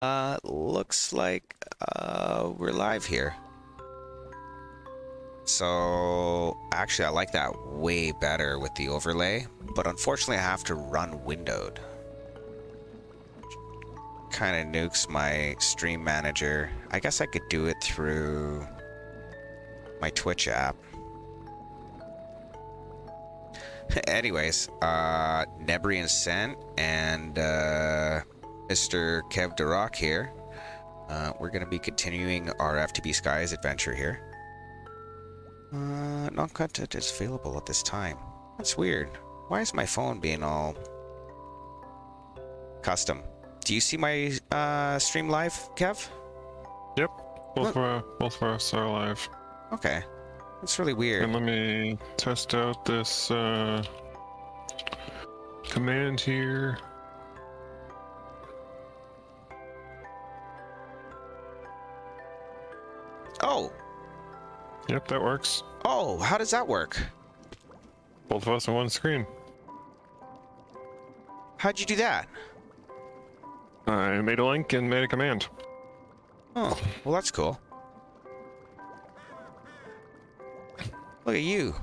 Looks like we're live here. So actually I like that way better with the overlay, but unfortunately I have to run windowed. Kind of nukes my stream manager. I guess I could do it through my Twitch app. Anyways, Nebri and Sent and Mr. Kev DeRock here. We're going to be continuing our FTB Skies adventure here. Non-content is available at this time. That's weird. Why is my phone being all custom? Do you see my stream live, Kev? Yep, both of us are live. Okay, that's really weird. And let me test out this command here. Oh. Yep, that works. Oh, how does that work? Both of us on one screen. How'd you do that? I made a link and made a command. Oh, well that's cool. Look at you.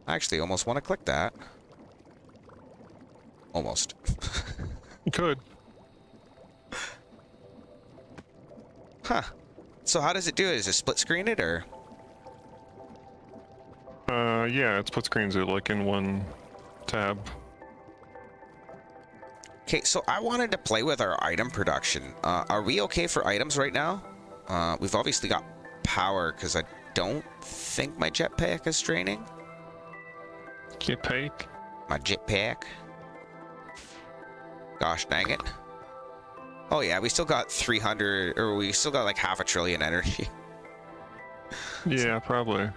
I actually almost want to click that. Almost. You could. Huh. So how does it do it? Is it split screen it or? Yeah, it split screens it like in one tab. Okay, so I wanted to play with our item production. Are we okay for items right now? We've obviously got power because I don't think my jetpack is draining. Jetpack? My jetpack. Gosh dang it. Oh yeah, we still got 300, or we still got like half a trillion energy. Yeah, probably.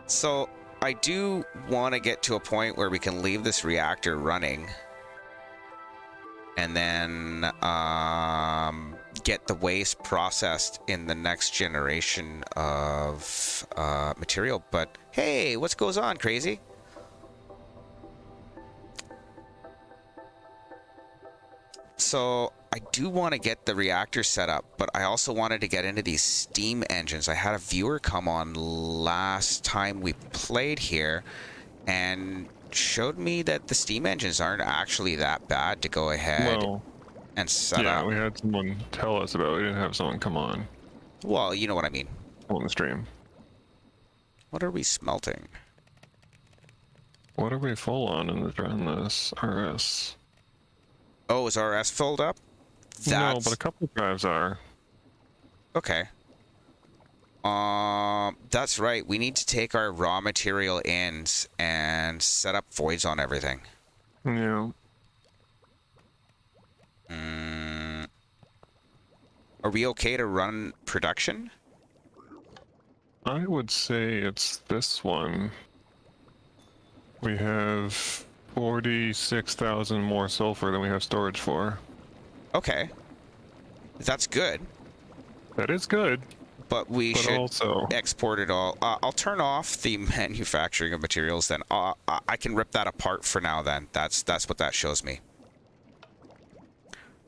So I do want to get to a point where we can leave this reactor running and then get the waste processed in the next generation of material. But hey, what goes on, crazy? So I do want to get the reactor set up, but I also wanted to get into these steam engines. I had a viewer come on last time we played here and showed me that the steam engines aren't actually that bad to go ahead and set up. Yeah, we had someone tell us about it. We didn't have someone come on. Well, you know what I mean. On the stream. What are we smelting? What are we full on in this RS? Oh, is RS filled up? No, but a couple drives are. Okay. That's right. We need to take our raw material ins and set up voids on everything. Yeah. Are we okay to run production? I would say it's this one. We have 46,000 more sulfur than we have storage for. Okay. That's good. That is good. But we should also export it all. I'll turn off the manufacturing of materials then. I can rip that apart for now then. That's what that shows me.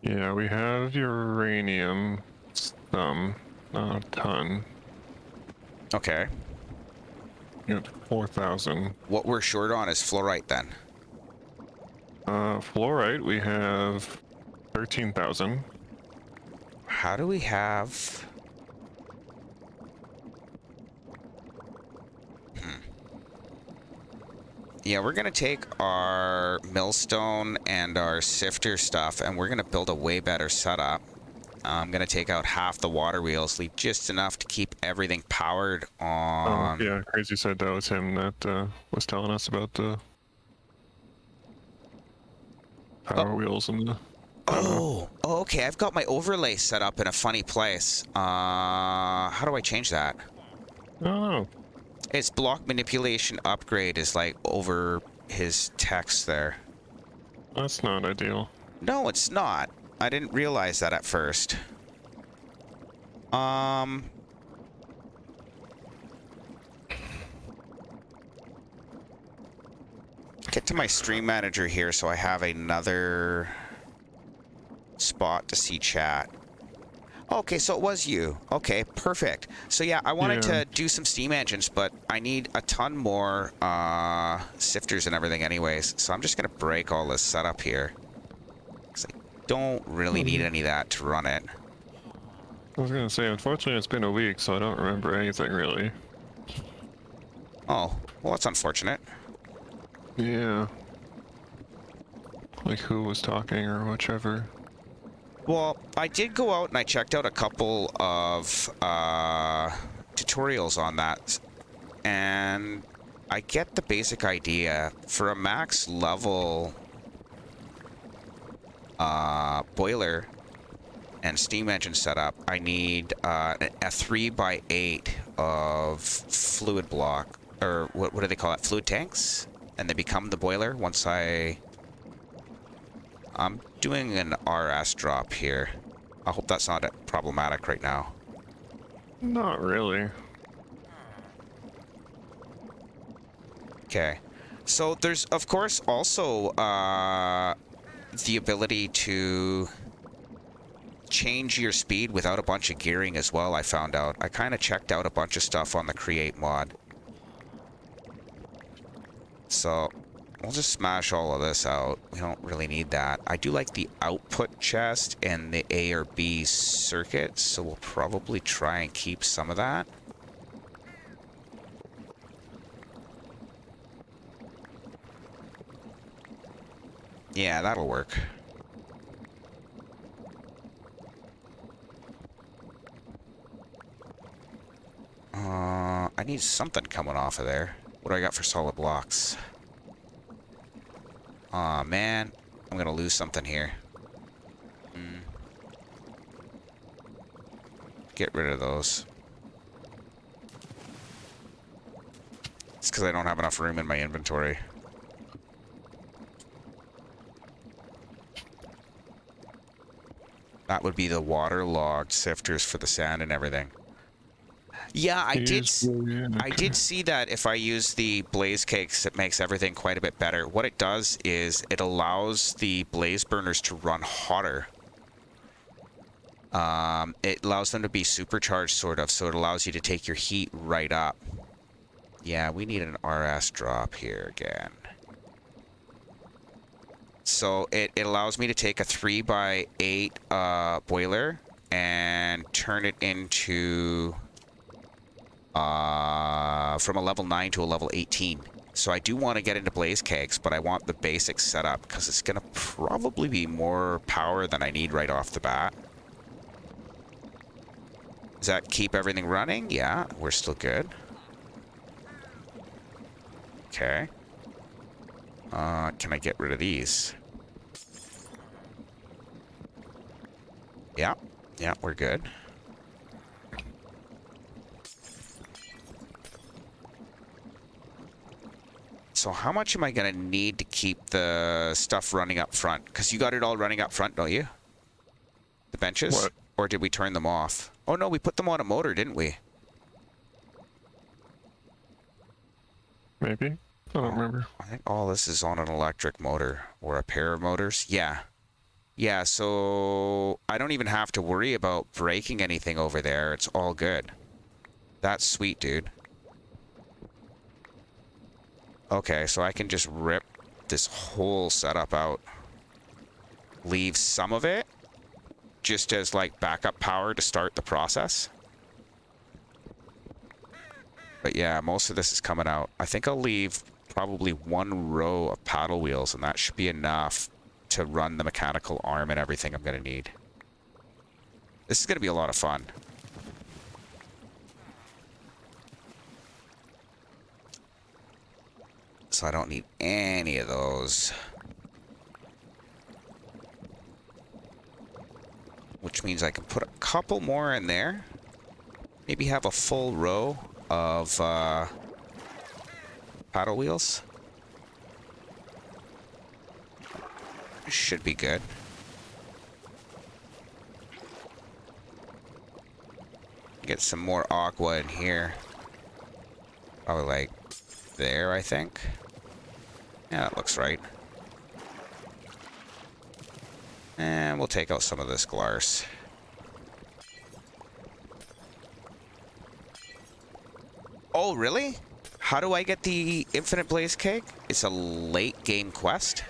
Yeah, we have uranium, some, not a ton. Okay. Yeah, 4,000. What we're short on is fluorite then. Fluorite, we have 13,000. How do we have... Yeah, we're going to take our millstone and our sifter stuff, and we're going to build a way better setup. I'm going to take out half the water wheels, leave just enough to keep everything powered on... Oh, yeah, Crazy said that was him that was telling us about the power wheels and the... Oh, okay, I've got my overlay set up in a funny place. How do I change that? Oh. It's block manipulation upgrade is like over his text there. That's not ideal. No, it's not. I didn't realize that at first. to my stream manager here so I have another spot to see chat. Okay, so it was you. Okay, perfect. So yeah, I wanted to do some steam engines, but I need a ton more sifters and everything anyways. So I'm just going to break all this setup here. Because I don't really need any of that to run it. I was gonna say, unfortunately it's been a week, so I don't remember anything really. Oh, well that's unfortunate. Yeah. Like who was talking or whichever. Well, I did go out and I checked out a couple of tutorials on that, and I get the basic idea. For a max level boiler and steam engine setup, I need a 3x8 of fluid block, or what do they call it? Fluid tanks? And they become the boiler once I'm doing an RS drop here. I hope that's not problematic right now. Not really. Okay. So there's, of course, also the ability to change your speed without a bunch of gearing as well, I found out. I kind of checked out a bunch of stuff on the Create mod. So we'll just smash all of this out. We don't really need that. I do like the output chest and the A or B circuits, so we'll probably try and keep some of that. Yeah, that'll work. I need something coming off of there. What do I got for solid blocks? Aw, man. I'm gonna lose something here. Get rid of those. It's because I don't have enough room in my inventory. That would be the waterlogged sifters for the sand and everything. Yeah, I did see that if I use the blaze cakes, it makes everything quite a bit better. What it does is it allows the blaze burners to run hotter. It allows them to be supercharged, sort of, so it allows you to take your heat right up. Yeah, we need an RS drop here again. So it allows me to take a 3x8 boiler and turn it into from a level 9 to a level 18. So I do want to get into blaze kegs, but I want the basics set up because it's going to probably be more power than I need right off the bat. Does that keep everything running? Yeah, we're still good. Okay. Can I get rid of these? Yeah. Yeah, we're good. So how much am I going to need to keep the stuff running up front? Because you got it all running up front, don't you? The benches? What? Or did we turn them off? Oh no, we put them on a motor, didn't we? Maybe? I don't remember. I think all this is on an electric motor or a pair of motors. Yeah. Yeah, so I don't even have to worry about breaking anything over there. It's all good. That's sweet, dude. Okay, so I can just rip this whole setup out. Leave some of it just as like backup power to start the process. But yeah, most of this is coming out. I think I'll leave probably one row of paddle wheels, and that should be enough to run the mechanical arm and everything I'm going to need. This is going to be a lot of fun. So I don't need any of those. Which means I can put a couple more in there. Maybe have a full row of paddle wheels. Should be good. Get some more aqua in here. Probably like there, I think. Yeah, that looks right. And we'll take out some of this glass. Oh, really? How do I get the infinite blaze cake? It's a late game quest?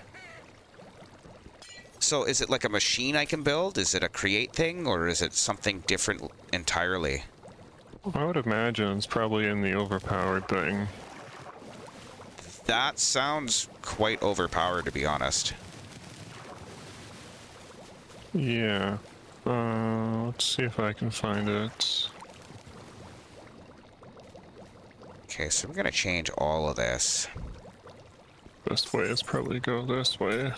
So is it like a machine I can build? Is it a create thing, or is it something different entirely? I would imagine it's probably in the overpowered thing. That sounds quite overpowered, to be honest. Yeah. Let's see if I can find it. Okay, so we're gonna change all of this. Best way is probably go this way.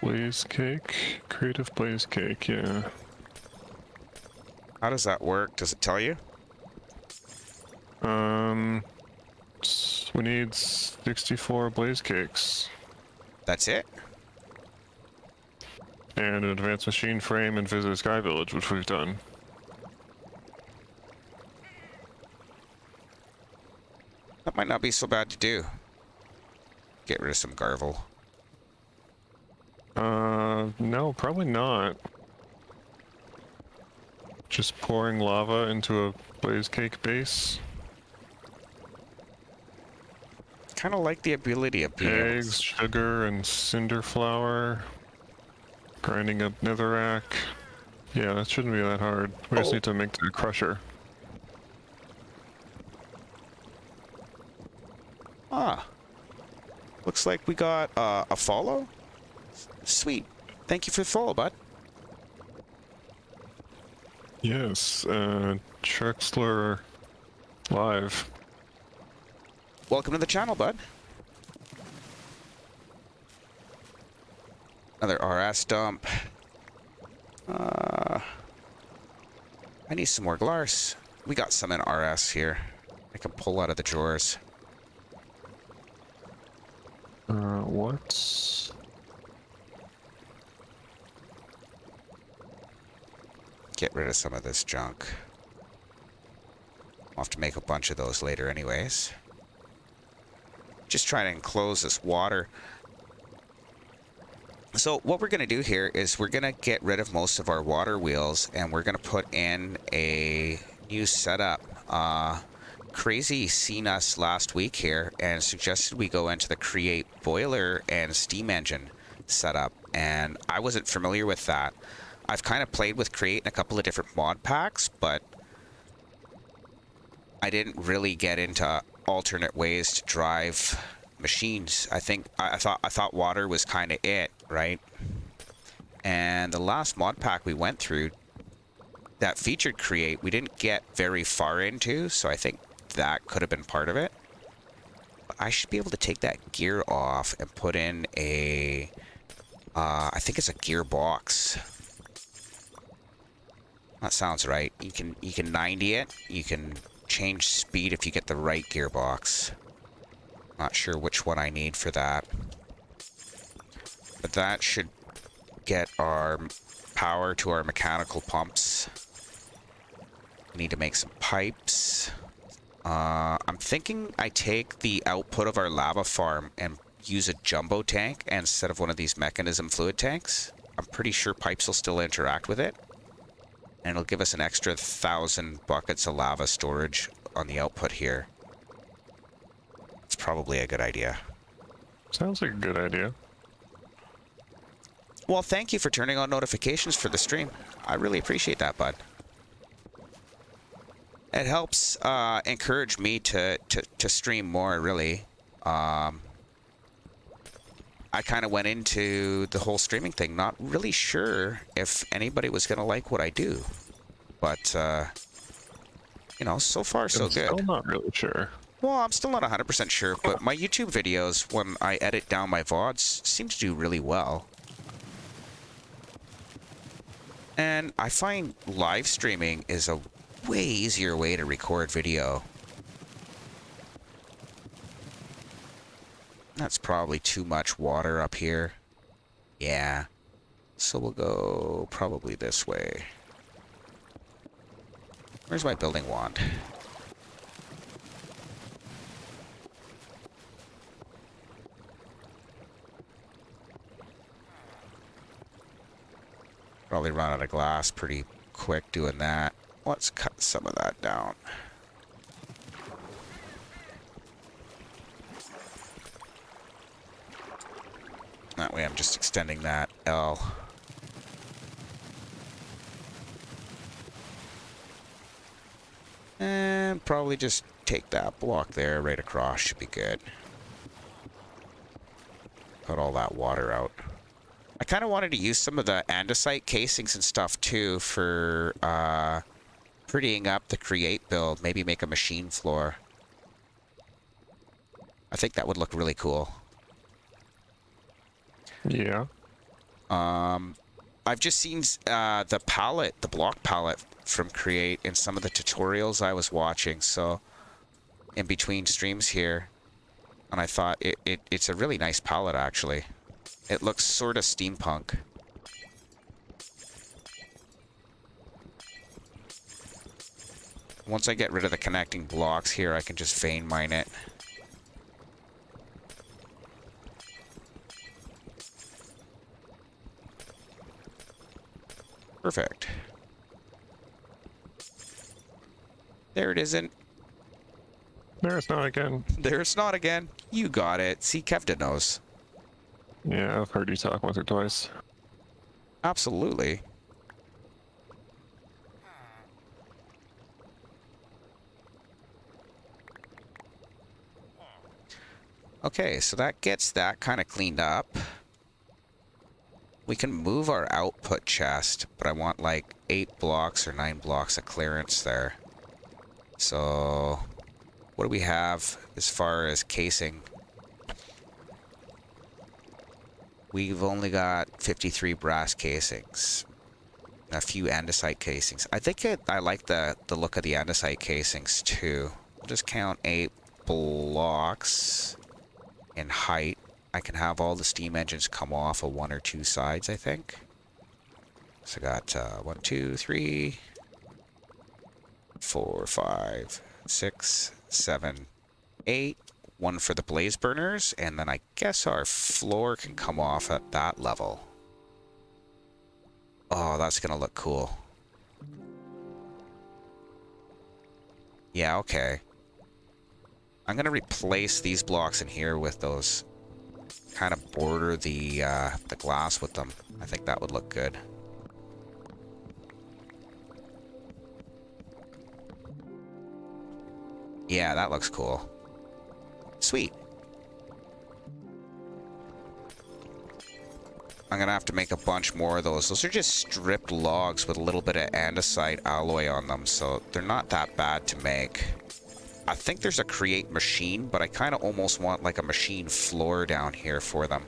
Blaze cake, creative blaze cake, yeah. How does that work? Does it tell you? We need 64 blaze cakes. That's it? And an advanced machine frame and visit Sky Village, which we've done. That might not be so bad to do. Get rid of some garble. No, probably not. Just pouring lava into a blaze cake base. Kind of like the ability of being able to... Eggs, sugar, and cinder flour. Grinding up netherrack. Yeah, that shouldn't be that hard. We just need to make the crusher. Ah. Looks like we got a follow. Sweet. Thank you for the follow, bud. Yes, Trexler Live. Welcome to the channel, bud. Another RS dump. I need some more Glars. We got some in RS here. I can pull out of the drawers. What? Get rid of some of this junk. I'll have to make a bunch of those later anyways. Just trying to enclose this water. So what we're going to do here is we're going to get rid of most of our water wheels, and we're going to put in a new setup. Crazy seen us last week here and suggested we go into the create boiler and steam engine setup, and I wasn't familiar with that. I've kind of played with create in a couple of different mod packs, but I didn't really get into alternate ways to drive machines. I thought water was kind of it, right? And the last mod pack we went through that featured create, we didn't get very far into, so I think that could have been part of it. But I should be able to take that gear off and put in a I think it's a gearbox. That sounds right. You can 90 it. You can change speed if you get the right gearbox. Not sure which one I need for that. But that should get our power to our mechanical pumps. We need to make some pipes. I'm thinking I take the output of our lava farm and use a jumbo tank instead of one of these mechanism fluid tanks. I'm pretty sure pipes will still interact with it. And it'll give us an extra 1,000 buckets of lava storage on the output here. It's probably a good idea. Sounds like a good idea. Well, thank you for turning on notifications for the stream. I really appreciate that, bud. It helps encourage me to stream more, really. I kind of went into the whole streaming thing not really sure if anybody was going to like what I do. But, you know, so far so good. I'm still not really sure. Well, I'm still not 100% sure, but my YouTube videos, when I edit down my VODs, seem to do really well. And I find live streaming is a way easier way to record video. That's probably too much water up here. Yeah. So we'll go probably this way. Where's my building wand? Probably run out of glass pretty quick doing that. Let's cut some of that down. That way I'm just extending that L. And probably just take that block there right across. Should be good. Cut all that water out. I kind of wanted to use some of the andesite casings and stuff too for prettying up the create build. Maybe make a machine floor. I think that would look really cool. Yeah. I've just seen the palette, the block palette from Create in some of the tutorials I was watching, so in between streams here, and I thought it's a really nice palette actually. It looks sort of steampunk. Once I get rid of the connecting blocks here, I can just vein mine it. Perfect. There it isn't. There it's not again. There it's not again. You got it. See, Kevda knows. Yeah, I've heard you talk once or twice. Absolutely. Okay, so that gets that kind of cleaned up. We can move our output chest, but I want like 8 blocks or 9 blocks of clearance there. So, what do we have as far as casing? We've only got 53 brass casings. A few andesite casings. I think I like the look of the andesite casings too. We'll just count 8 blocks in height. I can have all the steam engines come off of 1 or 2 sides, I think. So I got 1, 2, 3, 4, 5, 6, 7, 8. 1 for the blaze burners, and then I guess our floor can come off at that level. Oh, that's gonna look cool. Yeah, okay. I'm gonna replace these blocks in here with those. Kind of border the glass with them. I think that would look good. Yeah, that looks cool. Sweet. I'm gonna have to make a bunch more of those. Those are just stripped logs with a little bit of andesite alloy on them, so they're not that bad to make. I think there's a create machine, but I kind of almost want like a machine floor down here for them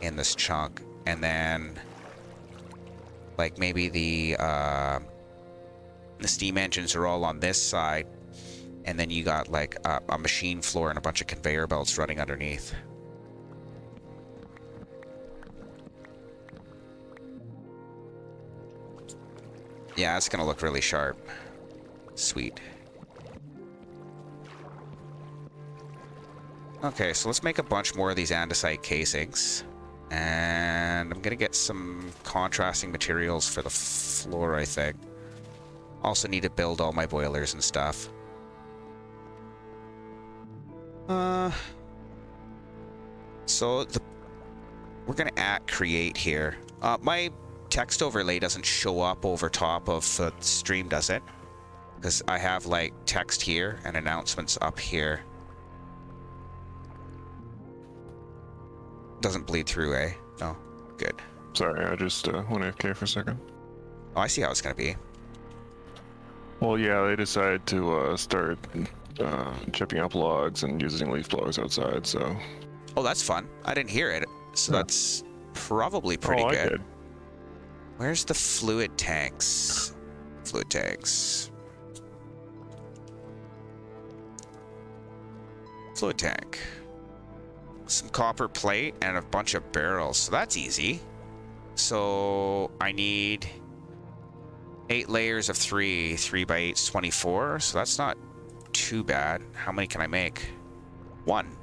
in this chunk. And then like maybe the steam engines are all on this side. And then you got like a machine floor and a bunch of conveyor belts running underneath. Yeah, it's gonna look really sharp. Sweet. Okay, so let's make a bunch more of these andesite casings. And I'm gonna get some contrasting materials for the floor, I think. Also need to build all my boilers and stuff. So we're gonna create here. My text overlay doesn't show up over top of the stream, does it? Because I have like text here and announcements up here. Doesn't bleed through, eh? No. Good. Sorry, I just went AFK for a second. Oh, I see how it's gonna be. Well, yeah, they decided to start chipping up logs and using leaf blowers outside, so... Oh, that's fun. I didn't hear it, so that's probably pretty I good. did. Where's the fluid tanks? Fluid tanks. Fluid tank. Some copper plate and a bunch of barrels, so that's easy. So I need 8 layers of 3 by 8 is 24, so that's not too bad. How many can I make? 1.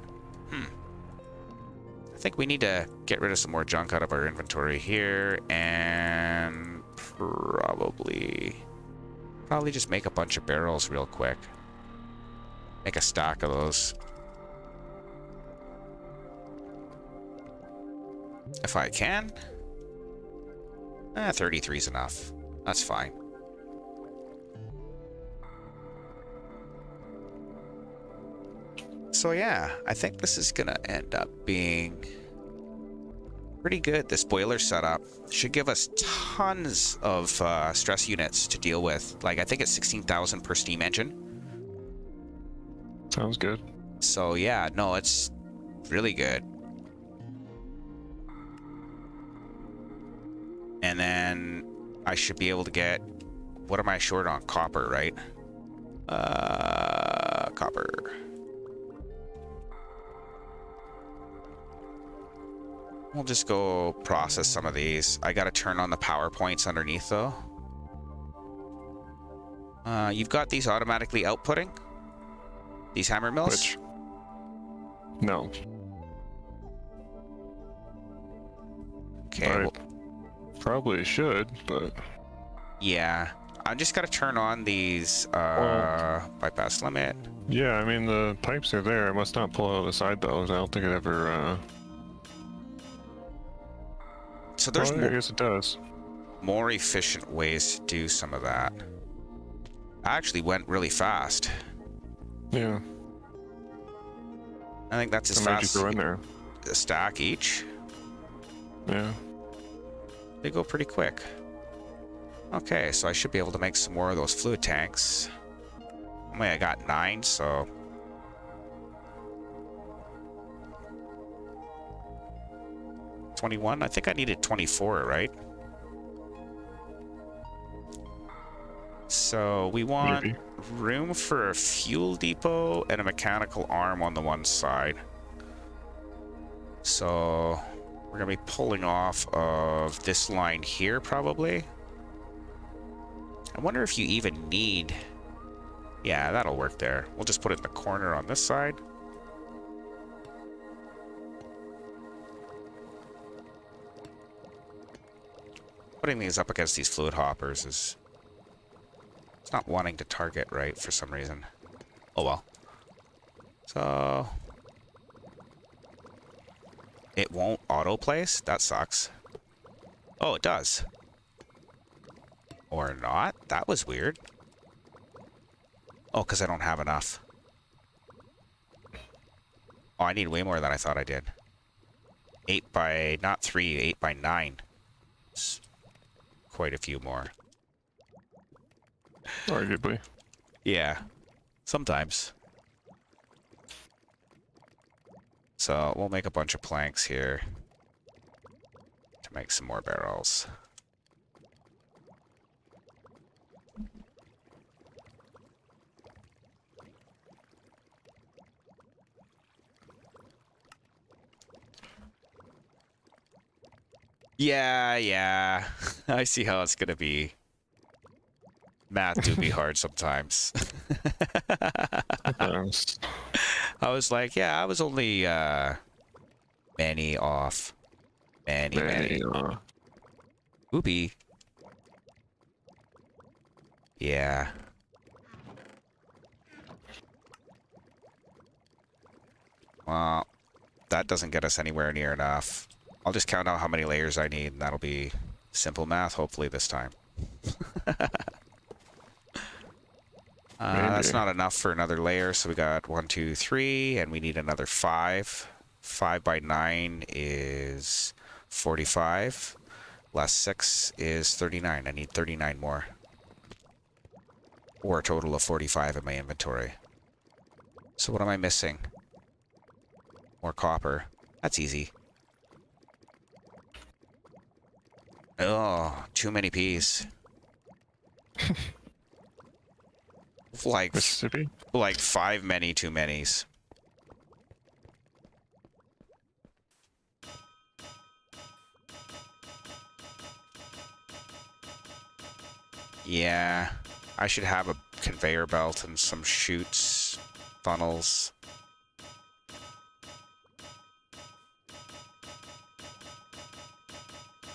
I think we need to get rid of some more junk out of our inventory here, and probably just make a bunch of barrels real quick. Make a stack of those. If I can. 33 is enough. That's fine. So yeah, I think this is gonna end up being pretty good. This boiler setup should give us tons of stress units to deal with. Like, I think it's 16,000 per steam engine. Sounds good. So yeah, no, it's really good. And then I should be able to get, what am I short on? Copper, right? Copper. We'll just go process some of these. I gotta turn on the power points underneath though. You've got these automatically outputting? These hammer mills? Which? No. Okay, I well, probably should, but... yeah. I'm just gotta turn on these bypass limit. Yeah, I mean, the pipes are there. I must not pull out the side bellows. I don't think it ever... So there's I guess it does. more efficient ways to do some of that. I actually went really fast. Yeah. I think that's as How many fast did you go in there? a stack each. Yeah. They go pretty quick. Okay, so I should be able to make some more of those fluid tanks. I mean, I got 9, so... $21? I think I needed 24, right? So we want Maybe. room for a fuel depot and a mechanical arm on the one side. So we're gonna be pulling off of this line here probably. I wonder if you even need... Yeah, that'll work there. We'll just put it in the corner on this side. Putting these up against these fluid hoppers is... It's not wanting to target right for some reason. Oh well. So... It won't auto-place? That sucks. Oh, it does. Or not? That was weird. Oh, because I don't have enough. Oh, I need way more than I thought I did. 8 by... Not 3, 8 by 9. It's quite a few more. Arguably. Yeah. Sometimes. So we'll make a bunch of planks here to make some more barrels. Yeah. I see how it's gonna be. Math do be hard sometimes. Yes. I was like, yeah, I was only many off. Many. Oopie. Yeah. Well, that doesn't get us anywhere near enough. I'll just count out how many layers I need, and that'll be simple math, hopefully this time. That's not enough for another layer, so we got 1, 2, 3, and we need another 5. 5 by 9 is 45. Less 6 is 39. I need 39 more. Or a total of 45 in my inventory. So what am I missing? More copper. That's easy. Oh, too many peas. Like Mississippi? Like 5 many too manys. Yeah, I should have a conveyor belt and some chutes, funnels.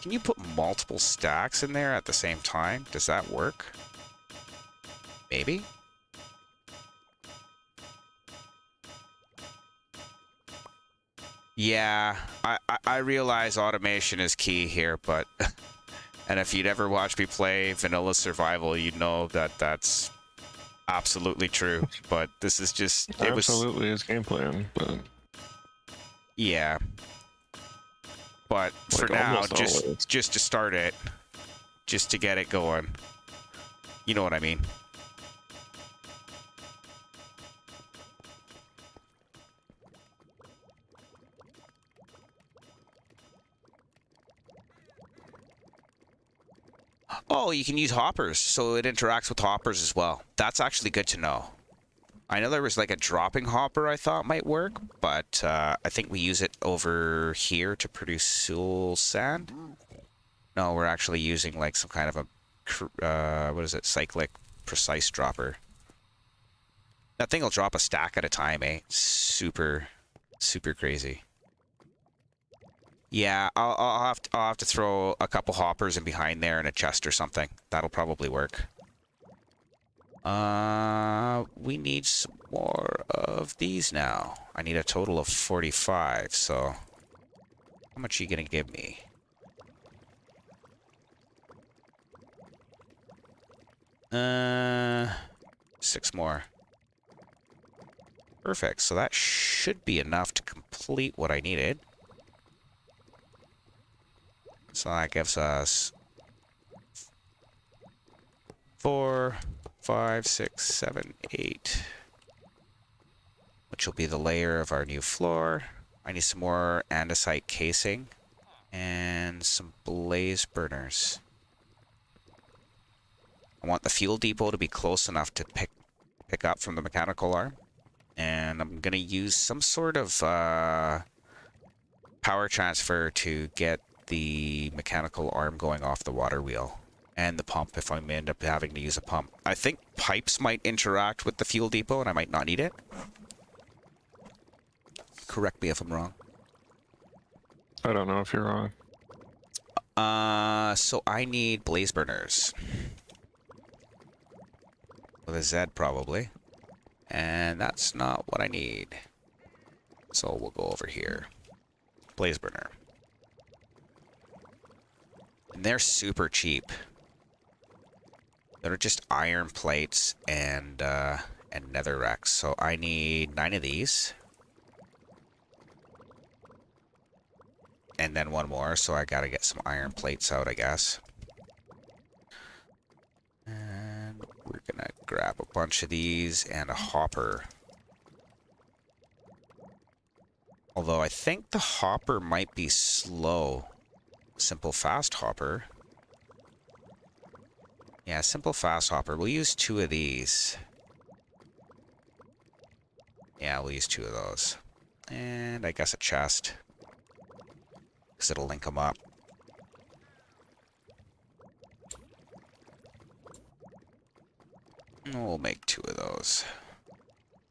Can you put multiple stacks in there at the same time? Does that work? Maybe? Yeah, I realize automation is key here, but... and if you'd ever watched me play Vanilla Survival, you'd know that that's absolutely true. But this is just... It absolutely is game plan, but... Yeah. But for now, just to start it, just to get it going. You know what I mean? Oh, you can use hoppers, so it interacts with hoppers as well. That's actually good to know. I know there was like a dropping hopper I thought might work, but I think we use it over here to produce soul sand. No, we're actually using like some kind of a, what is it, cyclic precise dropper. That thing will drop a stack at a time, eh? Super, super crazy. Yeah, I'll have to throw a couple hoppers in behind there in a chest or something. That'll probably work. We need some more of these now. I need a total of 45, so... How much are you gonna give me? Six more. Perfect, so that should be enough to complete what I needed. So that gives us 4, 5, 6, 7, 8. Which will be the layer of our new floor. I need some more andesite casing. And some blaze burners. I want the fuel depot to be close enough to pick up from the mechanical arm. And I'm going to use some sort of power transfer to get the mechanical arm going off the water wheel. And the pump if I end up having to use a pump. I think pipes might interact with the fuel depot and I might not need it. Correct me if I'm wrong. I don't know if you're wrong. So I need blaze burners. With a Z probably. And that's not what I need. So we'll go over here. Blaze burner. And they're super cheap. They're just iron plates and netherrack. So I need 9 of these. And then one more, so I gotta get some iron plates out, I guess. And we're gonna grab a bunch of these and a hopper. Although I think the hopper might be slow. Simple fast hopper. Yeah, simple fast hopper. We'll use 2 of these. Yeah, we'll use 2 of those. And I guess a chest. Because it'll link them up. And we'll make 2 of those.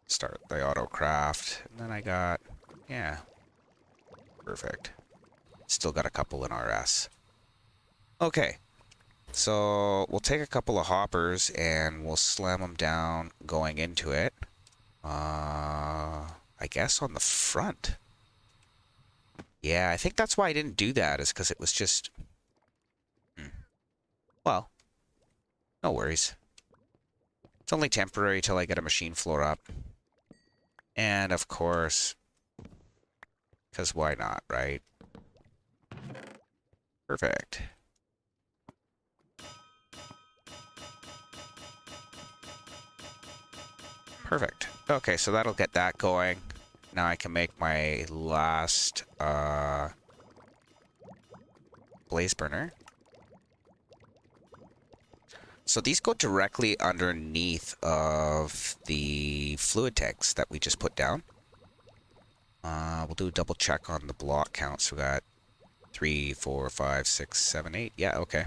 Start the auto craft. And then I got... Yeah. Perfect. Still got a couple in RS. Okay. So we'll take a couple of hoppers and we'll slam them down going into it. I guess on the front. Yeah, I think that's why I didn't do that, is because it was just... Well, no worries. It's only temporary till I get a machine floor up. And of course, because why not, right? Perfect. Perfect. Okay, so that'll get that going. Now I can make my last blaze burner. So these go directly underneath of the fluid tanks that we just put down. We'll do a double check on the block counts. We got 3, 4, 5, 6, 7, 8. Yeah, okay.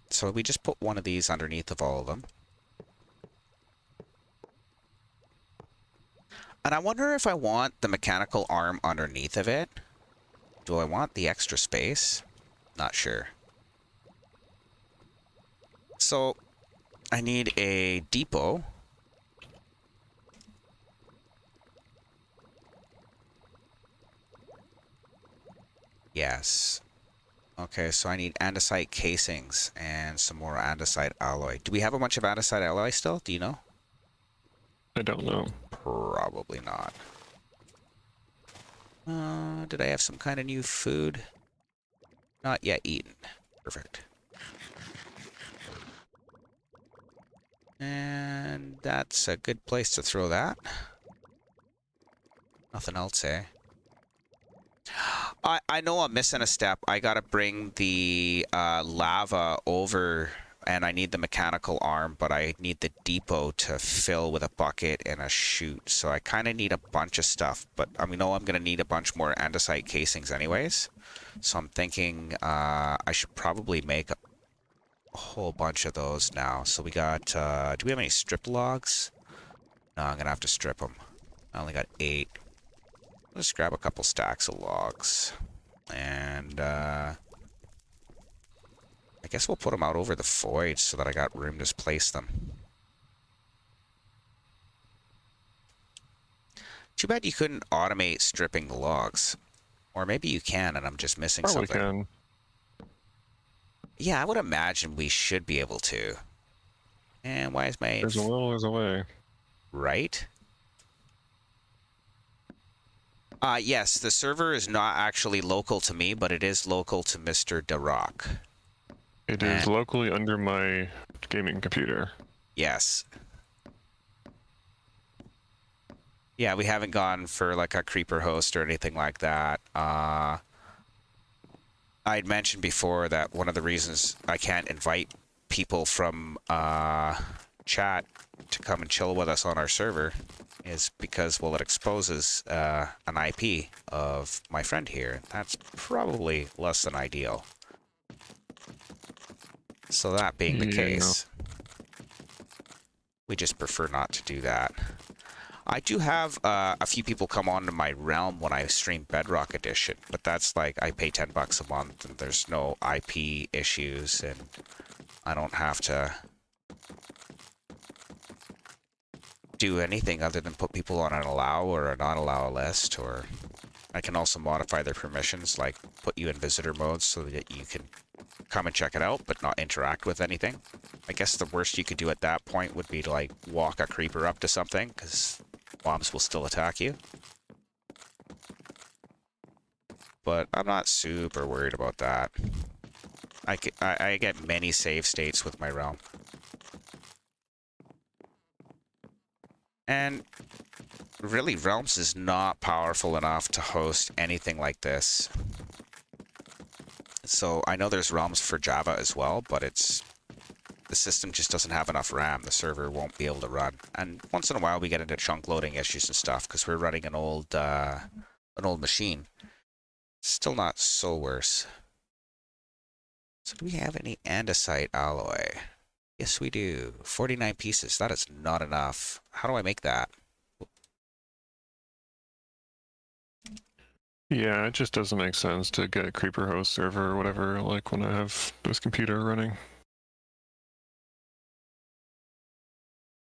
So we just put one of these underneath of all of them. And I wonder if I want the mechanical arm underneath of it. Do I want the extra space? Not sure. So, I need a depot. Yes. Okay, so I need andesite casings and some more andesite alloy. Do we have a bunch of andesite alloy still? Do you know? I don't know. Probably not. Did I have some kind of new food? Not yet eaten. Perfect. And that's a good place to throw that. Nothing else, eh? I know I'm missing a step. I gotta bring the lava over, and I need the mechanical arm, but I need the depot to fill with a bucket and a chute. So I kind of need a bunch of stuff, but I know I'm gonna need a bunch more andesite casings anyways. So I'm thinking I should probably make a whole bunch of those now. So we got, do we have any strip logs? No, I'm gonna have to strip them. I only got 8. Let's grab a couple stacks of logs. And, I guess we'll put them out over the void so that I got room to place them. Too bad you couldn't automate stripping the logs. Or maybe you can and I'm just missing Probably something. can. Yeah, I would imagine we should be able to. And why is my... There's a will, there's a way. Right? Yes, the server is not actually local to me, but it is local to Mr. Darok. It is locally under my gaming computer. Yes. Yeah, we haven't gone for like a creeper host or anything like that. I'd mentioned before that one of the reasons I can't invite people from chat to come and chill with us on our server is because, well, it exposes an IP of my friend here. That's probably less than ideal. So that being the case, we just prefer not to do that. I do have a few people come onto my realm when I stream Bedrock Edition, but that's like I pay $10 a month and there's no IP issues and I don't have to do anything other than put people on an allow or a not allow list, or I can also modify their permissions, like put you in visitor mode so that you can come and check it out but not interact with anything. I guess the worst you could do at that point would be to like walk a creeper up to something because mobs will still attack you. But I'm not super worried about that. I get many save states with my realm. And really, Realms is not powerful enough to host anything like this. So I know there's Realms for Java as well, but the system just doesn't have enough RAM. The server won't be able to run. And once in a while we get into chunk loading issues and stuff because we're running an old machine. Still not so worse. So do we have any andesite alloy? Yes, we do. 49 pieces. That is not enough. How do I make that? Yeah, it just doesn't make sense to get a creeper host server or whatever, like when I have this computer running.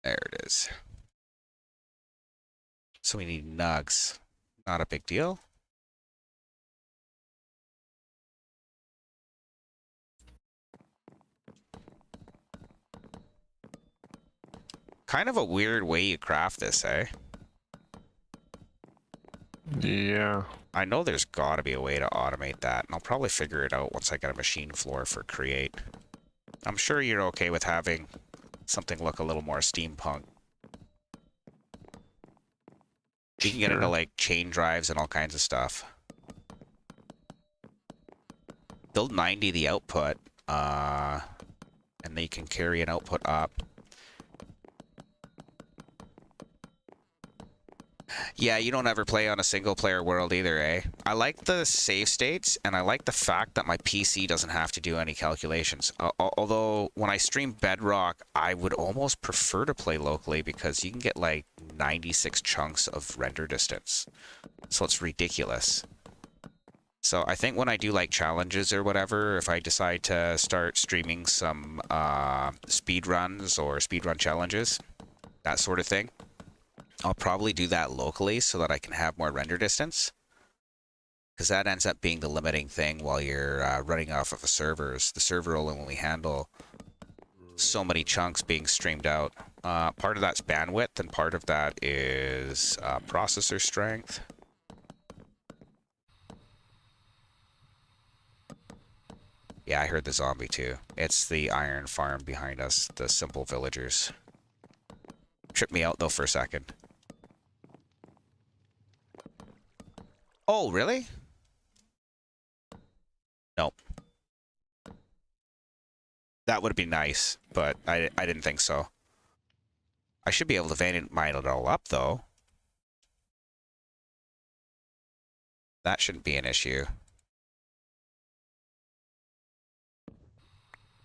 There it is. So we need nugs. Not a big deal. Kind of a weird way you craft this, eh? Yeah. I know there's got to be a way to automate that, and I'll probably figure it out once I get a machine floor for create. I'm sure you're okay with having something look a little more steampunk. You can get into like chain drives and all kinds of stuff. Build 90 the output, and then you can carry an output up. Yeah, you don't ever play on a single player world either, eh? I like the save states, and I like the fact that my PC doesn't have to do any calculations. Although, when I stream Bedrock, I would almost prefer to play locally because you can get like 96 chunks of render distance. So it's ridiculous. So I think when I do like challenges or whatever, if I decide to start streaming some speed runs or speed run challenges, that sort of thing, I'll probably do that locally so that I can have more render distance. Because that ends up being the limiting thing while you're running off of a server. The server will only handle so many chunks being streamed out. Part of that's bandwidth, and part of that is processor strength. Yeah, I heard the zombie too. It's the iron farm behind us, the simple villagers. Tripped me out though for a second. Oh, really? Nope. That would be nice, but I didn't think so. I should be able to vein mine it all up though. That shouldn't be an issue.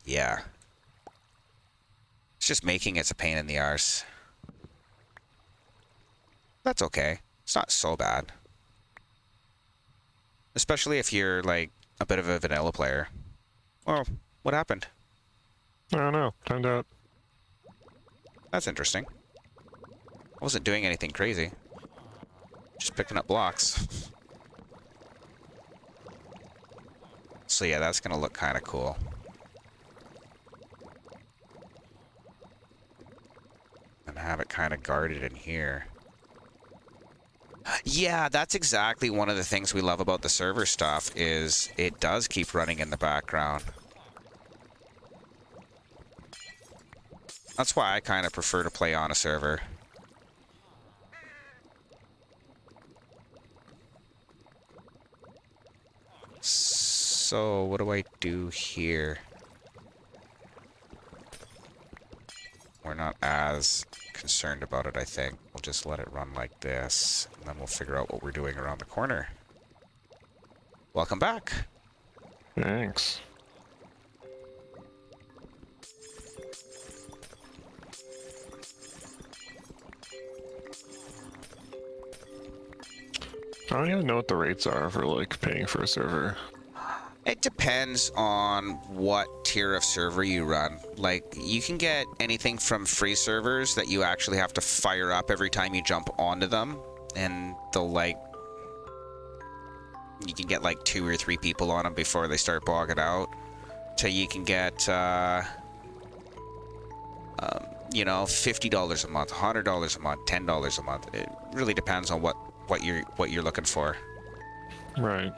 Yeah. It's just making it's a pain in the arse. That's okay. It's not so bad. Especially if you're, like, a bit of a vanilla player. Well, what happened? I don't know. Timed out. That's interesting. I wasn't doing anything crazy. Just picking up blocks. So yeah, that's gonna look kind of cool. And have it kind of guarded in here. Yeah, that's exactly one of the things we love about the server stuff is it does keep running in the background. That's why I kind of prefer to play on a server. So, what do I do here? We're not as concerned about it, I think. We'll just let it run like this, and then we'll figure out what we're doing around the corner. Welcome back. Thanks. I don't even know what the rates are for, like, paying for a server. It depends on what tier of server you run. Like, you can get anything from free servers that you actually have to fire up every time you jump onto them, and they'll, like, you can get like 2 or 3 people on them before they start bogging out. So you can get, you know, $50 a month, $100 a month, $10 a month. It really depends on what you're looking for. Right.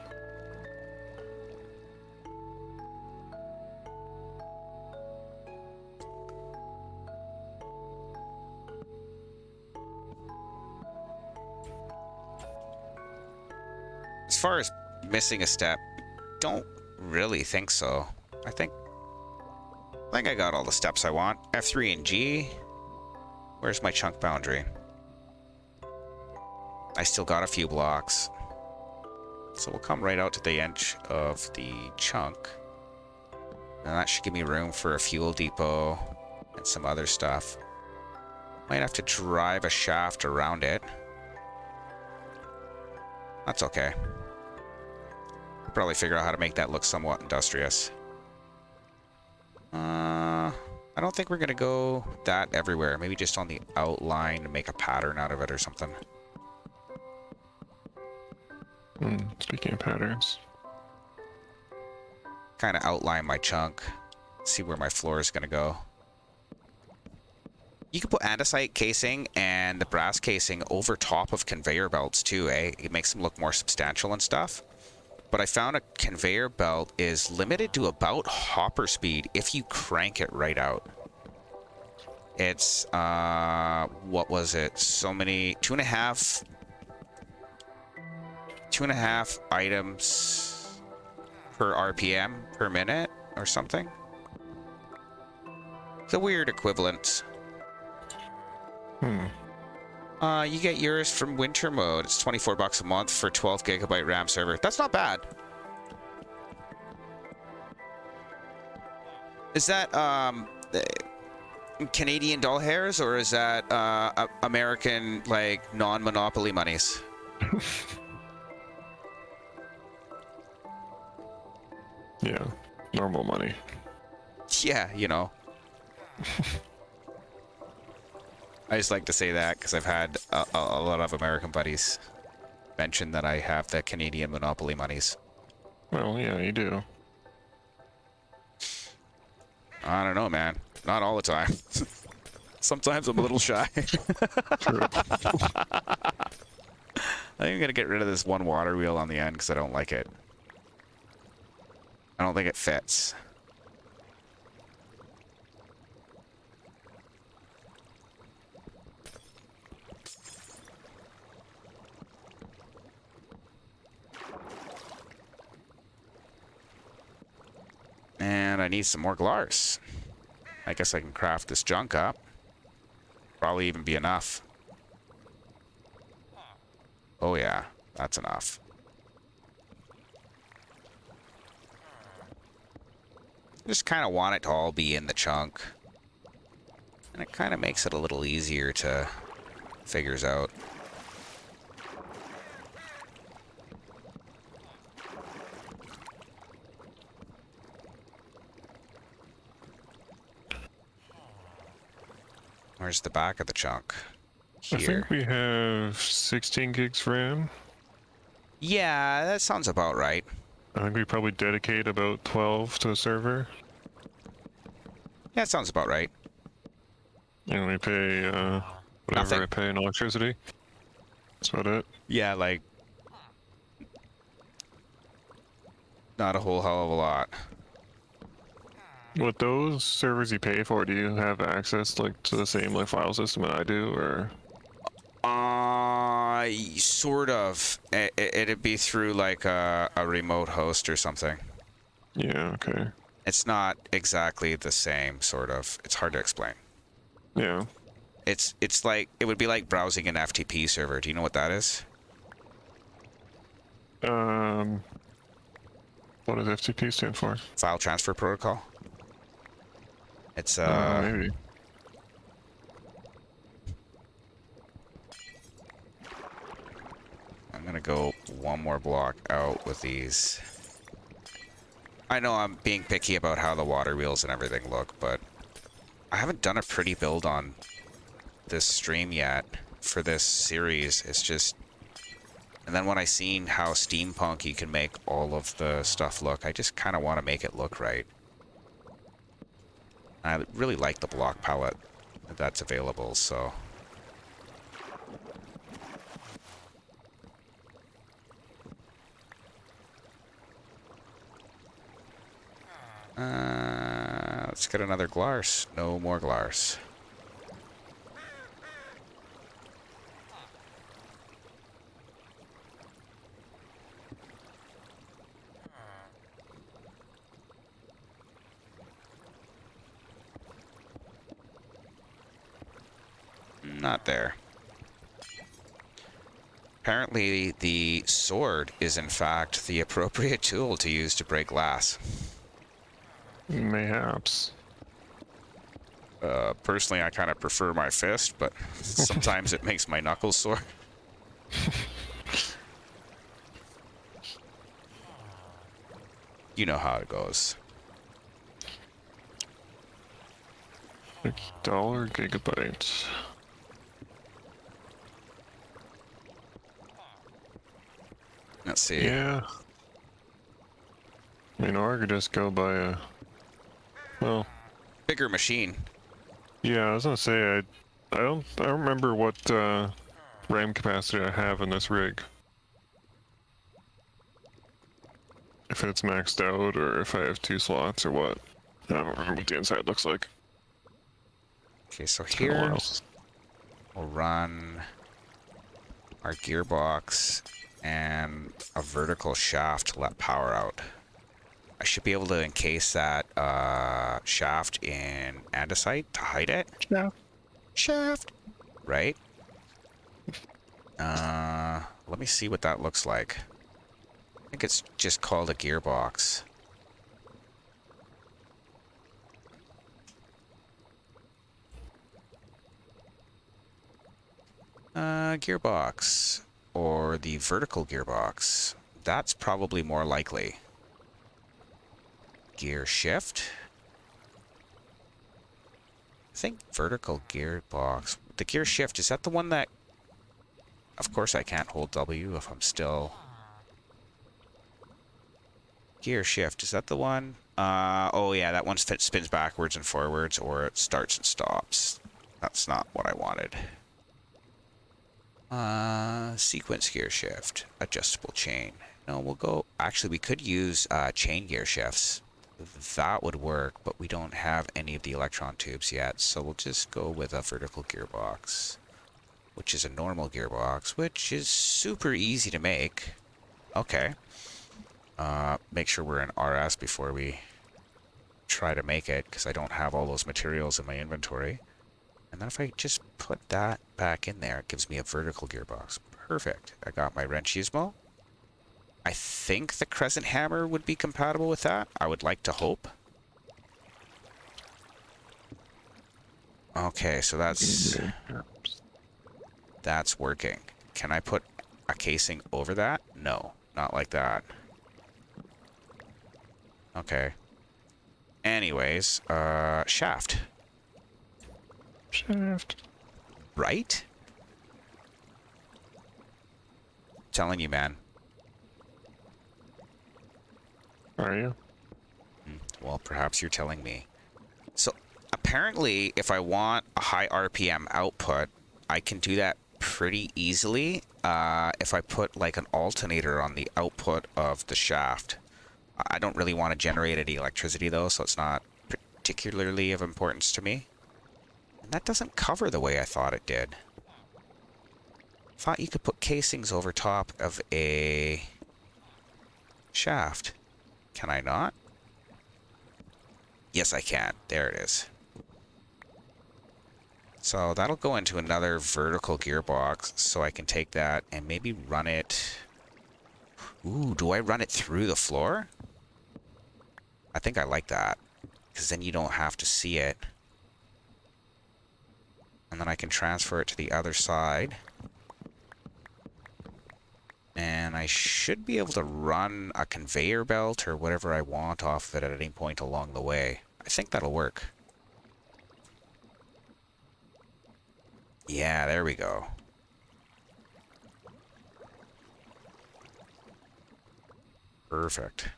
As far as missing a step, don't really think so. I think I got all the steps I want. F3 and G. Where's my chunk boundary? I still got a few blocks. So we'll come right out to the edge of the chunk. And that should give me room for a fuel depot and some other stuff. Might have to drive a shaft around it. That's okay. I'll probably figure out how to make that look somewhat industrious. I don't think we're gonna go that everywhere. Maybe just on the outline to make a pattern out of it or something. Speaking of patterns. Kind of outline my chunk. See where my floor is gonna go. You can put andesite casing and the brass casing over top of conveyor belts too, eh? It makes them look more substantial and stuff. But I found a conveyor belt is limited to about hopper speed if you crank it right out. It's, what was it? So many, 2.5 items per RPM per minute or something. It's a weird equivalent. You get yours from winter mode. It's 24 bucks a month for 12 gigabyte RAM server. That's not bad. Is that Canadian doll hairs, or is that American, like, non-monopoly monies? Yeah, normal money. Yeah, you know. I just like to say that because I've had a lot of American buddies mention that I have the Canadian Monopoly monies. Well, yeah, you do. I don't know, man. Not all the time. Sometimes I'm a little shy. True. I think I'm gonna get rid of this one water wheel on the end because I don't like it. I don't think it fits. And I need some more glars. I guess I can craft this junk up. Probably even be enough. Oh yeah, that's enough. Just kind of want it to all be in the chunk. And it kind of makes it a little easier to figures out. Where's the back of the chunk? Here. I think we have 16 gigs RAM. Yeah, that sounds about right. I think we probably dedicate about 12 to the server. Yeah, that sounds about right. And we pay whatever Nothing. I pay in electricity. That's about it. Yeah, like not a whole hell of a lot. With those servers you pay for, do you have access like to the same like file system that I do, or? Sort of. It'd be through like a remote host or something. Yeah. Okay. It's not exactly the same, sort of. It's hard to explain. Yeah. It's like it would be like browsing an FTP server. Do you know what that is? What does FTP stand for? File transfer protocol. It's Maybe. I'm gonna go one more block out with these. I know I'm being picky about how the water wheels and everything look, but I haven't done a pretty build on this stream yet for this series. It's just, and then when I seen how steampunk you can make all of the stuff look, I just kind of want to make it look right. I really like the block palette that's available, so. Let's get another Glars. No more Glars. Not there. Apparently, the sword is in fact the appropriate tool to use to break glass. Mayhaps. Personally, I kind of prefer my fist, but sometimes it makes my knuckles sore. You know how it goes. $1 gigabyte. Let's see. Yeah. I mean, or I could just go by a. Well. Bigger machine. Yeah, I was gonna say I don't remember what RAM capacity I have in this rig. If it's maxed out or if I have 2 slots or what. I don't remember what the inside looks like. Okay, so It's been a here while. we'll run our gearbox and a vertical shaft to let power out. I should be able to encase that shaft in andesite to hide it. Yeah. Shaft. Right? Let me see what that looks like. I think it's just called a gearbox. Gearbox. Or the vertical gearbox. That's probably more likely. gear shift. I think vertical gearbox. The gear shift, is that the one that... Of course I can't hold W if I'm still... Gear shift, is that the one? Oh yeah, that one spins backwards and forwards, or it starts and stops. That's not what I wanted. Sequence gear shift, adjustable chain. No, we'll go... Actually, we could use chain gear shifts. That would work, but we don't have any of the electron tubes yet, so we'll just go with a vertical gearbox, which is a normal gearbox, which is super easy to make. Okay. Make sure we're in RS before we try to make it, because I don't have all those materials in my inventory. And then if I just put that back in there, it gives me a vertical gearbox. Perfect. I got my wrenchismo. I think the crescent hammer would be compatible with that. I would like to hope. Okay, so that's working. Can I put a casing over that? No, not like that. Okay. Anyways, shaft. Shaft. Right? Telling you, man. Are you? Well, perhaps you're telling me. So, apparently, if I want a high RPM output, I can do that pretty easily if I put like an alternator on the output of the shaft. I don't really want to generate any electricity though, so it's not particularly of importance to me. And that doesn't cover the way I thought it did. Thought you could put casings over top of a shaft. Can I not? Yes, I can. There it is. So that'll go into another vertical gearbox, so I can take that and maybe run it... Ooh, do I run it through the floor? I think I like that, because then you don't have to see it. And then I can transfer it to the other side. And I should be able to run a conveyor belt or whatever I want off of it at any point along the way. I think that'll work. Yeah, there we go. Perfect.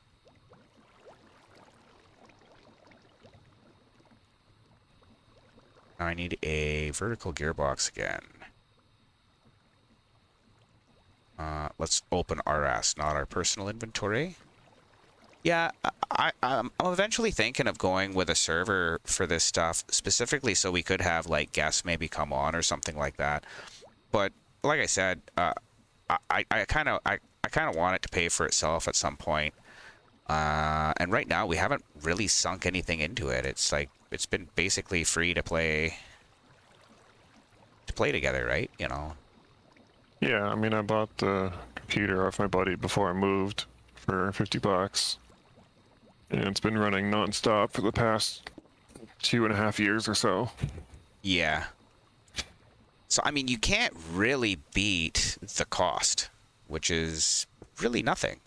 Now I need a vertical gearbox again. Let's open RS, not our personal inventory. Yeah, I'm eventually thinking of going with a server for this stuff, specifically so we could have like guests maybe come on or something like that. But like I said, I kind of want it to pay for itself at some point. And right now we haven't really sunk anything into it. It's like it's been basically free to play together, right? You know. Yeah, I mean, I bought the computer off my buddy before I moved for $50. And it's been running non-stop for the past 2.5 years or so. Yeah. So, I mean, you can't really beat the cost, which is really nothing.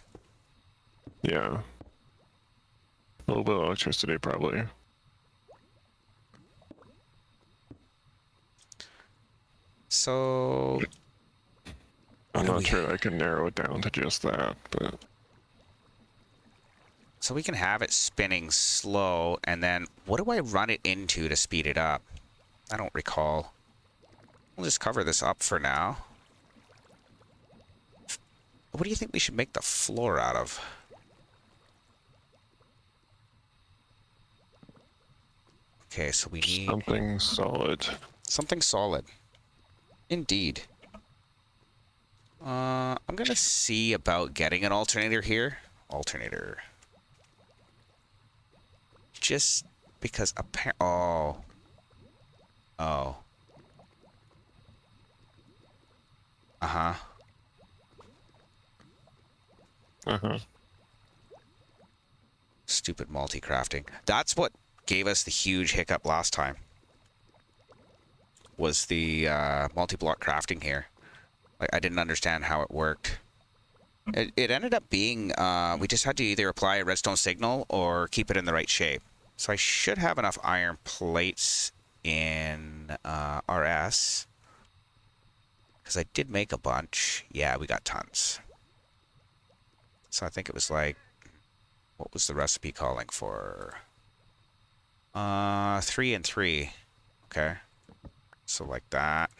Yeah. A little bit of electricity, probably. So... I'm not sure I can narrow it down to just that, but... So we can have it spinning slow, and then what do I run it into to speed it up? I don't recall. We'll just cover this up for now. What do you think we should make the floor out of? Okay, so we need... something solid. Something solid. Indeed. I'm gonna see about getting an alternator here. Alternator. Just because oh. Oh. Uh-huh. Uh-huh. Stupid multi-crafting. That's what gave us the huge hiccup last time. Was the multi-block crafting here. Like, I didn't understand how it worked. It ended up being, we just had to either apply a redstone signal or keep it in the right shape. So I should have enough iron plates in RS. Because I did make a bunch. Yeah, we got tons. So I think it was like, what was the recipe calling for? 3 and 3. Okay. So like that.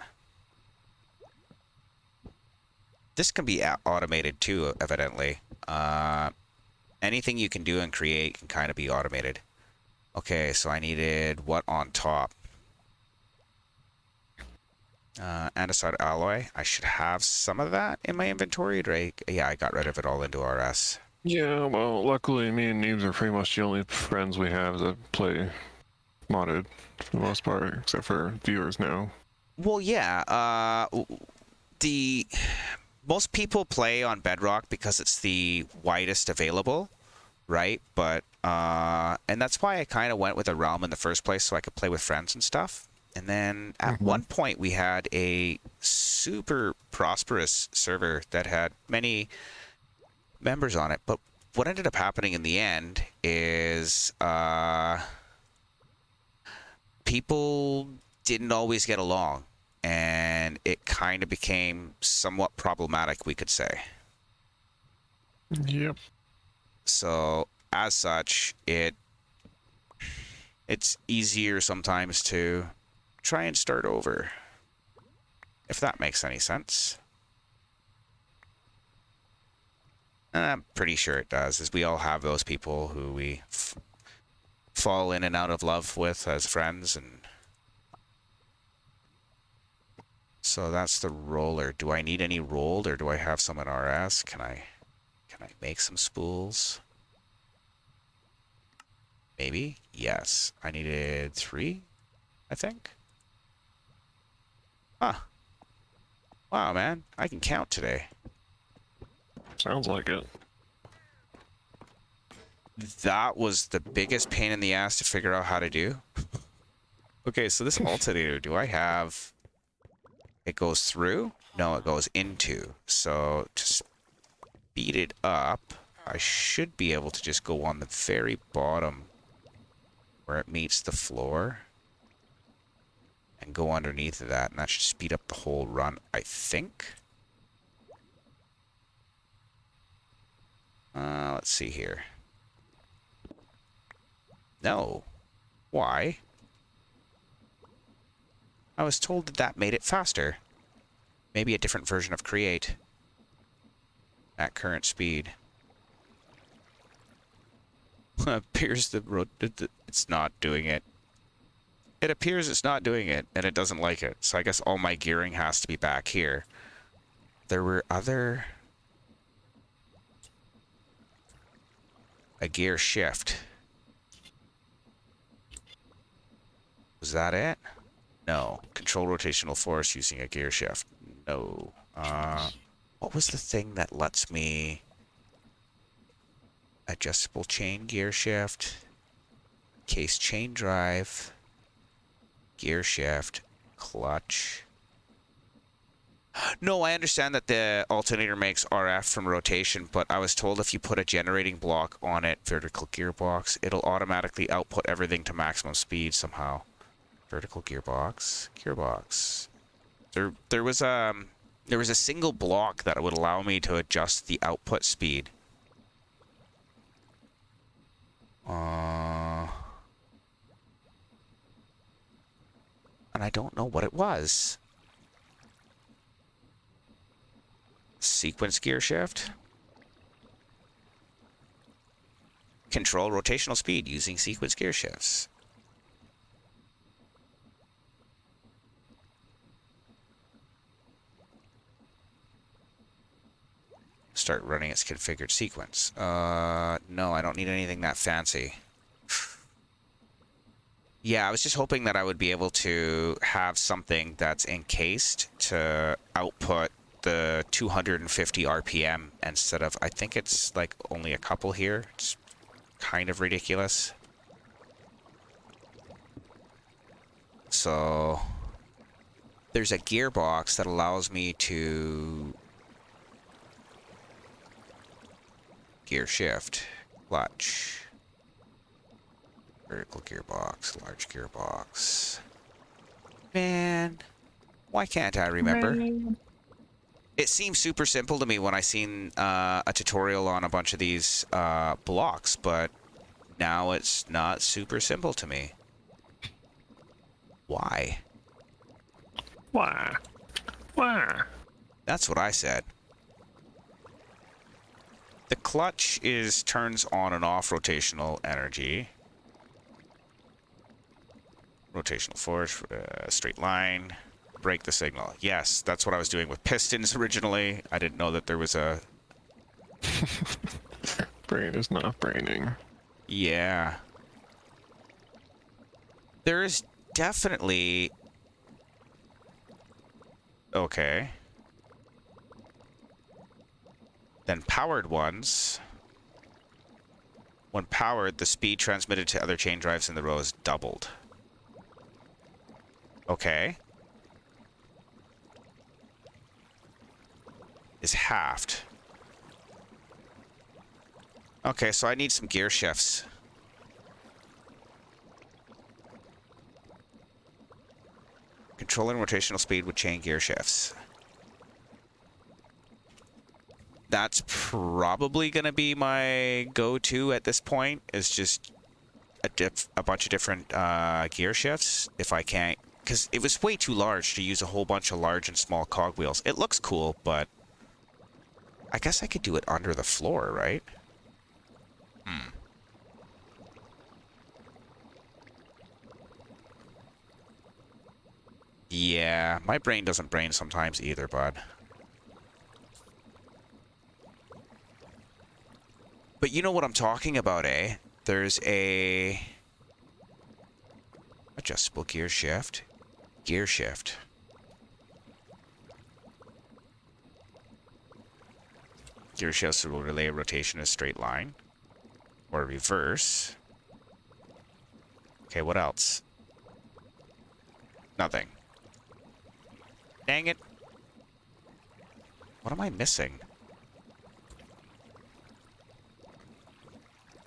This can be automated too, evidently. Anything you can do and create can kind of be automated. Okay, so I needed what on top? Andesite alloy. I should have some of that in my inventory, right? Yeah, I got rid of it all into RS. Yeah, well, luckily me and Neebs are pretty much the only friends we have that play modded for the most part, except for viewers now. Well, yeah. The most people play on Bedrock because it's the widest available, right? But and that's why I kind of went with a realm in the first place, so I could play with friends and stuff. And then at one point we had a super prosperous server that had many members on it. But what ended up happening in the end is people didn't always get along. And it kind of became somewhat problematic, we could say. Yep. So as such, it's easier sometimes to try and start over, if that makes any sense. And I'm pretty sure it does, as we all have those people who we fall in and out of love with as friends. And so that's the roller. Do I need any rolled, or do I have some in RS? Can I make some spools? Maybe? Yes. I needed 3, I think. Huh. Wow, man. I can count today. Sounds like it. That was the biggest pain in the ass to figure out how to do. Okay, so this alternator, do I have... It goes through? No, it goes into. So to speed it up, I should be able to just go on the very bottom where it meets the floor and go underneath of that, and that should speed up the whole run, I think. Let's see here. No. Why? I was told that that made it faster. Maybe a different version of Create at current speed. Appears the road... It's not doing it. It appears it's not doing it, and it doesn't like it. So I guess all my gearing has to be back here. There were other... A gear shift. Was that it? No. Control rotational force using a gear shift. No. What was the thing that lets me... Adjustable chain gear shift. Case chain drive. Gear shift. Clutch. No, I understand that the alternator makes RF from rotation, but I was told if you put a generating block on it, vertical gearbox, it'll automatically output everything to maximum speed somehow. Vertical gearbox. Gearbox. There was a single block that would allow me to adjust the output speed. And I don't know what it was. Sequence gear shift. Control rotational speed using sequence gear shifts. Start running its configured sequence. No, I don't need anything that fancy. Yeah, I was just hoping that I would be able to have something that's encased to output the 250 RPM instead of, I think it's like only a couple here. It's kind of ridiculous. So there's a gearbox that allows me to gear shift, clutch, vertical gearbox, large gearbox. Man, why can't I remember? It seems super simple to me when I seen a tutorial on a bunch of these blocks, but now it's not super simple to me. Why? Why? Why? That's what I said. The clutch turns on and off rotational energy. Rotational force, straight line, break the signal. Yes, that's what I was doing with pistons originally. I didn't know that there was a... Brain is not braining. Yeah. There is definitely... Okay. Then powered ones. When powered, the speed transmitted to other chain drives in the row is doubled. Okay. Is halved. Okay, so I need some gear shifts. Controlling rotational speed with chain gear shifts. That's probably going to be my go-to at this point, is just a bunch of different gear shifts, if I can't. Because it was way too large to use a whole bunch of large and small cogwheels. It looks cool, but I guess I could do it under the floor, right? Yeah, my brain doesn't brain sometimes either, bud. But you know what I'm talking about, eh? There's a adjustable gear shift. Gear shift. Gear shifts will relay rotation in a straight line. Or reverse. Okay, what else? Nothing. Dang it. What am I missing?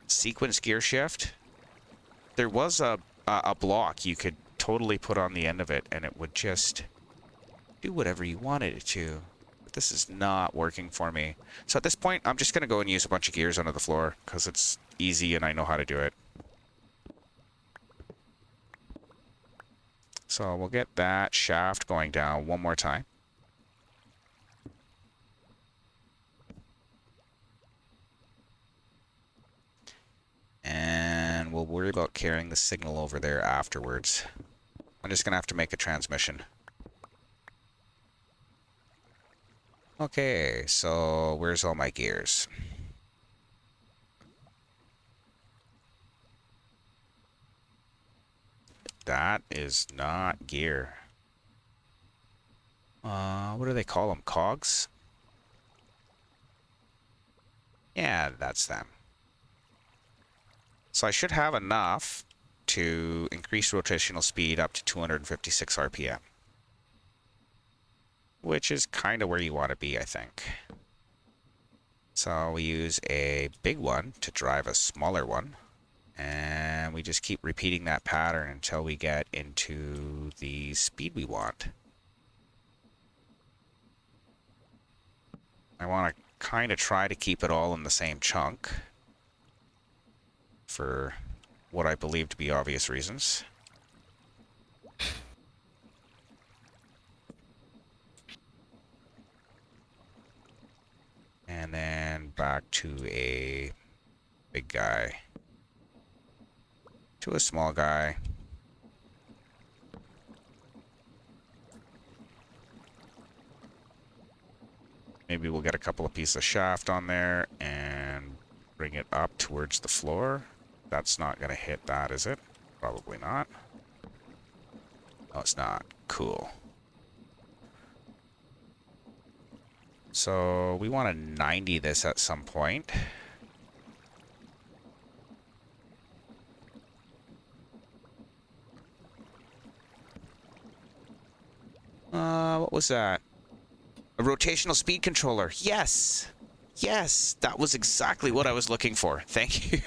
Sequence gear shift? There was a block you could totally put on the end of it and it would just do whatever you wanted it to. But this is not working for me. So at this point, I'm just going to go and use a bunch of gears under the floor because it's easy and I know how to do it. So we'll get that shaft going down one more time. And we'll worry about carrying the signal over there afterwards. I'm just going to have to make a transmission. Okay, so where's all my gears? That is not gear. What do they call them? Cogs? Yeah, that's them. So I should have enough to increase rotational speed up to 256 RPM. Which is kind of where you want to be, I think. So we use a big one to drive a smaller one. And we just keep repeating that pattern until we get into the speed we want. I want to kind of try to keep it all in the same chunk for what I believe to be obvious reasons. And then back to a big guy. To a small guy. Maybe we'll get a couple of pieces of shaft on there and bring it up towards the floor. That's not going to hit that, is it? Probably not. No, it's not. Cool. So we want to 90 this at some point. What was that? A rotational speed controller. Yes! Yes, that was exactly what I was looking for. Thank you.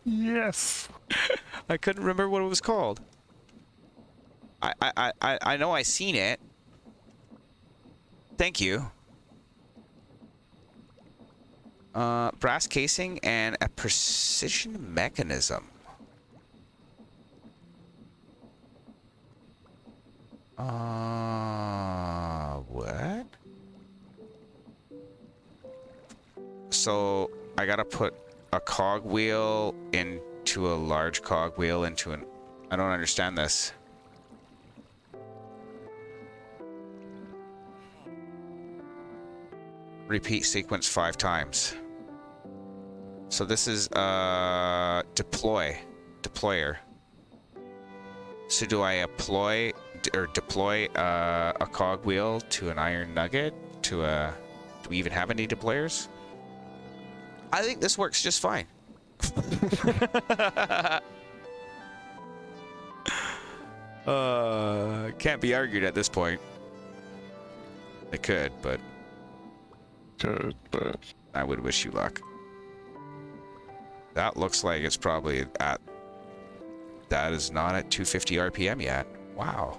Yes. I couldn't remember what it was called. I know I seen it. Thank you. Brass casing and a precision mechanism. What? So I gotta put a cogwheel into a large cogwheel into an... I don't understand this. Repeat sequence 5 times. So this is deployer. So do I deploy a cogwheel to an iron nugget to a... Do we even have any deployers? I think this works just fine. Can't be argued at this point. It could, but I would wish you luck. That looks like it's probably at... That is not at 250 RPM yet. Wow.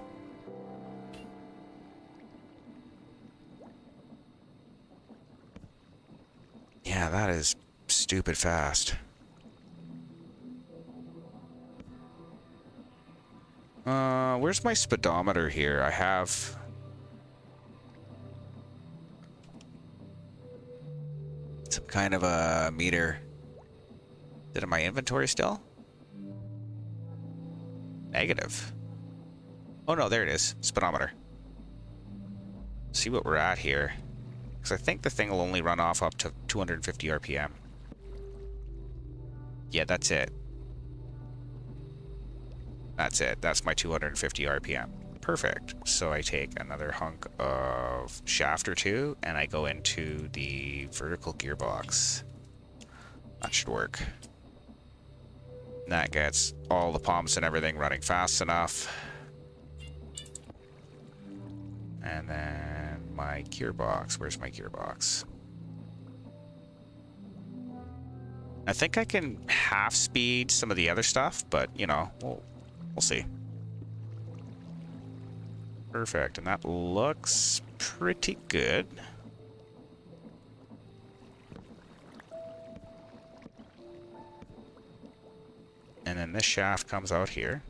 Yeah, that is stupid fast. Where's my speedometer here? I have... some kind of a meter. Is it in my inventory still? Negative. Oh no, there it is. Speedometer. See what we're at here. Because I think the thing will only run off up to 250 RPM. Yeah, that's it. That's it. That's my 250 RPM. Perfect. So I take another hunk of shaft or two, and I go into the vertical gearbox. That should work. That gets all the pumps and everything running fast enough. And then my gearbox. Where's my gearbox? I think I can half speed some of the other stuff, but you know, we'll see. Perfect, and that looks pretty good. And then this shaft comes out here.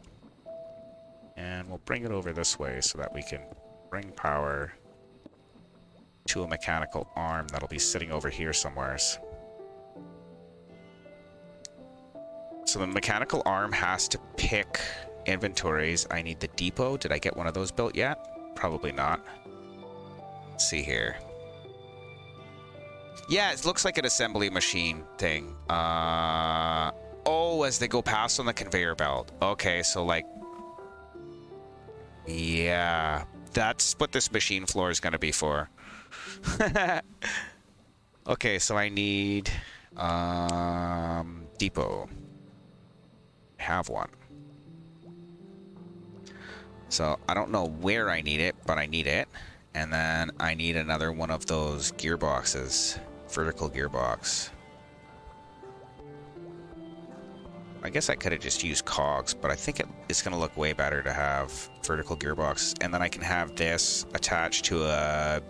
And we'll bring it over this way so that we can bring power to a mechanical arm that'll be sitting over here somewheres. So the mechanical arm has to pick inventories. I need the depot. Did I get one of those built yet? Probably not. Let's see here. Yeah, it looks like an assembly machine thing. Oh, as they go past on the conveyor belt. Okay, so like... Yeah, that's what this machine floor is going to be for. Okay, so I need... depot. I have one. So I don't know where I need it, but I need it. And then I need another one of those gearboxes. Vertical gearbox. I guess I could have just used cogs, but I think it's going to look way better to have vertical gearboxes. And then I can have this attached to a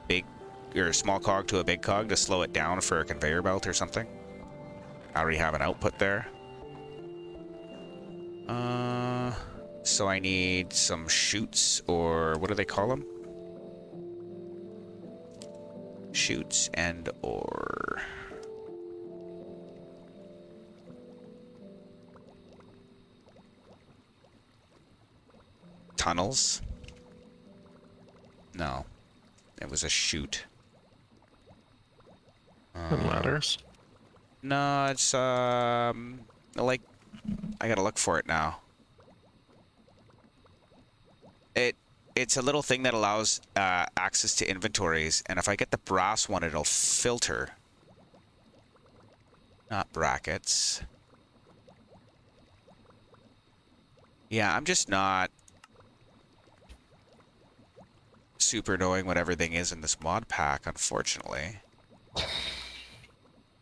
big, or a small cog to a big cog to slow it down for a conveyor belt or something. I already have an output there. So I need some chutes, or what do they call them? Chutes and or... tunnels? No. It was a chute. And ladders? No, it's, like... I gotta look for it now. It's a little thing that allows access to inventories, and if I get the brass one, it'll filter. Not brackets. Yeah, I'm just not super knowing what everything is in this mod pack, unfortunately.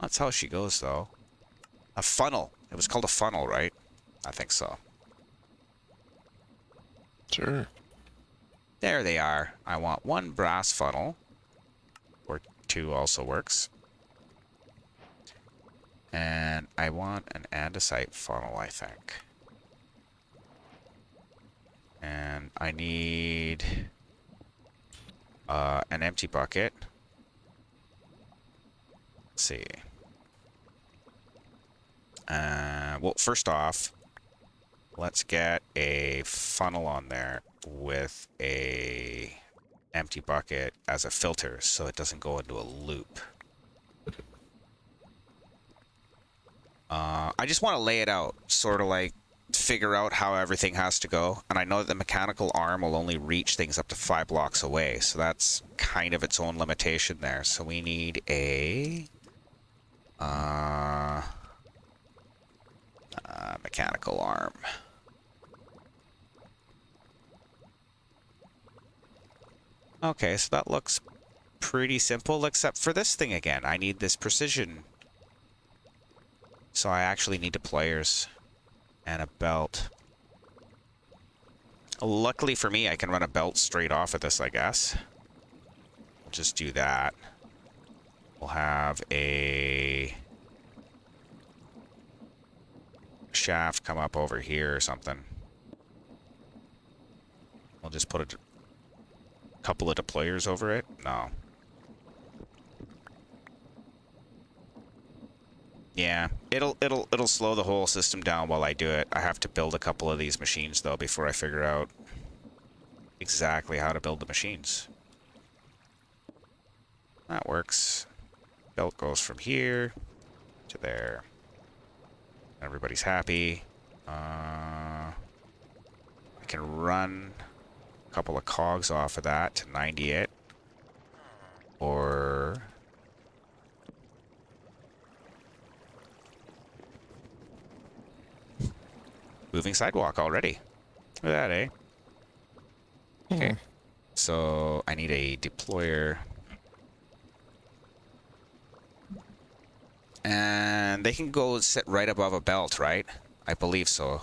That's how she goes, though. A funnel. It was called a funnel, right? I think so. Sure. There they are. I want 1 brass funnel. Or 2 also works. And I want an andesite funnel, I think. And I need an empty bucket. Let's see. Well, first off, let's get a funnel on there with a empty bucket as a filter so it doesn't go into a loop. I just want to lay it out, sort of like figure out how everything has to go. And I know that the mechanical arm will only reach things up to 5 blocks away, so that's kind of its own limitation there. So we need a mechanical arm. Okay, so that looks pretty simple, except for this thing again. I need this precision. So I actually need deployers and a belt. Luckily for me, I can run a belt straight off of this, I guess. We'll just do that. We'll have a shaft come up over here or something. We'll just put a couple of deployers over it. No. Yeah, it'll slow the whole system down while I do it. I have to build a couple of these machines though before I figure out exactly how to build the machines. That works. Belt goes from here to there. Everybody's happy. I can run a couple of cogs off of that to 90 it. Or moving sidewalk already. Look at that, eh? Okay. So I need a deployer. And they can go sit right above a belt, right? I believe so.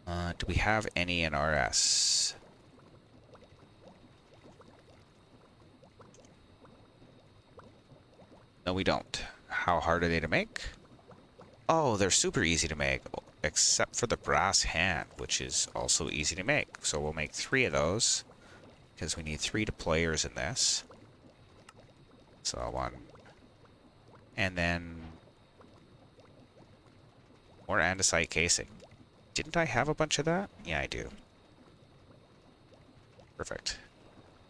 Do we have any in RS? No, we don't. How hard are they to make? Oh, they're super easy to make, except for the brass hand, which is also easy to make. So we'll make 3 of those, because we need 3 deployers in this. So 1. And then more andesite casing. Didn't I have a bunch of that? Yeah, I do. Perfect.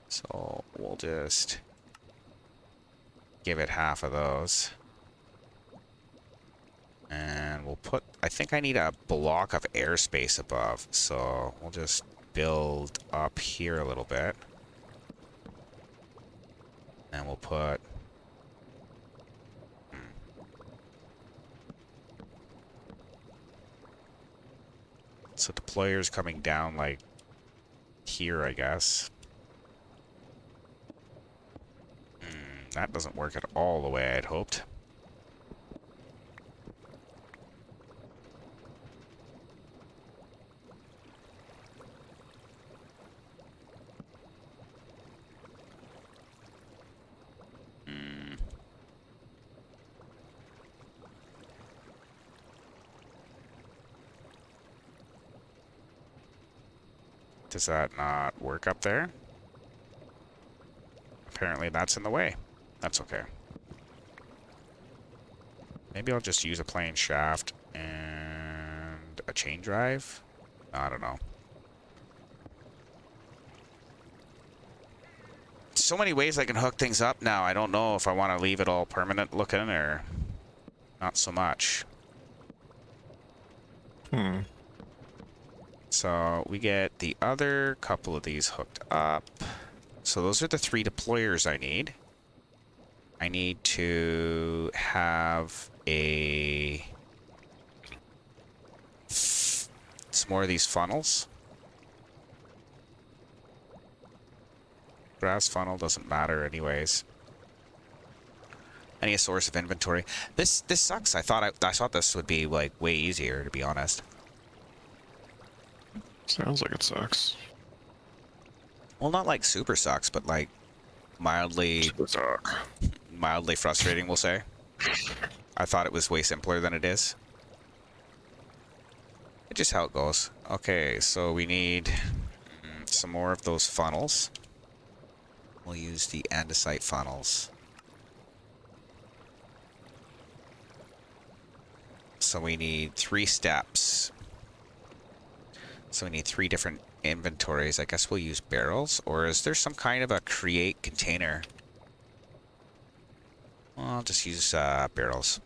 So we'll just give it half of those. And we'll put, I think I need a block of airspace above, so we'll just build up here a little bit. And we'll put... So deployer's coming down like here, I guess. That doesn't work at all the way I'd hoped. Does that not work up there? Apparently that's in the way. That's okay. Maybe I'll just use a plain shaft and a chain drive? I don't know. So many ways I can hook things up now. I don't know if I want to leave it all permanent looking or not so much. So we get the other couple of these hooked up. So those are the 3 deployers I need. I need to have some more of these funnels. Grass funnel doesn't matter anyways. Any source of inventory. This sucks. I thought this would be like way easier, to be honest. Sounds like it sucks. Well, not like super sucks, but like mildly frustrating, we'll say. I thought it was way simpler than it is. It's just how it goes. Okay, so we need some more of those funnels. We'll use the andesite funnels. So we need 3 steps. So we need 3 different inventories. I guess we'll use barrels, or is there some kind of a create container? Well, I'll just use barrels.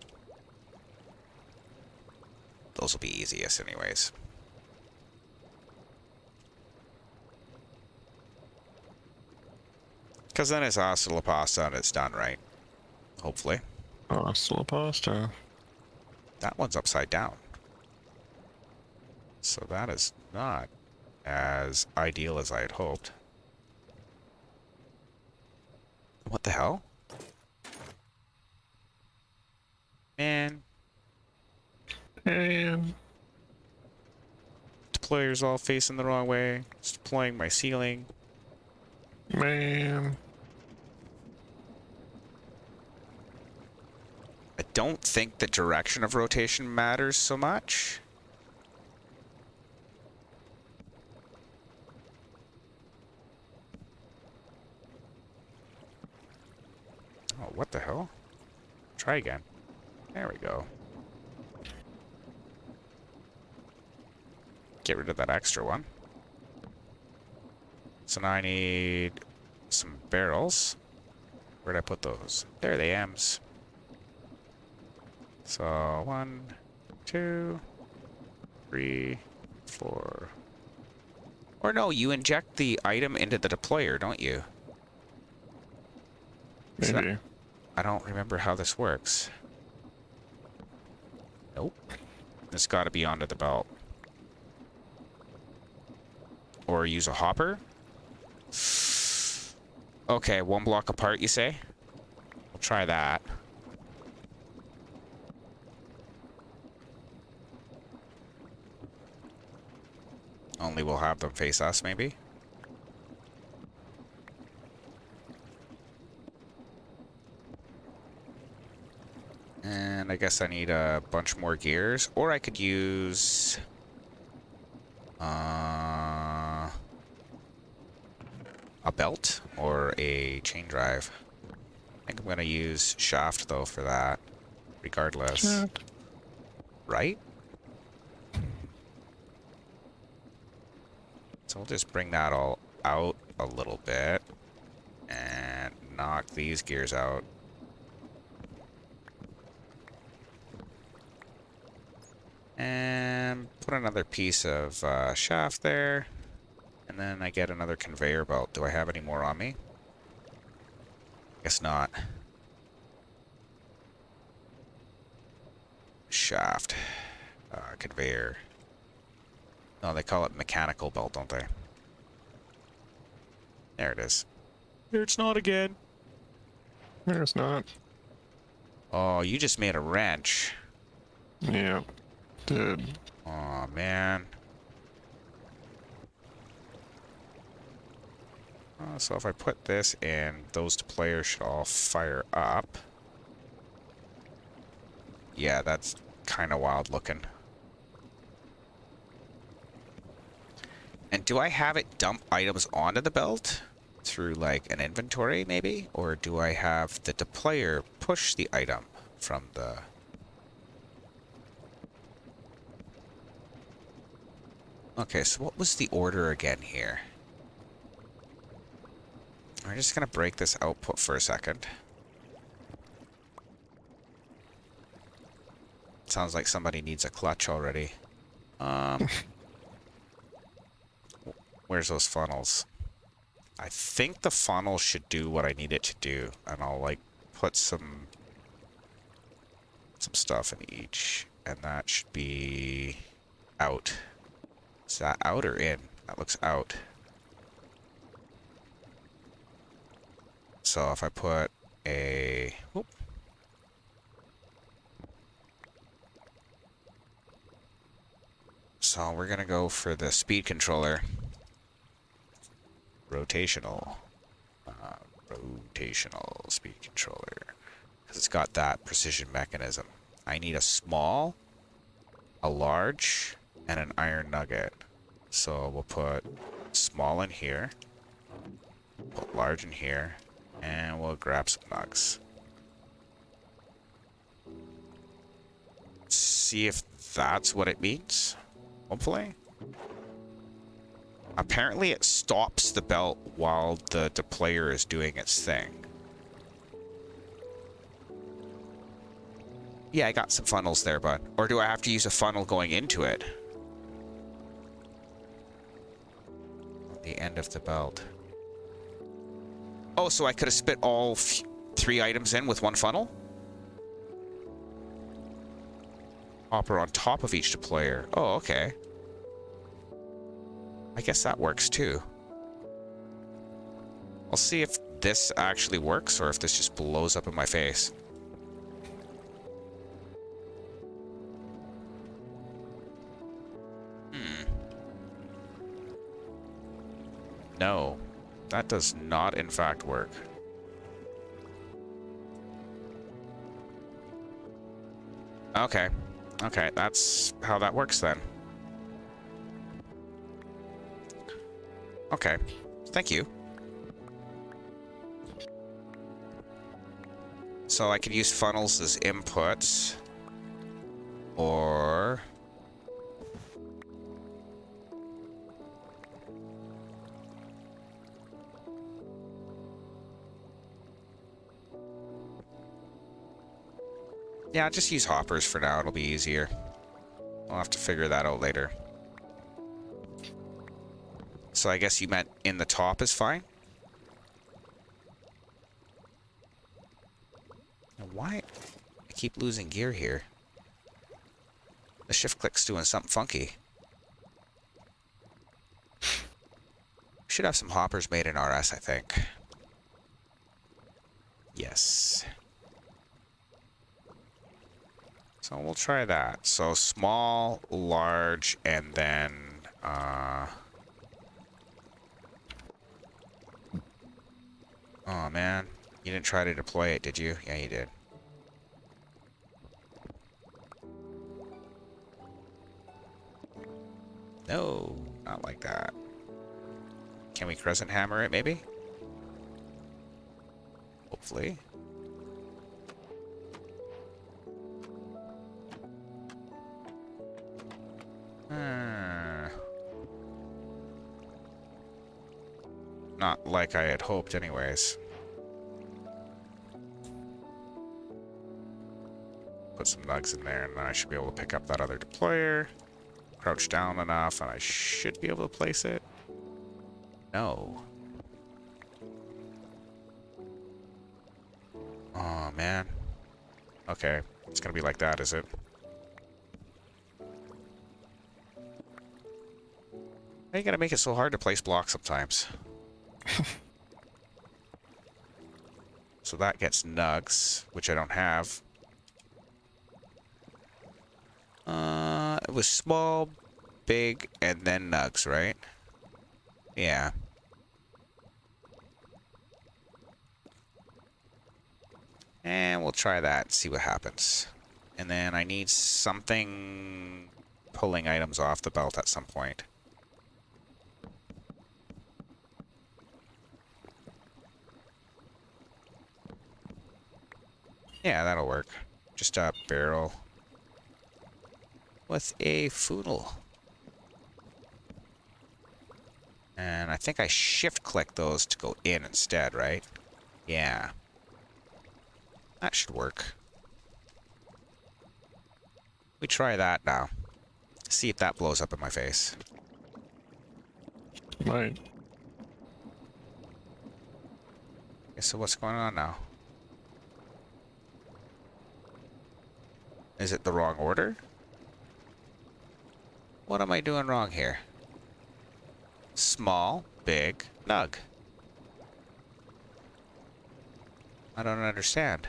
Those will be easiest anyways. Because then it's hasta la pasta and it's done, right? Hopefully. Hasta la pasta. That one's upside down. So that is not as ideal as I had hoped. What the hell? Man. And Deployer's all facing the wrong way. It's deploying my ceiling. man. I don't think the direction of rotation matters so much. Oh, what the hell? Try again. There we go. Get rid of that extra one. So now I need some barrels. Where'd I put those? There they M's. So 1, 2, 3, 4. Or no, you inject the item into the deployer, don't you? Maybe. I don't remember how this works. Nope. It's got to be onto the belt. Or use a hopper. Okay, 1 block apart, you say? We'll try that. Only we'll have them face us, maybe? And I guess I need a bunch more gears. Or I could use... a belt or a chain drive. I think I'm going to use shaft, though, for that. Regardless. Shaft. Right? So we'll just bring that all out a little bit. And knock these gears out. And put another piece of shaft there. And then I get another conveyor belt. Do I have any more on me? Guess not. Shaft. Conveyor. No, they call it mechanical belt, don't they? There it is. There it's not again. There's not. Oh, you just made a wrench. Yeah. Did. Oh man. So if I put this in, those players should all fire up. Yeah, that's kind of wild looking. And do I have it dump items onto the belt through like an inventory maybe? Or do I have the deployer push the item from the... Okay, so what was the order again here? I'm just going to break this output for a second. Sounds like somebody needs a clutch already. Where's those funnels? I think the funnel should do what I need it to do. And I'll like put some stuff in each. And that should be out. Is that out or in? That looks out. So if I put a... Whoop. So we're going to go for the speed controller. Rotational. Rotational speed controller. Because it's got that precision mechanism. I need a small, a large, and an iron nugget. So we'll put small in here. Put large in here. And we'll grab some nugs. See if that's what it means. Hopefully. Apparently it stops the belt while the player is doing its thing. Yeah, I got some funnels there, bud. Or do I have to use a funnel going into it? The end of the belt. Oh, so I could have spit all 3 items in with one funnel? Hopper on top of each player. Oh, okay. I guess that works too. I'll see if this actually works or if this just blows up in my face. No, that does not in fact work. Okay. Okay, that's how that works then. Okay, thank you. So I could use funnels as inputs, or... yeah, just use hoppers for now, it'll be easier. I'll have to figure that out later. So I guess you meant in the top is fine? Now why? I keep losing gear here. The shift click's doing something funky. Should have some hoppers made in RS, I think. Yes. So we'll try that. So small, large, and then... oh man, you didn't try to deploy it, did you? Yeah, you did. No, not like that. Can we crescent hammer it, maybe? Hopefully. Not like I had hoped anyways. Put some nugs in there and then I should be able to pick up that other deployer. Crouch down enough and I should be able to place it. No. Oh man. Okay, it's gonna be like that, is it? Why you gotta make it so hard to place blocks sometimes? So that gets nugs, which I don't have. It was small, big, and then nugs, right? Yeah. And we'll try that and see what happens. And then I need something pulling items off the belt at some point. Yeah, that'll work. Just a barrel with a funnel. And I think I shift click those to go in instead, right? Yeah. That should work. We try that now. See if that blows up in my face. Might. Okay, so what's going on now? Is it the wrong order? What am I doing wrong here? Small, big, nug. I don't understand.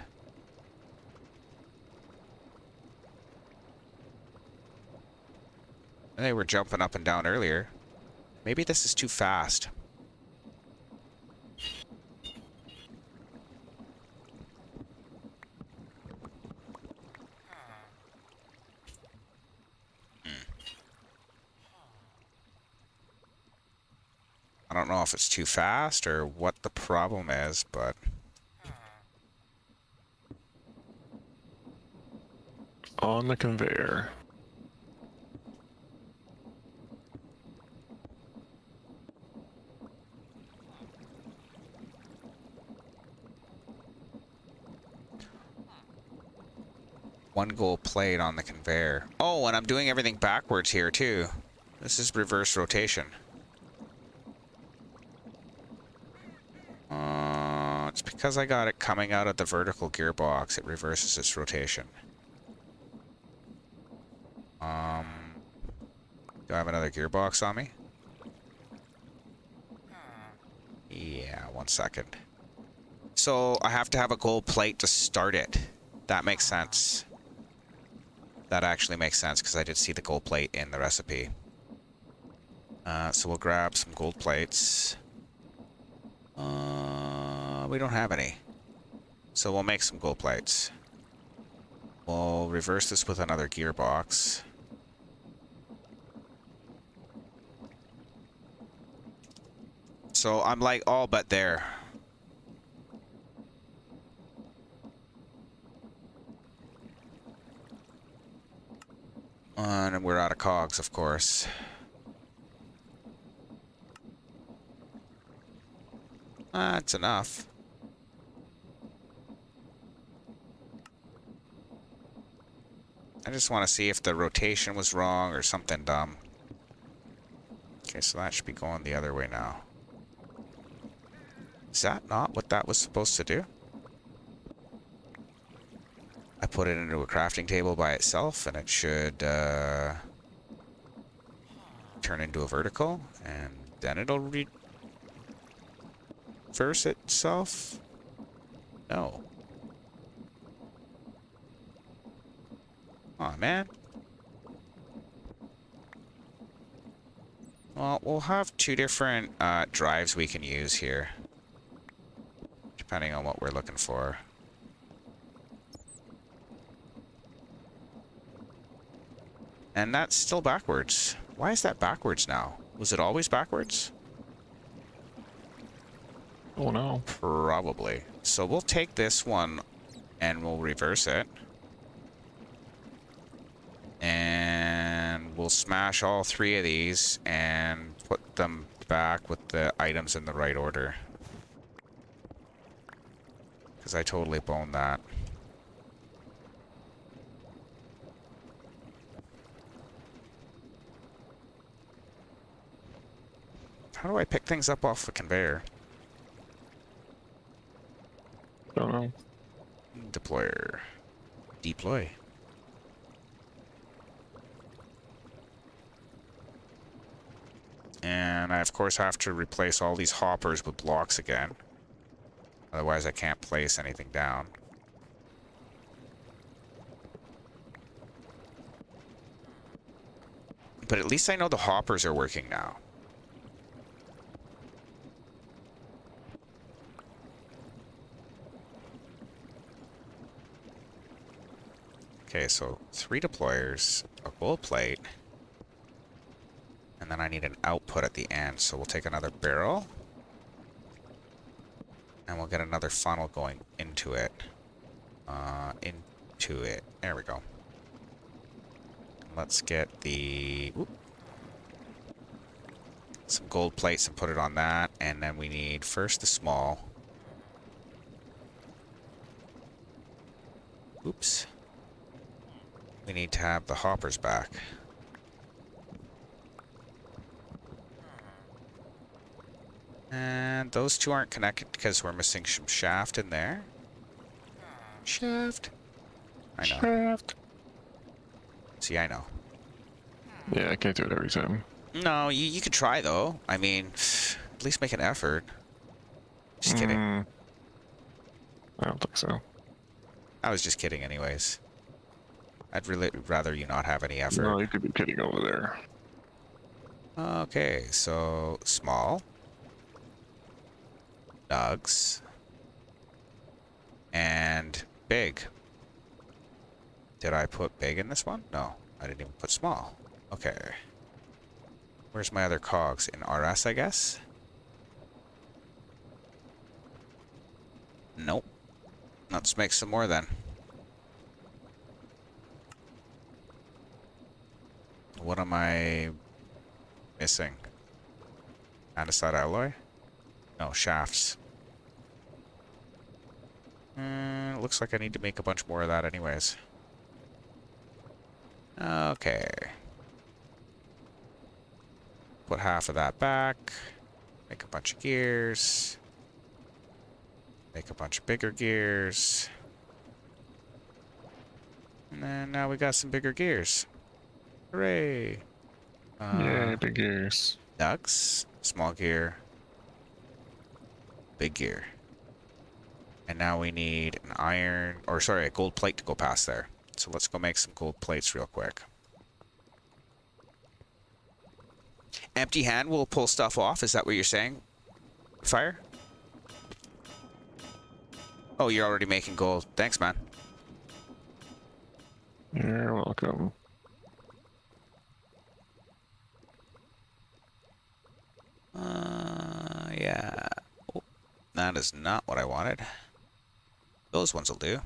They were jumping up and down earlier. Maybe this is too fast. I don't know if it's too fast or what the problem is, but... On the conveyor. One gold plate on the conveyor. Oh, and I'm doing everything backwards here too. This is reverse rotation. It's because I got it coming out of the vertical gearbox. It reverses its rotation. Do I have another gearbox on me? Yeah, 1 second. So I have to have a gold plate to start it. That makes sense. That actually makes sense because I did see the gold plate in the recipe. So we'll grab some gold plates. We don't have any. So we'll make some gold plates. We'll reverse this with another gearbox. So I'm like all but there. And we're out of cogs, of course. That's enough. I just want to see if the rotation was wrong or something dumb. Okay, so that should be going the other way now. Is that not what that was supposed to do? I put it into a crafting table by itself and it should turn into a vertical and then it'll reverse itself? No. Aw, man. Well, we'll have two different drives we can use here, depending on what we're looking for. And that's still backwards. Why is that backwards now? Was it always backwards? Oh no. Probably. So we'll take this one and we'll reverse it. And we'll smash all three of these and put them back with the items in the right order. Because I totally boned that. How do I pick things up off the conveyor? Don't know. Deployer. Deploy. And I, of course, have to replace all these hoppers with blocks again. Otherwise, I can't place anything down. But at least I know the hoppers are working now. Okay, so 3 deployers, a gold plate, and then I need an output at the end, so we'll take another barrel, and we'll get another funnel going into it. There we go. Let's get some gold plates and put it on that, and then we need first the small. Oops. We need to have the hoppers back. And those two aren't connected because we're missing some shaft in there. Shaft. I know. Shaft. See, I know. Yeah, I can't do it every time. No, you could try though. I mean, at least make an effort. Just kidding. I don't think so. I was just kidding anyways. I'd really rather you not have any effort. No, you could be kidding over there. Okay, so small. Nugs. And big. Did I put big in this one? No, I didn't even put small. Okay. Where's my other cogs? In RS, I guess? Nope. Let's make some more then. What am I missing? Andesite alloy? No, shafts. Looks like I need to make a bunch more of that anyways. Okay. Put half of that back. Make a bunch of gears. Make a bunch of bigger gears. And then now we got some bigger gears. Hooray! Yeah, big gears. Nugs, small gear, big gear. And now we need an iron, or sorry, a gold plate to go past there. So let's go make some gold plates real quick. Empty hand will pull stuff off, is that what you're saying? Fire? Oh, you're already making gold. Thanks, man. You're welcome. Yeah. Oh, that is not what I wanted. Those ones will do.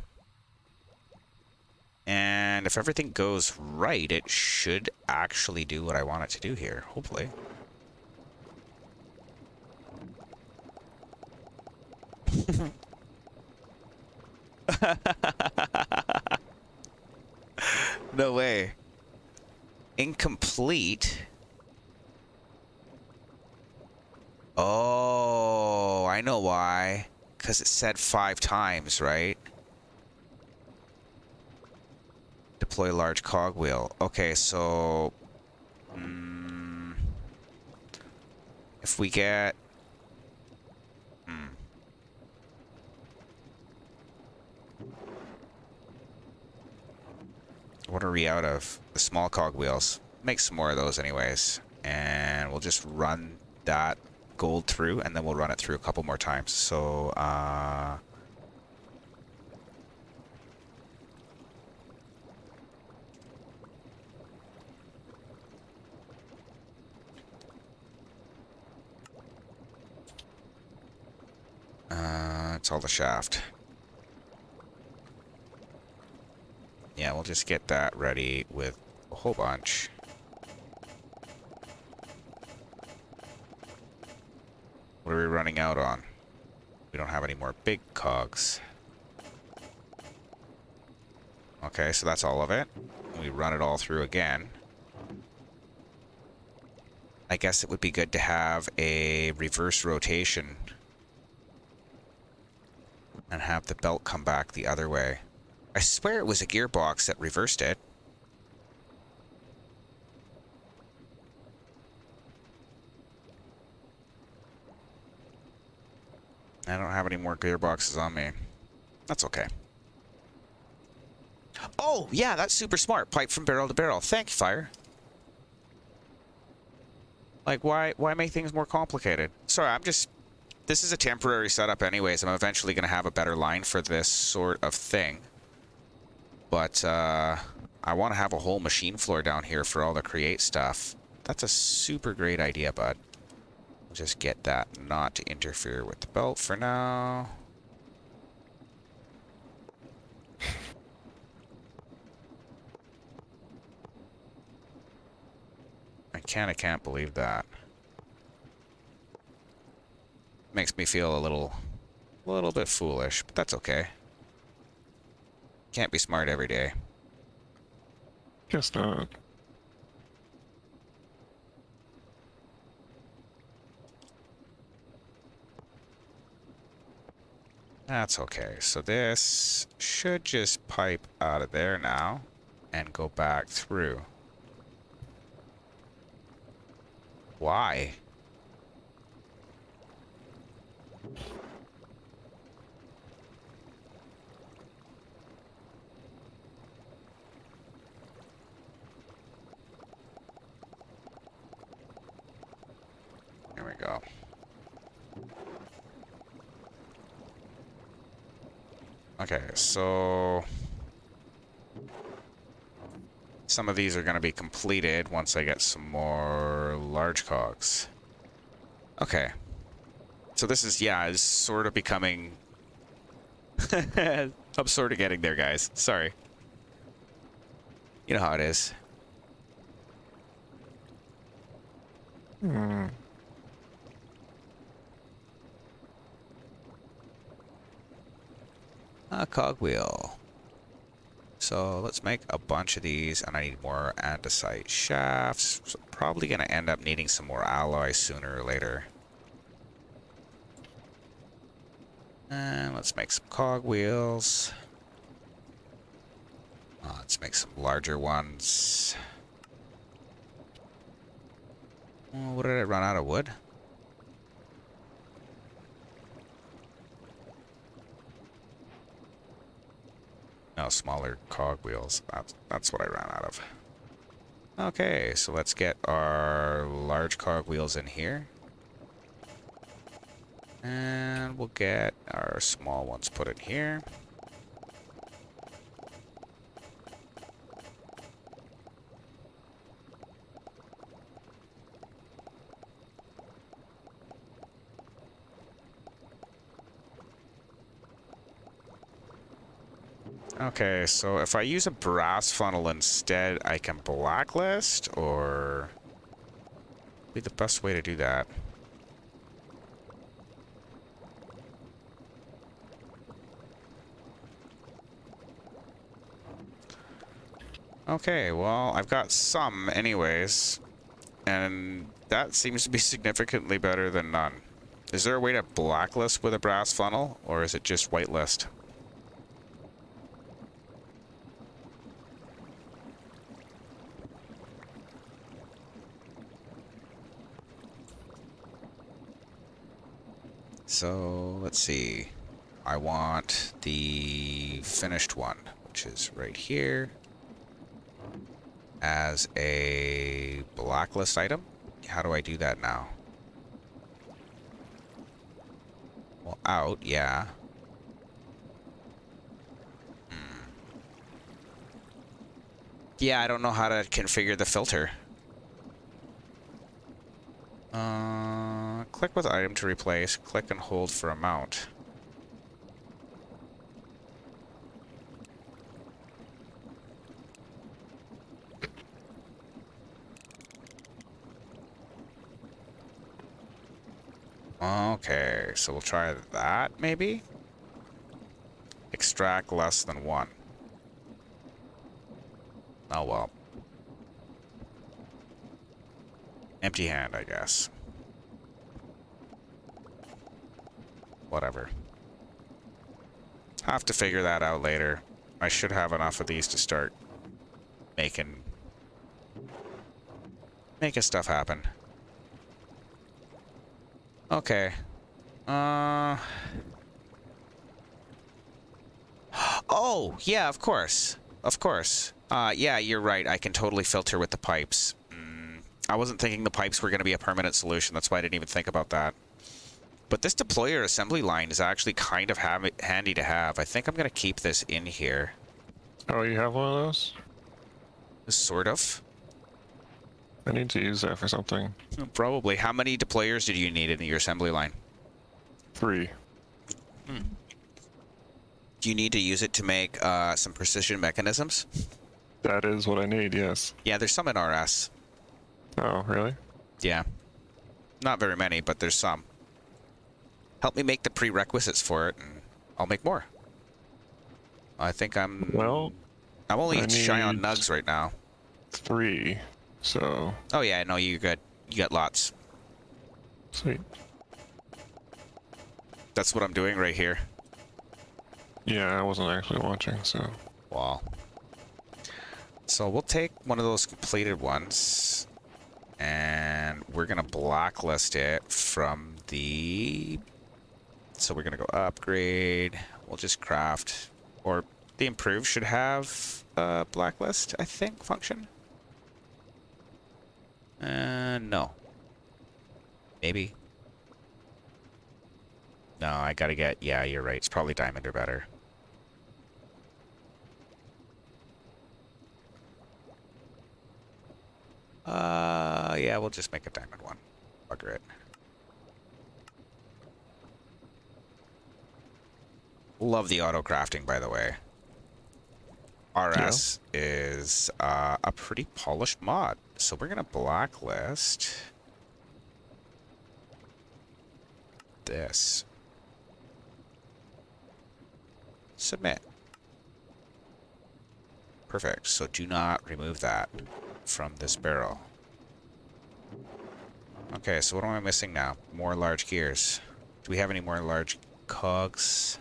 And if everything goes right, it should actually do what I want it to do here, hopefully. No way. Incomplete. Oh, I know why. Because it said 5 times, right? Deploy large cogwheel. Okay, so... if we get... What are we out of? The small cogwheels. Make some more of those anyways. And we'll just run that gold through, and then we'll run it through a couple more times. So, it's all the shaft. Yeah, we'll just get that ready with a whole bunch. What are we running out on? We don't have any more big cogs. Okay, so that's all of it. We run it all through again. I guess it would be good to have a reverse rotation and have the belt come back the other way. I swear it was a gearbox that reversed it. I don't have any more gearboxes on me. That's okay. Oh, yeah, that's super smart. Pipe from barrel to barrel. Thank you, Fire. Like, why make things more complicated? Sorry, I'm just... This is a temporary setup anyways. I'm eventually going to have a better line for this sort of thing. But, I want to have a whole machine floor down here for all the create stuff. That's a super great idea, bud. Just get that not to interfere with the belt for now. I can't believe that. Makes me feel a little bit foolish, but that's okay. Can't be smart every day. Guess not. That's okay. So this should just pipe out of there now and go back through. Why? Okay, so some of these are going to be completed once I get some more large cogs. Okay. So this is, yeah, it's sort of becoming... I'm sort of getting there, guys. Sorry. You know how it is. Hmm. A cogwheel. So let's make a bunch of these, and I need more andesite shafts. So probably going to end up needing some more alloy sooner or later. And let's make some cogwheels. Let's make some larger ones. Oh, what did I run out of wood? No, smaller cogwheels. That's what I ran out of. Okay, so let's get our large cogwheels in here. And we'll get our small ones put in here. Okay, so if I use a brass funnel instead, I can blacklist, or be the best way to do that? Okay, well, I've got some anyways, and that seems to be significantly better than none. Is there a way to blacklist with a brass funnel, or is it just whitelist? So, let's see. I want the finished one, which is right here, as a blacklist item. How do I do that now? Well, out, yeah. Yeah, I don't know how to configure the filter. Click with item to replace. Click and hold for amount. Okay, so we'll try that, maybe? Extract less than 1. Oh, well. Empty hand, I guess. Whatever. Have to figure that out later. I should have enough of these to start making stuff happen. Okay. Oh, yeah, of course. Of course. Yeah, you're right. I can totally filter with the pipes. I wasn't thinking the pipes were going to be a permanent solution. That's why I didn't even think about that. But this deployer assembly line is actually kind of handy to have. I think I'm going to keep this in here. Oh, you have one of those? Sort of. I need to use that for something. Probably. How many deployers did you need in your assembly line? 3. Do you need to use it to make some precision mechanisms? That is what I need, yes. Yeah, there's some in RS. Oh, really? Yeah. Not very many, but there's some. Help me make the prerequisites for it, and I'll make more. I think I'm... Well, I'm only I shy on need nugs right now. 3, so... Oh yeah, no, you good. You got lots. Sweet. That's what I'm doing right here. Yeah, I wasn't actually watching, so... Wow. So we'll take one of those completed ones, and we're gonna blacklist it from the... So we're gonna go upgrade. We'll just craft, or the improve should have a blacklist, I think, function. No. Maybe. No, I gotta get... Yeah, you're right. It's probably diamond or better. Yeah, we'll just make a diamond one. Bugger it. Love the auto crafting, by the way. RS is a pretty polished mod, so we're gonna blacklist this. Submit. Perfect. So do not remove that from this barrel. Okay, so what am I missing now? More large gears. Do we have any more large cogs?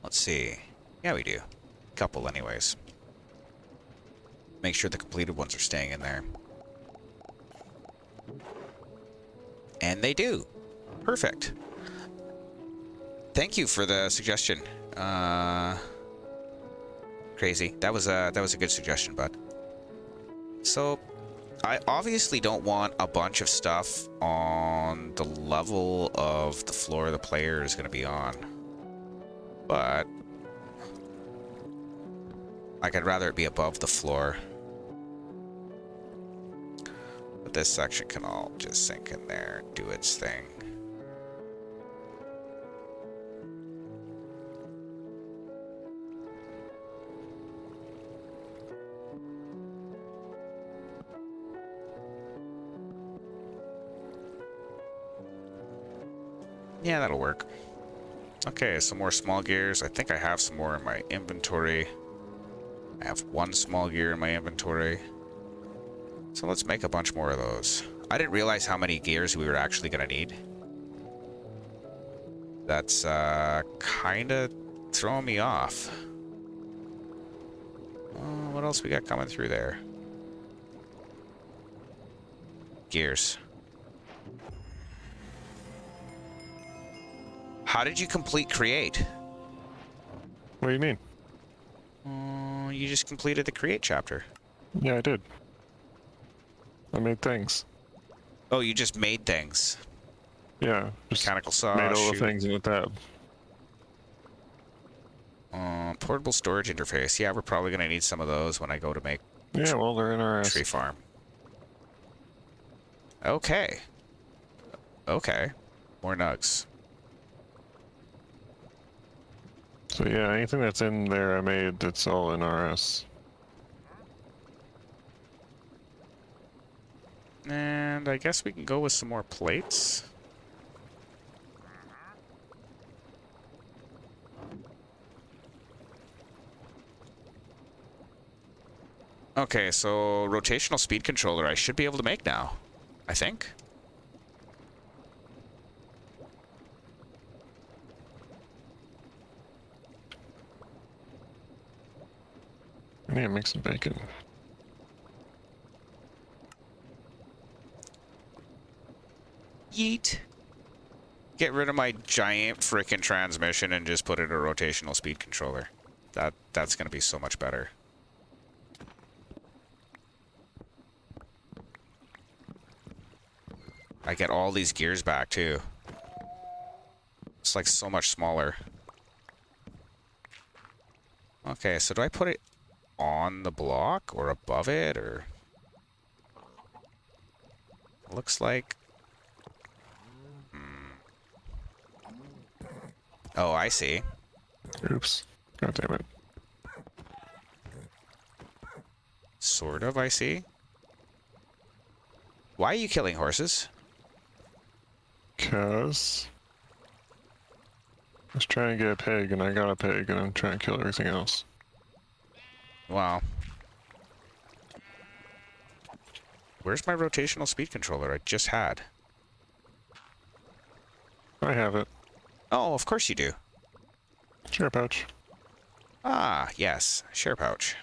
Let's see. Yeah, we do. Couple anyways. Make sure the completed ones are staying in there. And they do. Perfect. Thank you for the suggestion. Crazy. That was a good suggestion, bud. So, I obviously don't want a bunch of stuff on the level of the floor the player is going to be on. But like, I'd rather it be above the floor. But this section can all just sink in there and do its thing. Yeah, that'll work. Okay, some more small gears. I think I have some more in my inventory. I have one small gear in my inventory. So let's make a bunch more of those. I didn't realize how many gears we were actually going to need. That's kind of throwing me off. What else we got coming through there? Gears. How did you complete create? What do you mean? You just completed the create chapter. Yeah, I did. I made things. Oh, you just made things. Yeah, just Mechanical saw. made all shoot. the things in the tab. Portable storage interface. Yeah, we're probably going to need some of those when I go to make Yeah, well, they're in our tree farm. Okay. Okay. More nugs. So yeah, anything that's in there I made, it's all in RS. And I guess we can go with some more plates. Okay, so rotational speed controller I should be able to make now, I think. I need to make some bacon. Yeet. Get rid of my giant frickin' transmission and just put it in a rotational speed controller. That's gonna be so much better. I get all these gears back too. It's like so much smaller. Okay, so do I put it on the block or above it, or? Looks like... Oh, I see. Oops. God damn it. Sort of, I see. Why are you killing horses? 'Cause I was trying to get a pig and I got a pig and I'm trying to kill everything else. Wow. Where's my rotational speed controller I just had? I have it. Oh, of course you do. Share pouch. Ah, yes. Share pouch.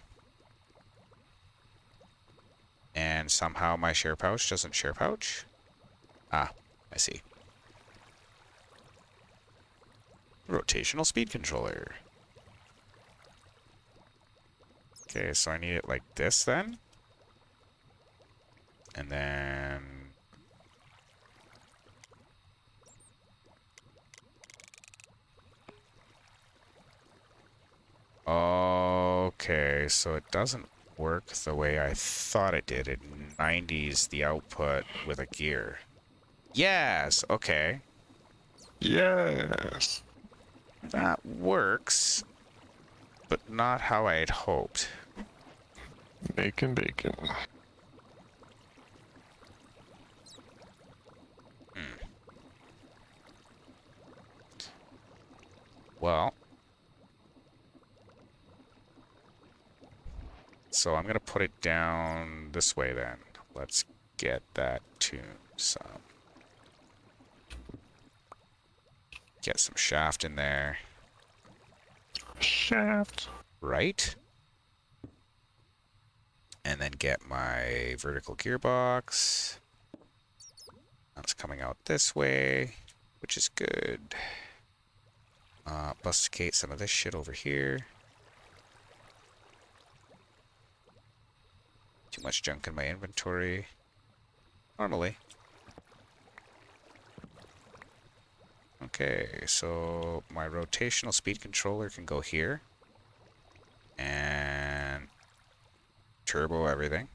And somehow my share pouch doesn't share pouch? Ah, I see. Rotational speed controller. Okay, so I need it like this then. And then... Oh, Okay, so it doesn't work the way I thought it did. It 90s the output with a gear. Yes, okay. Yes. That works, but not how I had hoped. Bacon, bacon. Well, so I'm going to put it down this way then. Let's get that to some. Get some shaft in there. Shaft. Right? And then get my vertical gearbox. That's coming out this way, which is good. Busticate some of this shit over here. Too much junk in my inventory. Normally. Okay, so my rotational speed controller can go here. And turbo everything.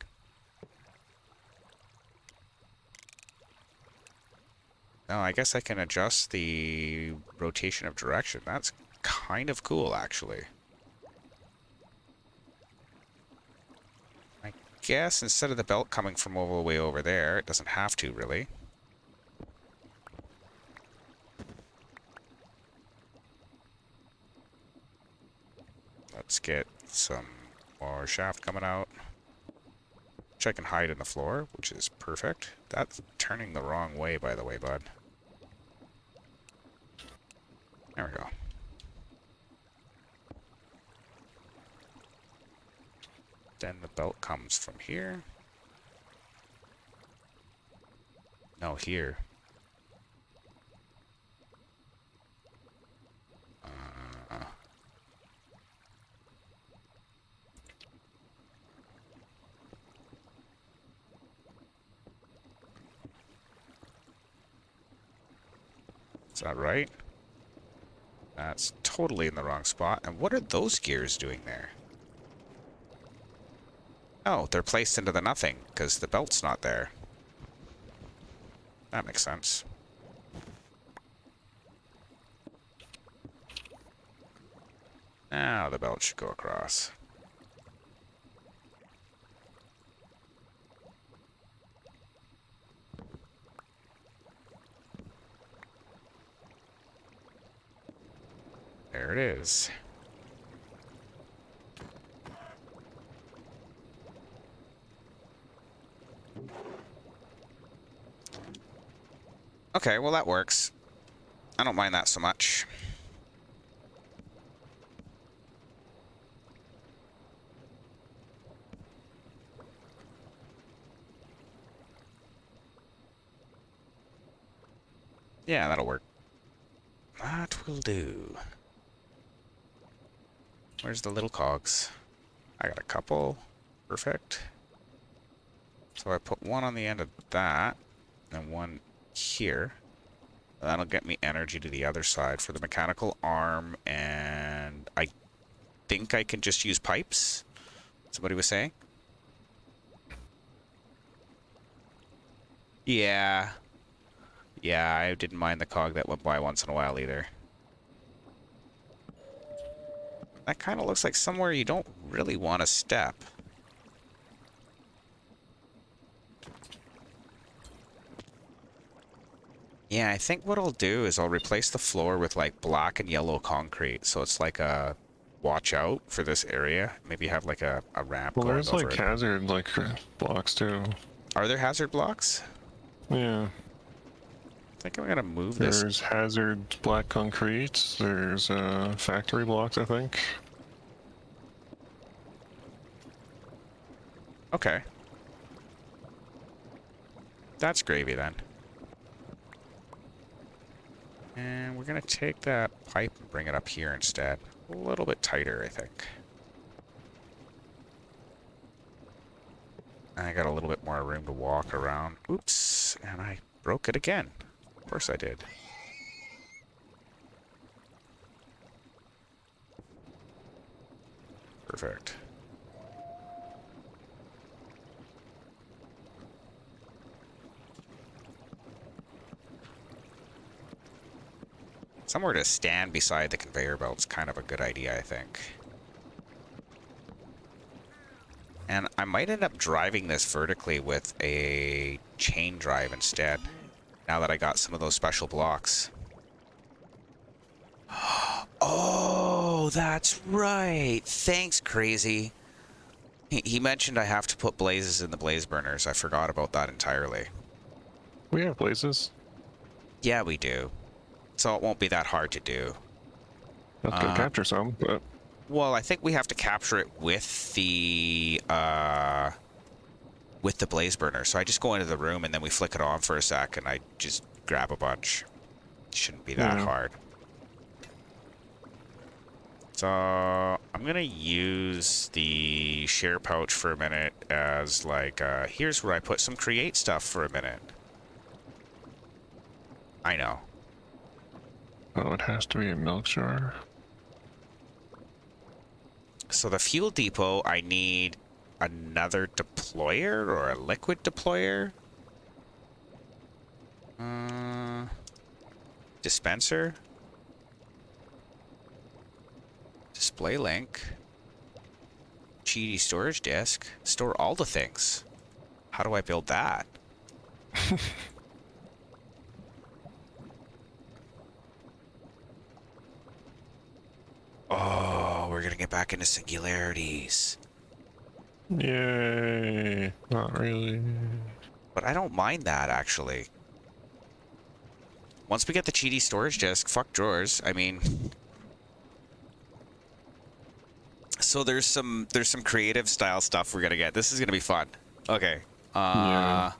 No, I guess I can adjust the rotation of direction. That's kind of cool, actually. I guess instead of the belt coming from all the way over there, it doesn't have to, really. Let's get some more shaft coming out. Which I can hide in the floor, which is perfect. That's turning the wrong way, by the way, bud. There we go. Then the belt comes from here. No, here. Is that right? That's totally in the wrong spot. And what are those gears doing there? Oh, they're placed into the nothing, because the belt's not there. That makes sense. Now the belt should go across. There it is. Okay, well that works. I don't mind that so much. Yeah, that'll work. That will do. Where's the little cogs? I got a couple. Perfect. So I put one on the end of that, and one here. That'll get me energy to the other side for the mechanical arm, and I think I can just use pipes? Somebody was saying? Yeah. Yeah, I didn't mind the cog that went by once in a while either. That kind of looks like somewhere you don't really want to step. Yeah, I think what I'll do is I'll replace the floor with like black and yellow concrete. So it's like a watch out for this area. Maybe have like a ramp Well, going there's over like it. hazard blocks too. Are there hazard blocks? Yeah. I think I'm gonna move this. There's hazard black concrete. There's factory blocks, I think. Okay. That's gravy then. And we're gonna take that pipe and bring it up here instead. A little bit tighter, I think. I got a little bit more room to walk around. Oops, and I broke it again. Of course I did. Perfect. Somewhere to stand beside the conveyor belt is kind of a good idea, I think. And I might end up driving this vertically with a chain drive instead, now that I got some of those special blocks. Oh, that's right. Thanks, Crazy. He mentioned I have to put blazes in the blaze burners. I forgot about that entirely. We have blazes. Yeah, we do. So it won't be that hard to do. Let's go capture some, but... Well, I think we have to capture it with the blaze burner. So I just go into the room and then we flick it on for a sec and I just grab a bunch. Shouldn't be that hard. So I'm gonna use the share pouch for a minute as like, here's where I put some create stuff for a minute. I know. Oh, it has to be a milk jar. So the fuel depot, I need another deployer or a liquid deployer. Dispenser. Display link. GD storage disk. Store all the things. How do I build that? Oh, we're gonna get back into singularities. Yay. Not really. But I don't mind that, actually. Once we get the GD storage disk, fuck drawers. I mean... So there's some creative style stuff we're gonna get. This is gonna be fun. Okay. Yeah.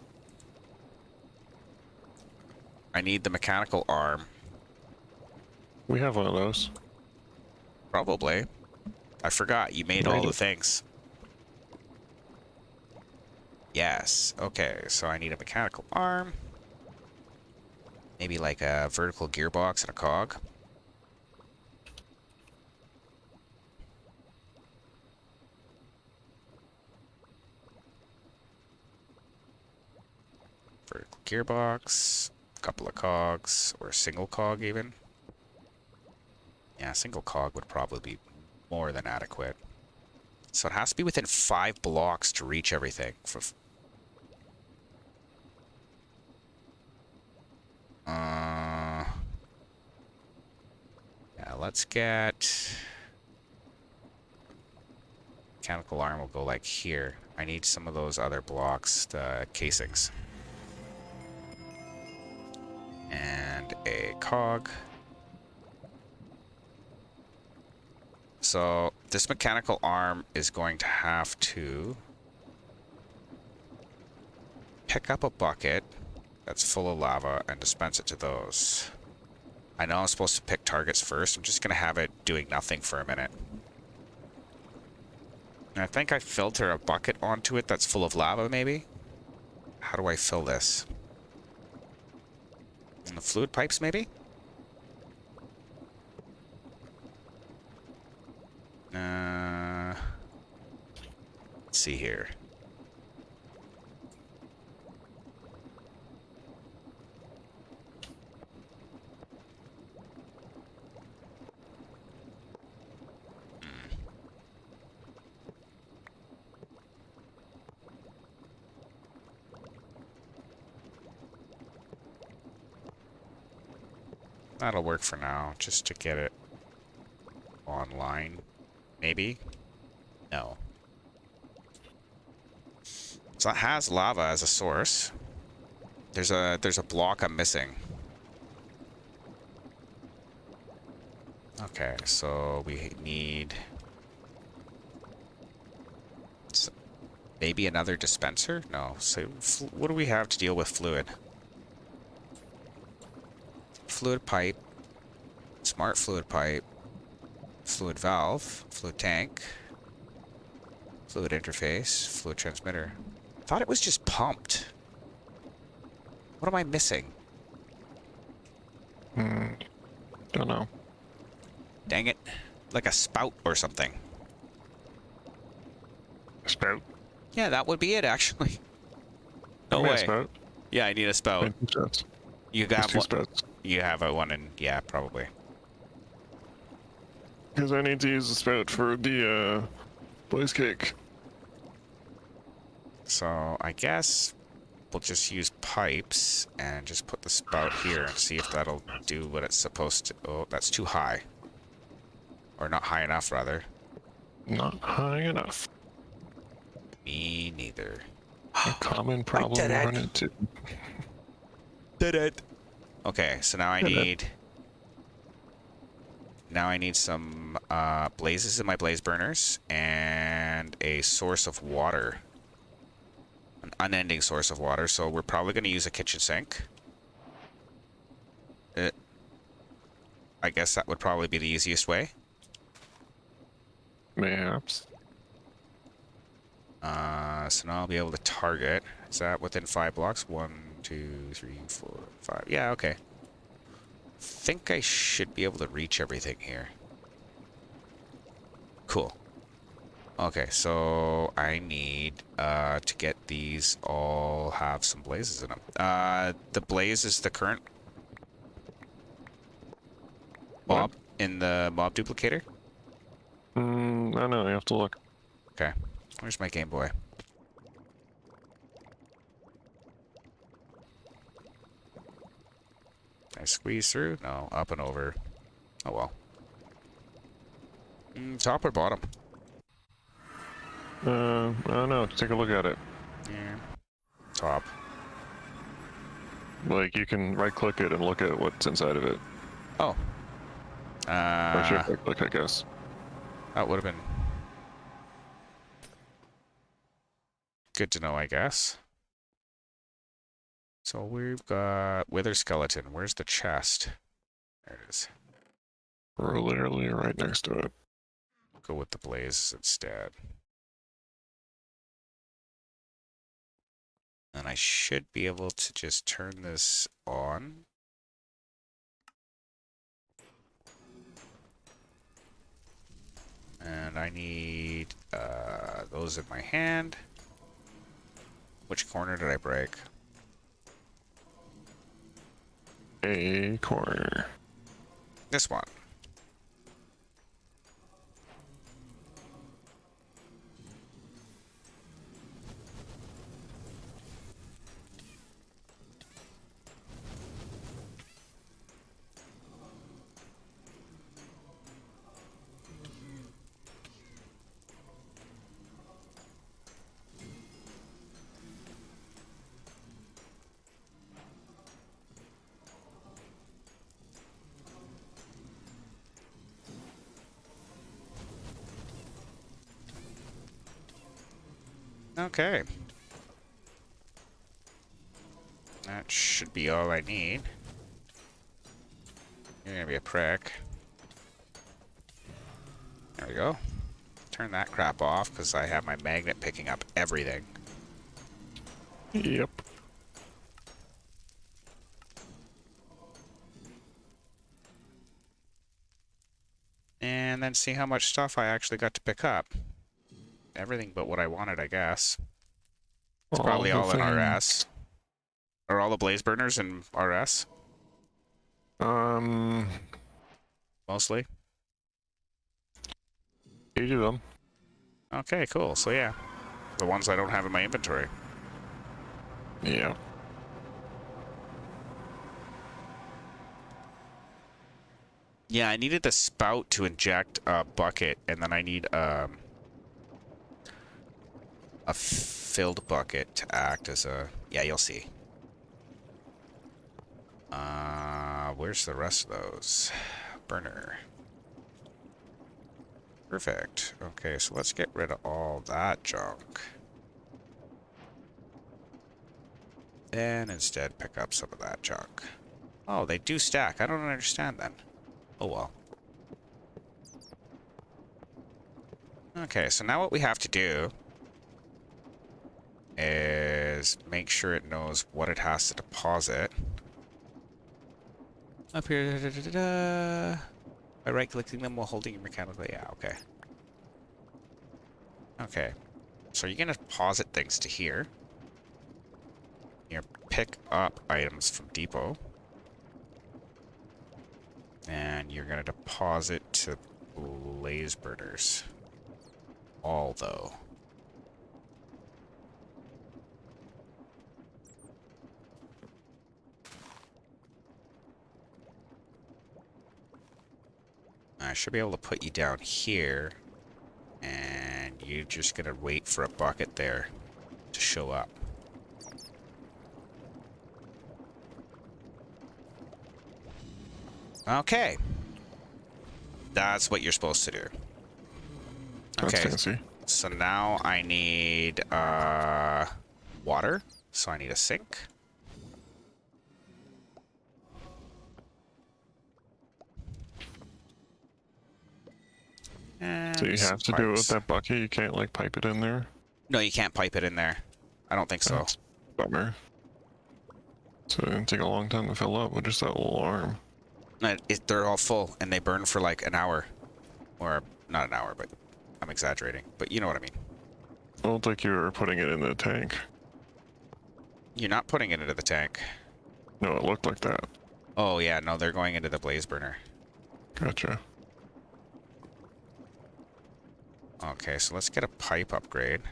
I need the mechanical arm. We have one of those. Probably. I forgot. You made all the things. Yes. Okay, so I need a mechanical arm. Maybe like a vertical gearbox and a cog. Vertical gearbox, a couple of cogs, or a single cog even. Yeah, a single cog would probably be more than adequate. So it has to be within 5 blocks to reach everything. Yeah, let's get... Mechanical arm will go like here. I need some of those other blocks, the casings. And a cog. So this mechanical arm is going to have to pick up a bucket that's full of lava and dispense it to those. I know I'm supposed to pick targets first. I'm just going to have it doing nothing for a minute. And I think I filter a bucket onto it that's full of lava, maybe? How do I fill this? In the fluid pipes, maybe? Let's see here. That'll work for now, just to get it online. Maybe? No. So it has lava as a source. There's a block I'm missing. Okay, so we need maybe another dispenser? No. So what do we have to deal with fluid? Fluid pipe, smart fluid pipe, fluid valve, fluid tank, fluid interface, fluid transmitter. I thought it was just pumped. What am I missing? Don't know. Dang it. Like a spout or something. Spout. Yeah, that would be it, actually. No Give me a way. spout. Yeah, I need a spout. And 2 spouts. You There's got 2 one. spouts. You have a one, and yeah, probably. Because I need to use the spout for the blaze cake. So I guess we'll just use pipes and just put the spout here and see if that'll do what it's supposed to. Oh, that's too high. Or not high enough, rather. Not high enough. Me neither. A common problem did we it. run into. Did it. Okay, so now I Did it. need... Now I need some blazes in my blaze burners and a source of water. An unending source of water, so we're probably going to use a kitchen sink. I guess that would probably be the easiest way. Mayhaps. So now I'll be able to target. Is that within 5 blocks? 1, 2, 3, 4, 5. Yeah, okay. Think I should be able to reach everything here. Cool. Okay, so I need to get these all have some blazes in them. The blaze is the current mob in the mob duplicator? I don't know, you have to look. Okay. Where's my Game Boy? Can I squeeze through? No, up and over. Oh well. Top or bottom? I don't know, take a look at it. Yeah. Top. Like, you can right-click it and look at what's inside of it. Oh. Or should I click, I guess. That would have been good to know, I guess. So we've got Wither Skeleton. Where's the chest? There it is. We're literally right next to it. Go with the blaze instead. And I should be able to just turn this on. And I need those in my hand. Which corner did I break? A corner. This one. Okay. That should be all I need. You're gonna be a prick. There we go. Turn that crap off because I have my magnet picking up everything. Yep. And then see how much stuff I actually got to pick up. Everything but what I wanted, I guess. It's probably all in RS. Are all the blaze burners in RS? Mostly? 8 of them. Okay, cool. So yeah. The ones I don't have in my inventory. Yeah. Yeah, I needed the spout to inject a bucket, and then I need a filled bucket to act as a... Yeah, you'll see. Where's the rest of those? Burner. Perfect. Okay, so let's get rid of all that junk. Then instead pick up some of that junk. Oh, they do stack. I don't understand then. Oh well. Okay, so now what we have to do is make sure it knows what it has to deposit. Up here, by right-clicking them while holding it mechanically. Yeah, okay. Okay. So you're going to deposit things to here. You pick up items from depot. And you're going to deposit to blaze burners. All, though. I should be able to put you down here. And you're just going to wait for a bucket there to show up. Okay. That's what you're supposed to do. That's Okay. fancy. So now I need water. So I need a sink. And So you some have to do it with pipes. that bucket. You can't like pipe it in there. No, you can't pipe it in there. I don't think so. That's a bummer. So it didn't take a long time to fill up with just that little arm. They're all full, and they burn for like an hour. Or, not an hour, but I'm exaggerating. But you know what I mean. It looked like you were putting it in the tank. You're not putting it into the tank. No, it looked like that. Oh, yeah, no, they're going into the blaze burner. Gotcha. Okay, so let's get a pipe upgrade.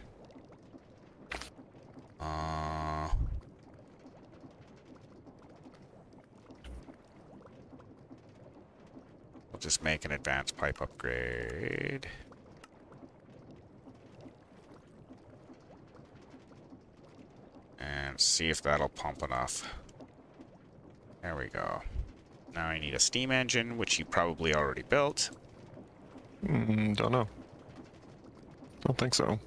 We'll just make an advanced pipe upgrade. And see if that'll pump enough. There we go. Now I need a steam engine, which you probably already built. Don't know. Don't think so.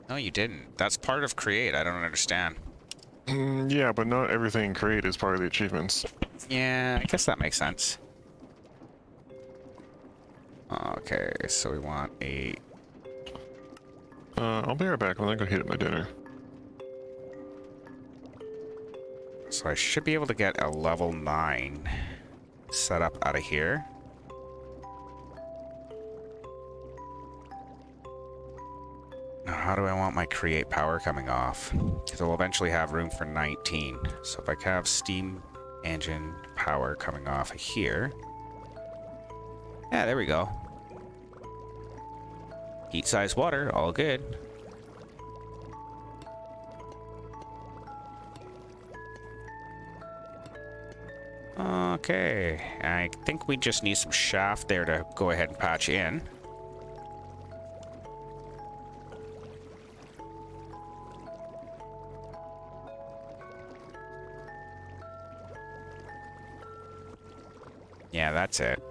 No, you didn't. That's part of Create. I don't understand. Yeah, but not everything in Create is part of the achievements. Yeah, I guess that makes sense. Okay, so we want a... I'll be right back. I'm gonna go heat up my dinner. So I should be able to get a level 9 set up out of here. Now, how do I want my create power coming off? Because I'll eventually have room for 19. So if I have steam engine power coming off of here. Yeah, there we go. Heat size water, all good. Okay, I think we just need some shaft there to go ahead and patch in. Yeah, that's it.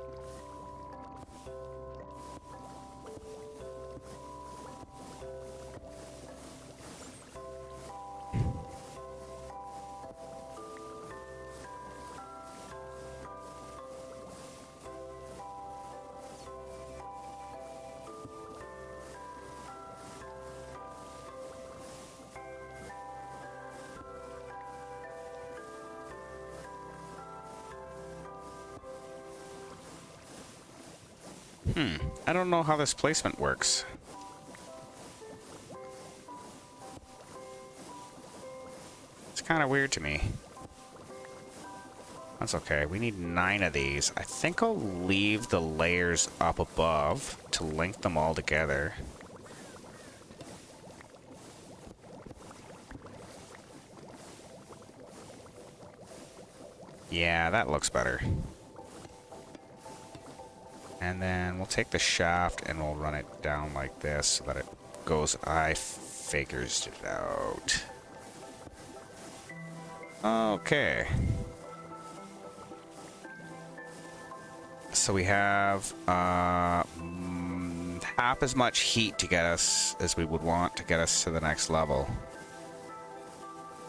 I don't know how this placement works. It's kind of weird to me. That's okay. We need 9 of these. I think I'll leave the layers up above to link them all together. Yeah, that looks better. And then we'll take the shaft and we'll run it down like this so that it goes. I figures it out. Okay. So we have half as much heat to get us as we would want to get us to the next level,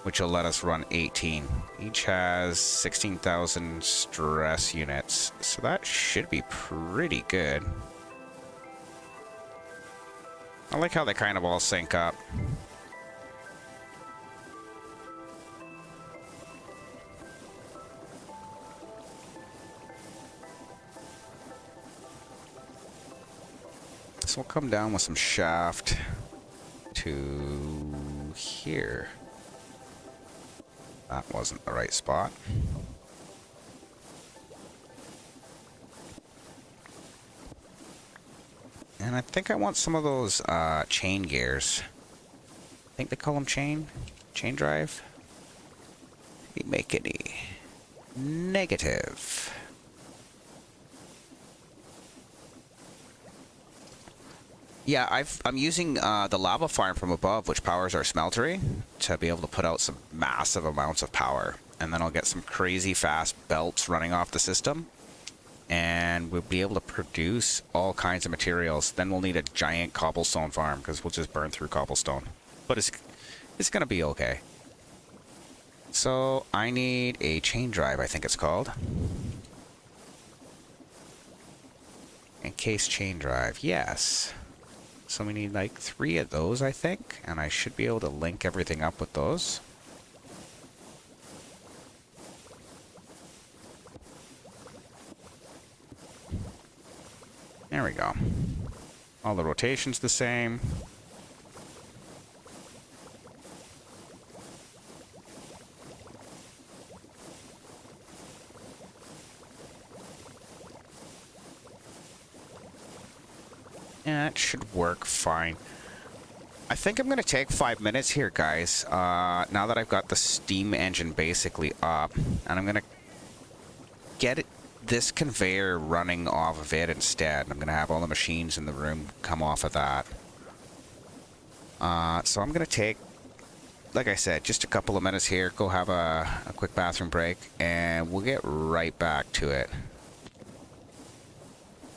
which will let us run 18. Each has 16,000 stress units, so that should be pretty good. I like how they kind of all sync up. So we'll come down with some shaft to here. That wasn't the right spot. And I think I want some of those chain gears. I think they call them chain drive. Did he make any? Negative. Yeah, I'm using the lava farm from above, which powers our smeltery, to be able to put out some massive amounts of power. And then I'll get some crazy fast belts running off the system. And we'll be able to produce all kinds of materials. Then we'll need a giant cobblestone farm, because we'll just burn through cobblestone. But it's going to be okay. So I need a chain drive, I think it's called. Encased chain drive, yes. So we need like 3 of those, I think. And I should be able to link everything up with those. There we go. All the rotations the same. Yeah, it should work fine. I think I'm going to take 5 minutes here, guys. Now that I've got the steam engine basically up. And I'm going to get this conveyor running off of it instead. I'm going to have all the machines in the room come off of that. So I'm going to take, like I said, just a couple of minutes here. Go have a quick bathroom break. And we'll get right back to it.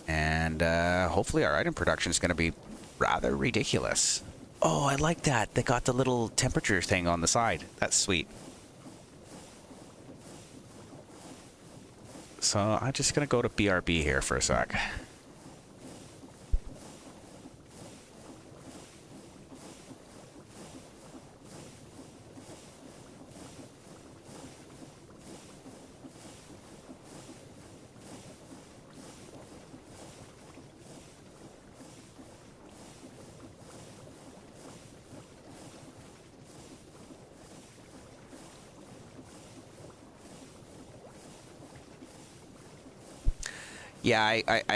And hopefully our item production is going to be rather ridiculous. Oh, I like that. They got the little temperature thing on the side. That's sweet. So I'm just going to go to BRB here for a sec. Yeah,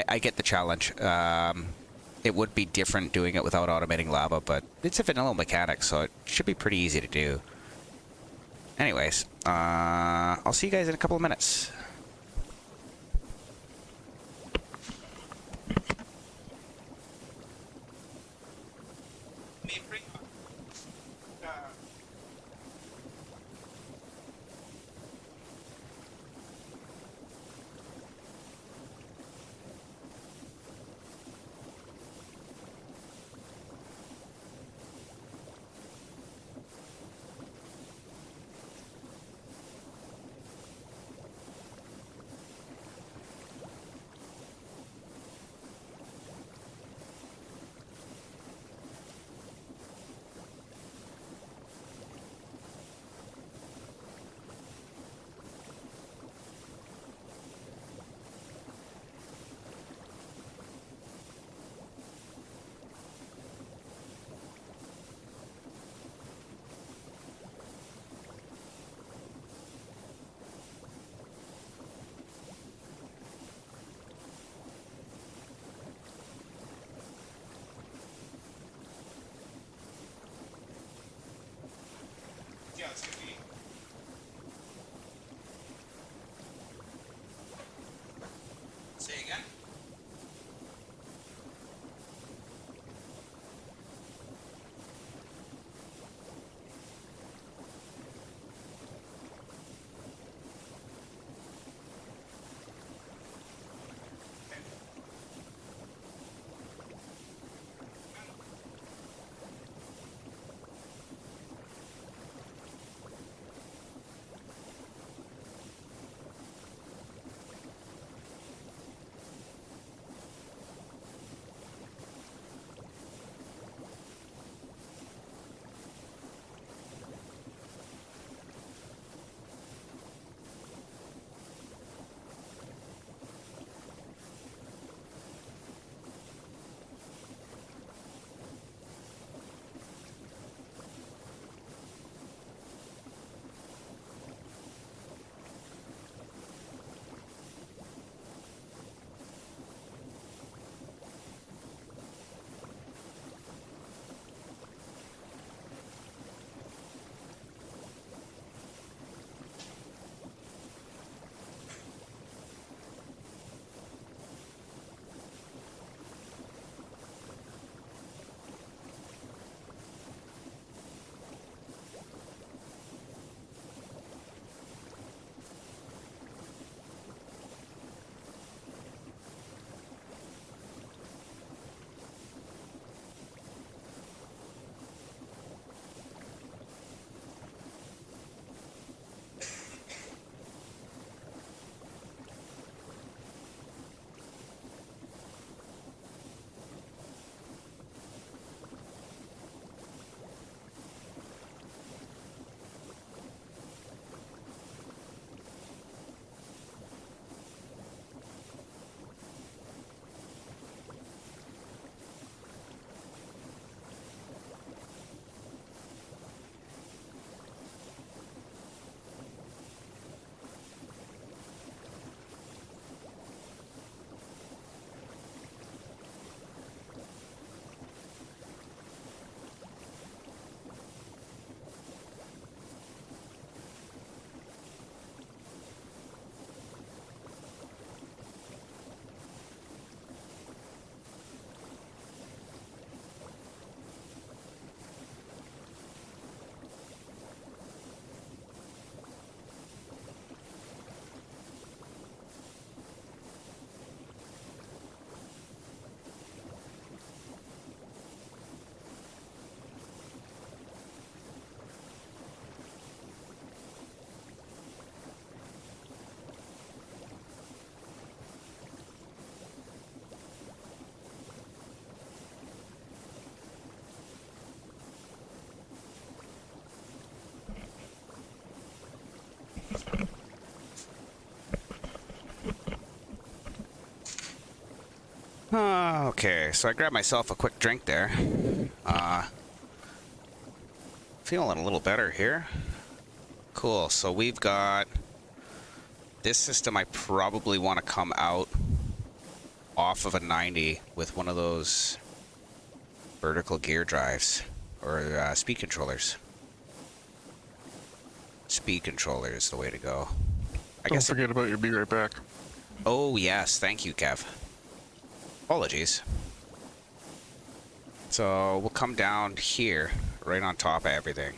I get the challenge. It would be different doing it without automating lava, but it's a vanilla mechanic, so it should be pretty easy to do. Anyways, I'll see you guys in a couple of minutes. Okay, so I grabbed myself a quick drink there. Feeling a little better here. Cool, so we've got this system. I probably want to come out off of a 90 with one of those vertical gear drives or speed controllers. Speed controller is the way to go. Don't forget about your be right back. Oh yes, thank you, Kev. Apologies. So we'll come down here, right on top of everything.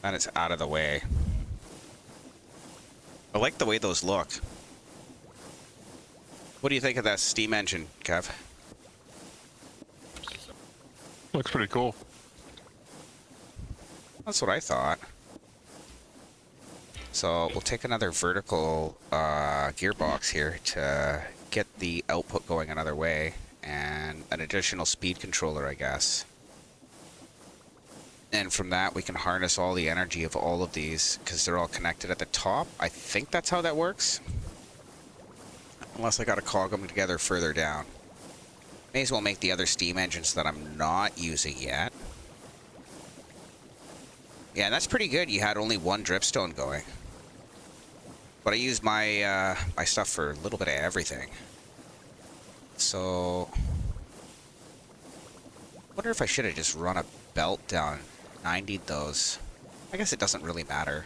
Then it's out of the way. I like the way those look. What do you think of that steam engine, Kev? Looks pretty cool. That's what I thought. So we'll take another vertical gearbox here to get the output going another way, and an additional speed controller, I guess. And from that, we can harness all the energy of all of these because they're all connected at the top. I think that's how that works. Unless I got to cog them together further down. May as well make the other steam engines that I'm not using yet. Yeah, that's pretty good. You had only one dripstone going. But I used my my stuff for a little bit of everything. So, wonder if I should have just run a belt down, 90'd those. I guess it doesn't really matter.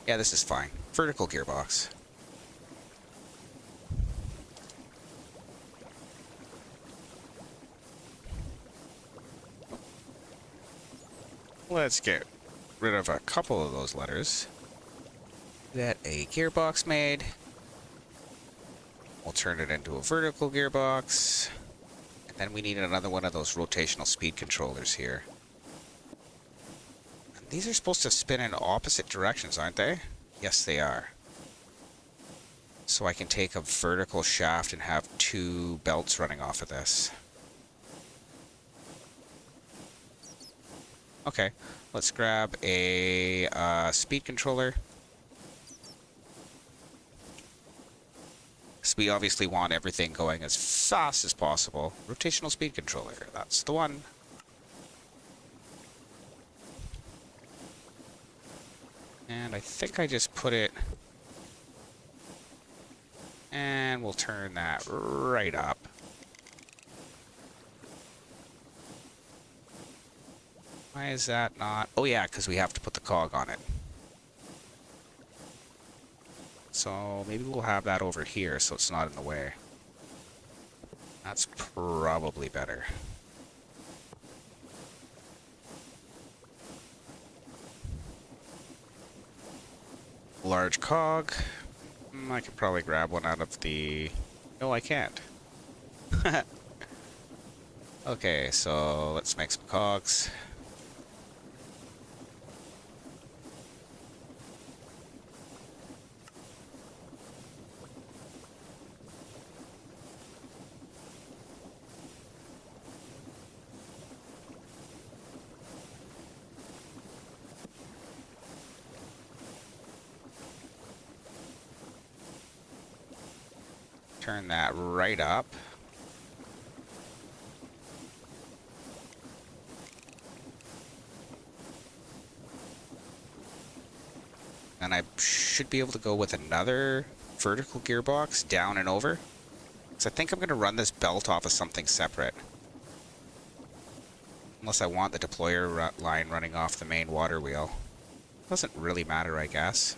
Yeah, this is fine. Vertical gearbox. Let's get rid of a couple of those letters. Get a gearbox made. We'll turn it into a vertical gearbox. And then we need another one of those rotational speed controllers here. And these are supposed to spin in opposite directions, aren't they? Yes, they are. So I can take a vertical shaft and have two belts running off of this. Okay, let's grab a speed controller. So we obviously want everything going as fast as possible. Rotational speed controller, that's the one. And I think I just put it... And we'll turn that right up. Why is that not... Oh yeah, because we have to put the cog on it. So maybe we'll have that over here so it's not in the way. That's probably better. Large cog. I could probably grab one out of the... No, I can't. Okay, so let's make some cogs. Turn that right up. And I should be able to go with another vertical gearbox down and over. So I think I'm going to run this belt off of something separate. Unless I want the deployer line running off the main water wheel. Doesn't really matter, I guess.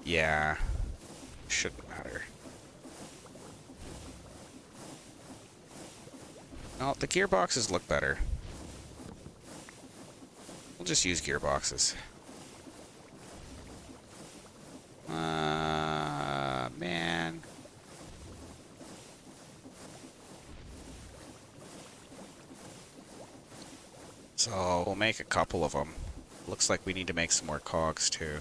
Yeah, shouldn't matter. No, the gearboxes look better. We'll just use gearboxes. Man. So we'll make a couple of them. Looks like we need to make some more cogs too.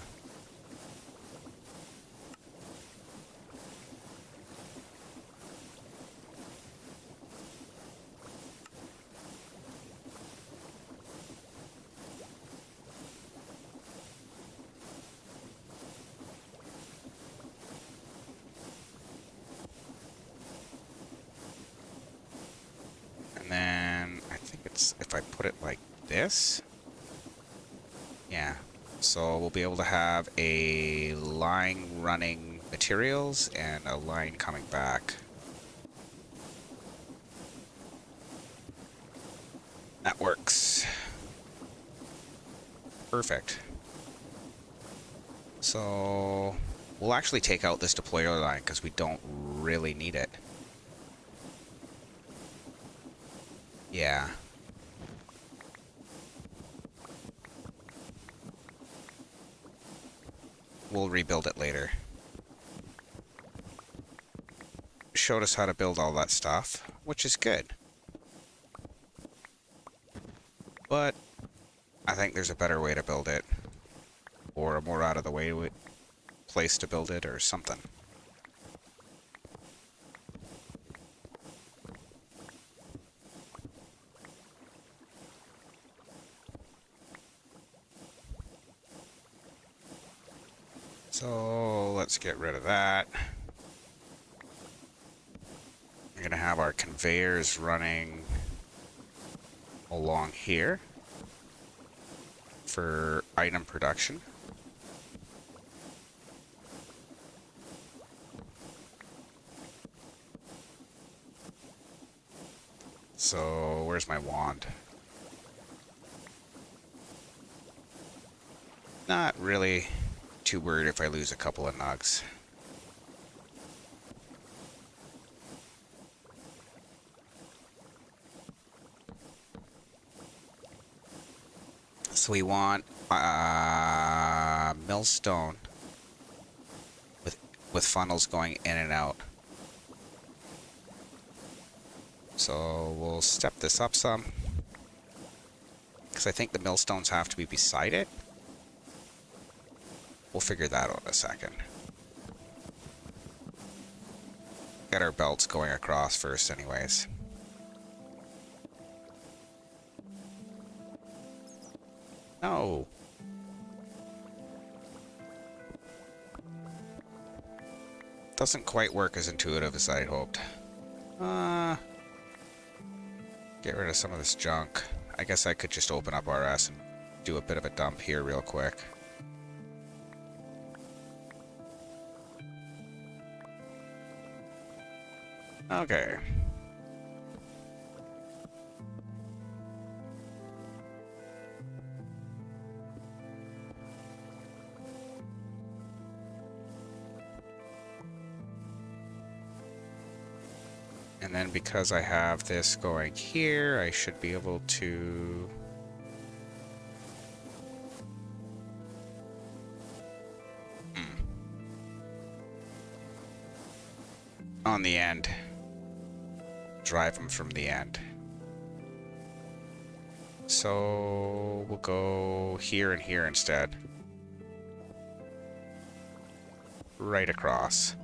it's if I put it like this. Yeah. So we'll be able to have a line running materials and a line coming back. That works. Perfect. So we'll actually take out this deployer line because we don't really need it. Yeah. We'll rebuild it later. Showed us how to build all that stuff, which is good. But I think there's a better way to build it, or a more out of the way place to build it, or something. So let's get rid of that. We're gonna have our conveyors running along here for item production. So where's my wand? Not really too worried if I lose a couple of nugs. So we want millstone with funnels going in and out. So we'll step this up some, because I think the millstones have to be beside it. We'll figure that out in a second. Get our belts going across first anyways. No. Doesn't quite work as intuitive as I'd hoped. Get rid of some of this junk. I guess I could just open up RS and do a bit of a dump here real quick. Okay. And then because I have this going here, I should be able to... on the end. Drive them from the end. So we'll go here and here instead. Right across.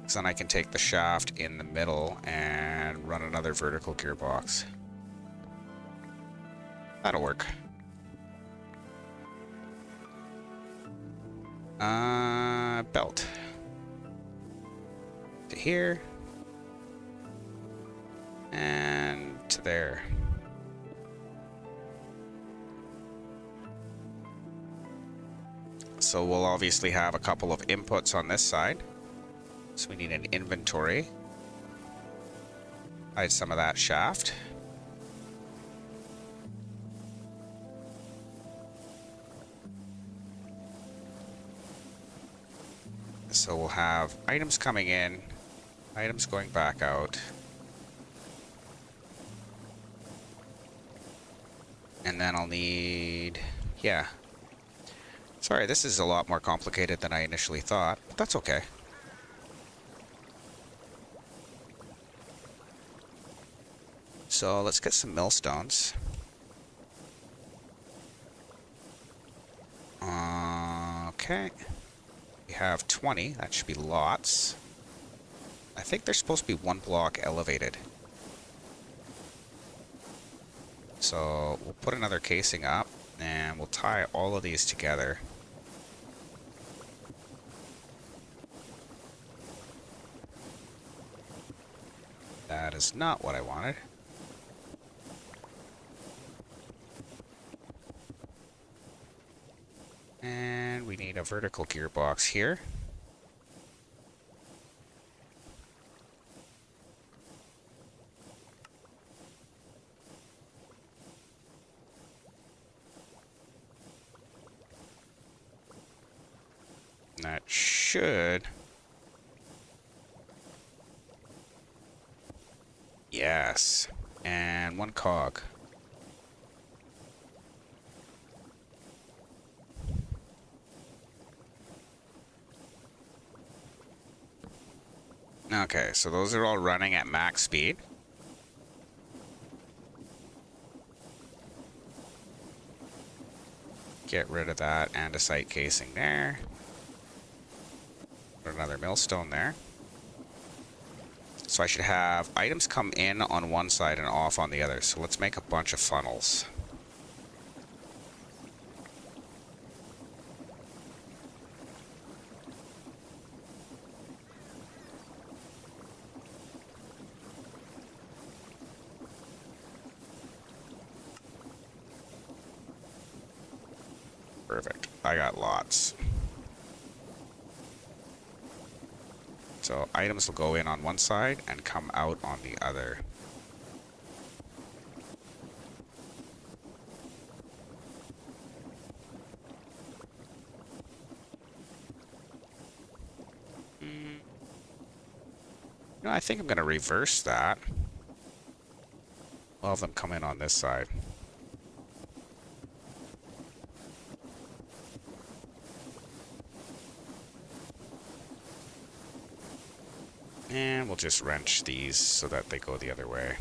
So then I can take the shaft in the middle and run another vertical gearbox. That'll work. Belt. To here. And to there. So we'll obviously have a couple of inputs on this side. So we need an inventory. Hide some of that shaft. So we'll have items coming in, items going back out. And then I'll need, yeah. Sorry, this is a lot more complicated than I initially thought, but that's okay. So let's get some millstones. Okay. We have 20. That should be lots. I think they're supposed to be one block elevated. So we'll put another casing up and we'll tie all of these together. That is not what I wanted. need a vertical gearbox here. That should... Yes. And one cog. Okay, so those are all running at max speed. Get rid of that andesite casing there. Put another millstone there. So I should have items come in on one side and off on the other. So let's make a bunch of funnels. Perfect. I got lots. So items will go in on one side and come out on the other. No, I think I'm going to reverse that. We'll have them come in on this side. And we'll just wrench these so that they go the other way.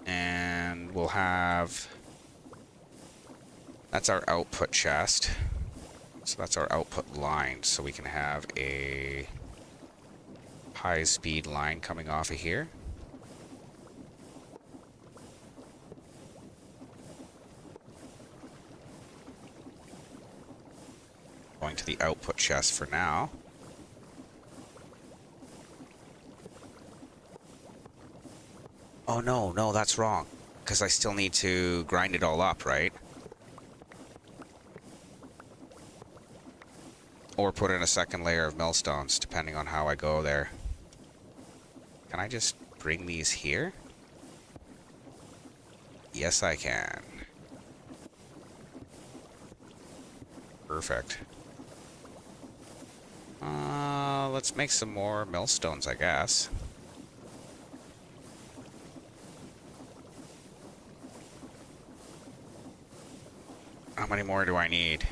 And we'll have... That's our output chest. So that's our output line. So we can have a high-speed line coming off of here. Going to the output chest for now. Oh no, that's wrong. Because I still need to grind it all up, right? Or put in a second layer of millstones, depending on how I go there. Can I just bring these here? Yes, I can. Perfect. Let's make some more millstones, I guess. How many more do I need?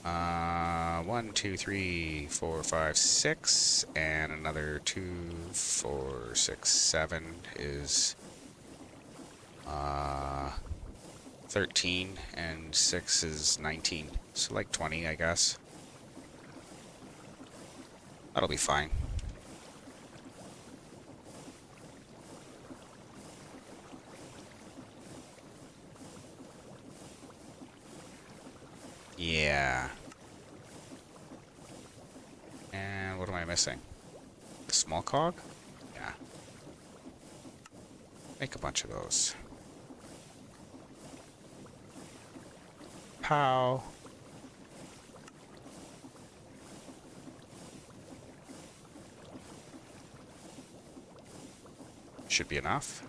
1, 2, 3, 4, 5, 6, and another 2, 4, 6, 7 is 13, and 6 is 19. So like 20, I guess. That'll be fine. Yeah. And what am I missing? The small cog? Yeah. Make a bunch of those. Pow. Should be enough.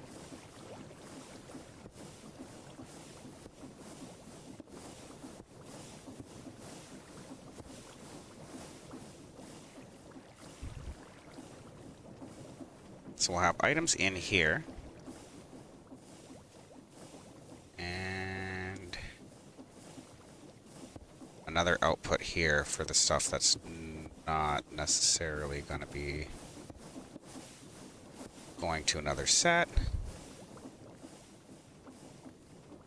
So we'll have items in here. And another output here for the stuff that's not necessarily going to be going to another set.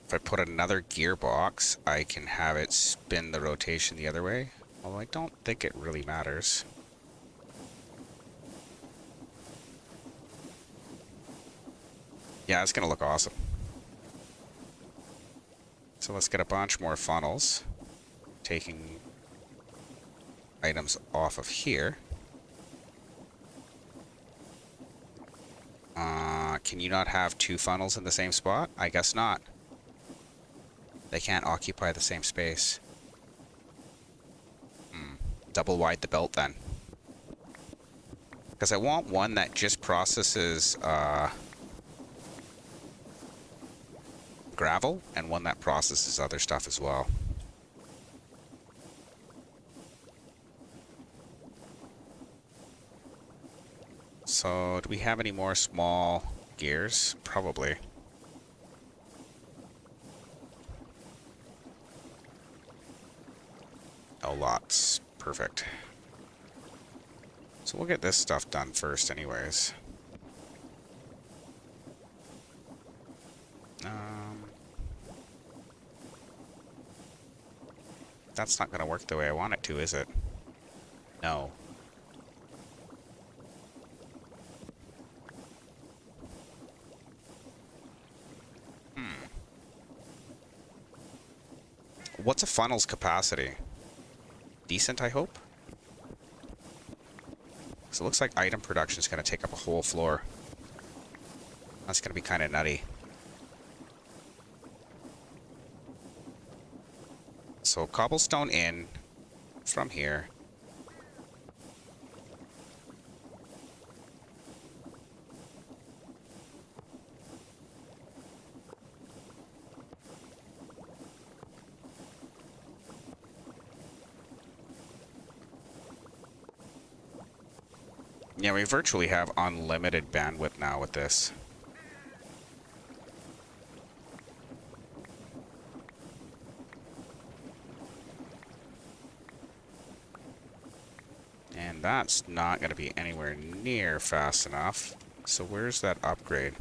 If I put another gearbox, I can have it spin the rotation the other way. Although I don't think it really matters. Yeah, it's gonna look awesome. So let's get a bunch more funnels, taking items off of here. Can you not have two funnels in the same spot? I guess not. They can't occupy the same space. Double wide the belt then. Because I want one that just processes gravel and one that processes other stuff as well. So, do we have any more small gears? Probably. Oh, lots. Perfect. So we'll get this stuff done first anyways. That's not going to work the way I want it to, is it? No. What's a funnel's capacity? Decent, I hope? So it looks like item production is going to take up a whole floor. That's going to be kind of nutty. So cobblestone in from here. Yeah, we virtually have unlimited bandwidth now with this. And that's not going to be anywhere near fast enough. So where's that upgrade?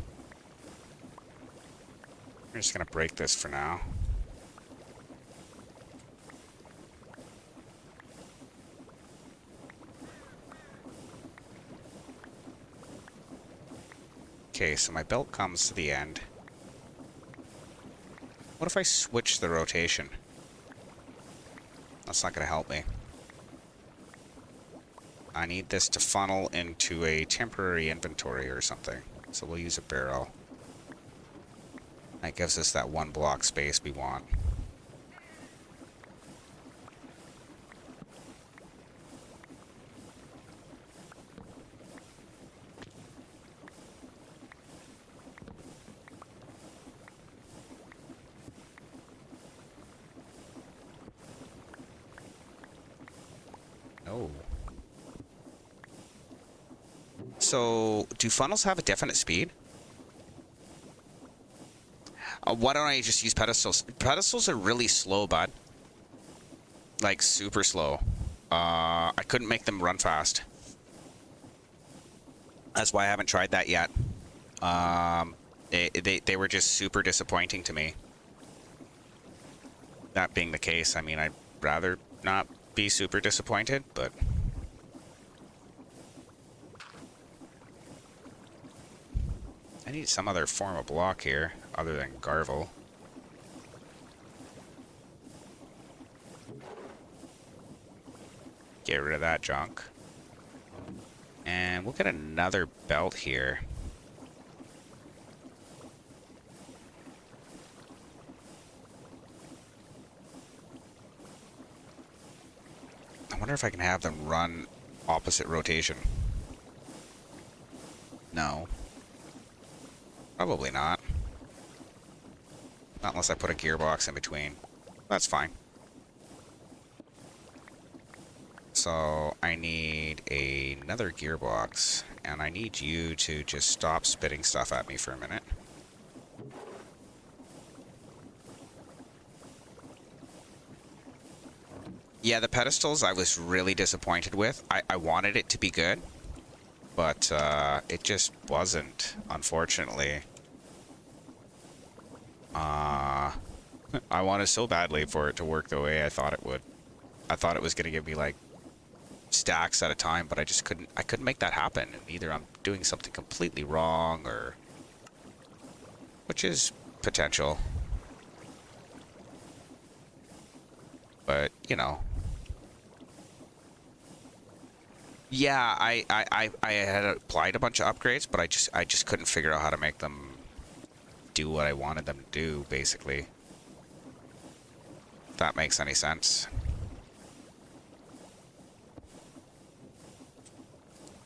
I'm just going to break this for now. Okay, so my belt comes to the end. What if I switch the rotation? That's not going to help me. I need this to funnel into a temporary inventory or something. So we'll use a barrel. That gives us that one block space we want. Oh. So, do funnels have a definite speed? Why don't I just use pedestals? Pedestals are really slow, bud. Like, super slow. I couldn't make them run fast. That's why I haven't tried that yet. They were just super disappointing to me. That being the case, I mean, I'd rather not be super disappointed, but... I need some other form of block here, other than Garvel. Get rid of that junk. And we'll get another belt here. I wonder if I can have them run opposite rotation. No. Probably not. Not unless I put a gearbox in between. That's fine. So I need another gearbox, and I need you to just stop spitting stuff at me for a minute. Yeah, the pedestals I was really disappointed with. I wanted it to be good, but it just wasn't, unfortunately. I wanted so badly for it to work the way I thought it would. I thought it was going to give me like stacks at a time, but I couldn't make that happen. And either I'm doing something completely wrong, or which is potential. But, you know, Yeah, I had applied a bunch of upgrades, but I just couldn't figure out how to make them do what I wanted them to do, basically. If that makes any sense.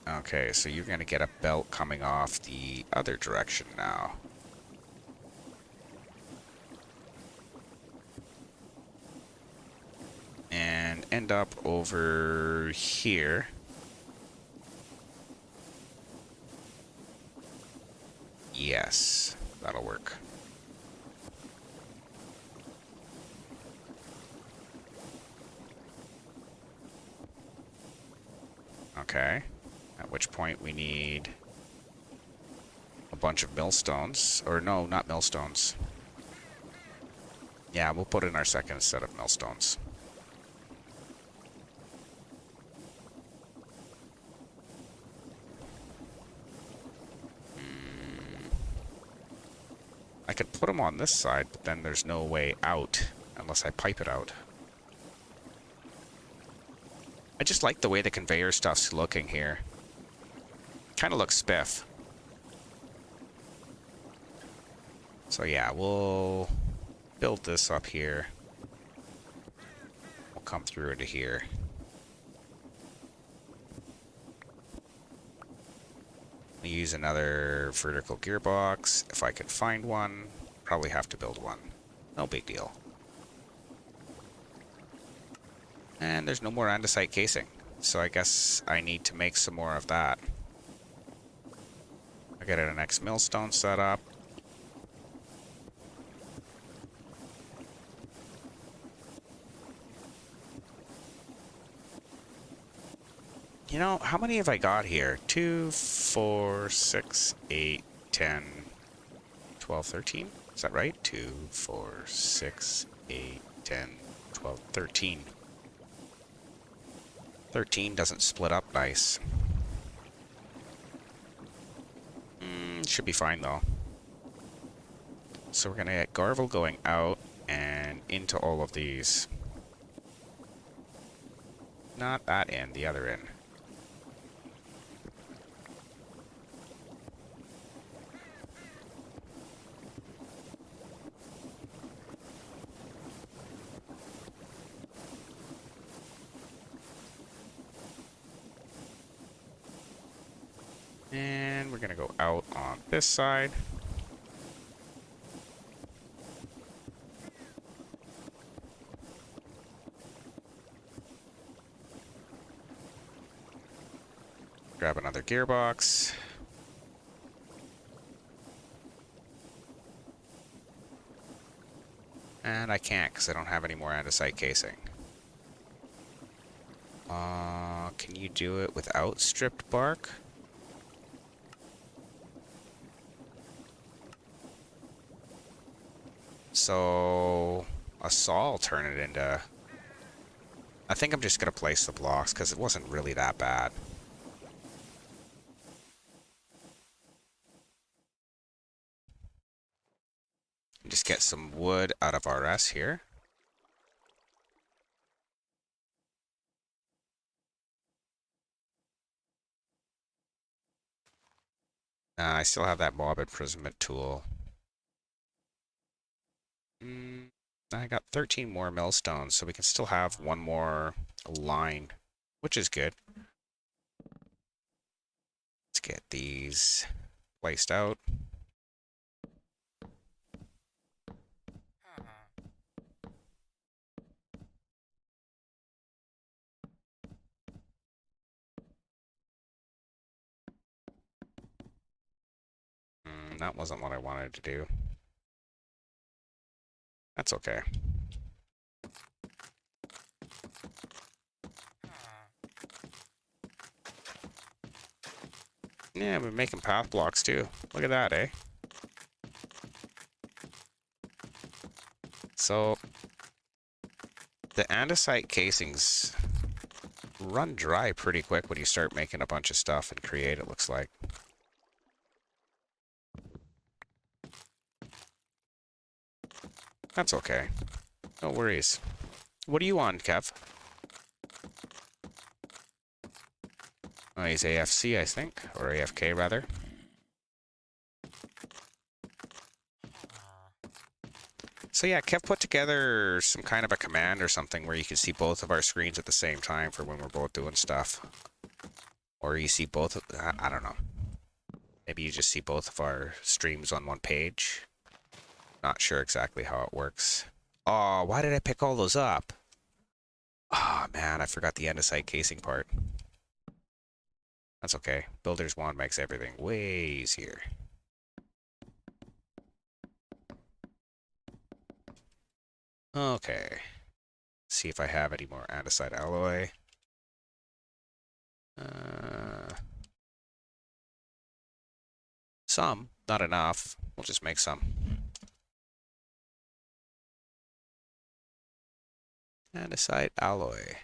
Okay, so you're gonna get a belt coming off the other direction now. And end up over here. Yes, that'll work. Okay, at which point we need a bunch of millstones. Or no, not millstones. Yeah, we'll put in our second set of millstones. I could put them on this side, but then there's no way out unless I pipe it out. I just like the way the conveyor stuff's looking here. Kind of looks spiff. So yeah, we'll build this up here. We'll come through into here. We'll use another vertical gearbox if I can find one. Probably have to build one. No big deal. And there's no more andesite casing, so I guess I need to make some more of that. I got an next millstone set up. You know, how many have I got here? 2, 4, 6, 8, 10, 12, 13? Is that right? 2, 4, 6, 8, 10, 12, 13. 13 doesn't split up nice. Should be fine though. So we're gonna get Garvel going out and into all of these. Not that end, the other end. And we're gonna go out on this side. Grab another gearbox. And I can't because I don't have any more andesite casing. Can you do it without stripped bark? So a saw will turn it into... I think I'm just going to place the blocks because it wasn't really that bad. Just get some wood out of RS here. I still have that mob imprisonment tool. I got 13 more millstones, so we can still have one more line, which is good. Let's get these placed out. That wasn't what I wanted to do. That's okay. Yeah, we're making path blocks too. Look at that, eh? So, the andesite casings run dry pretty quick when you start making a bunch of stuff and create, it looks like. That's okay. No worries. What are you on, Kev? Oh, he's AFC, I think, or AFK rather. So yeah, Kev put together some kind of a command or something where you can see both of our screens at the same time for when we're both doing stuff. Or you see both of, I don't know. Maybe you just see both of our streams on one page. Not sure exactly how it works. Oh, why did I pick all those up? Oh man, I forgot the andesite casing part. That's okay. Builder's Wand makes everything way easier. Okay. See if I have any more andesite alloy. Some, not enough. We'll just make some. Andesite alloy.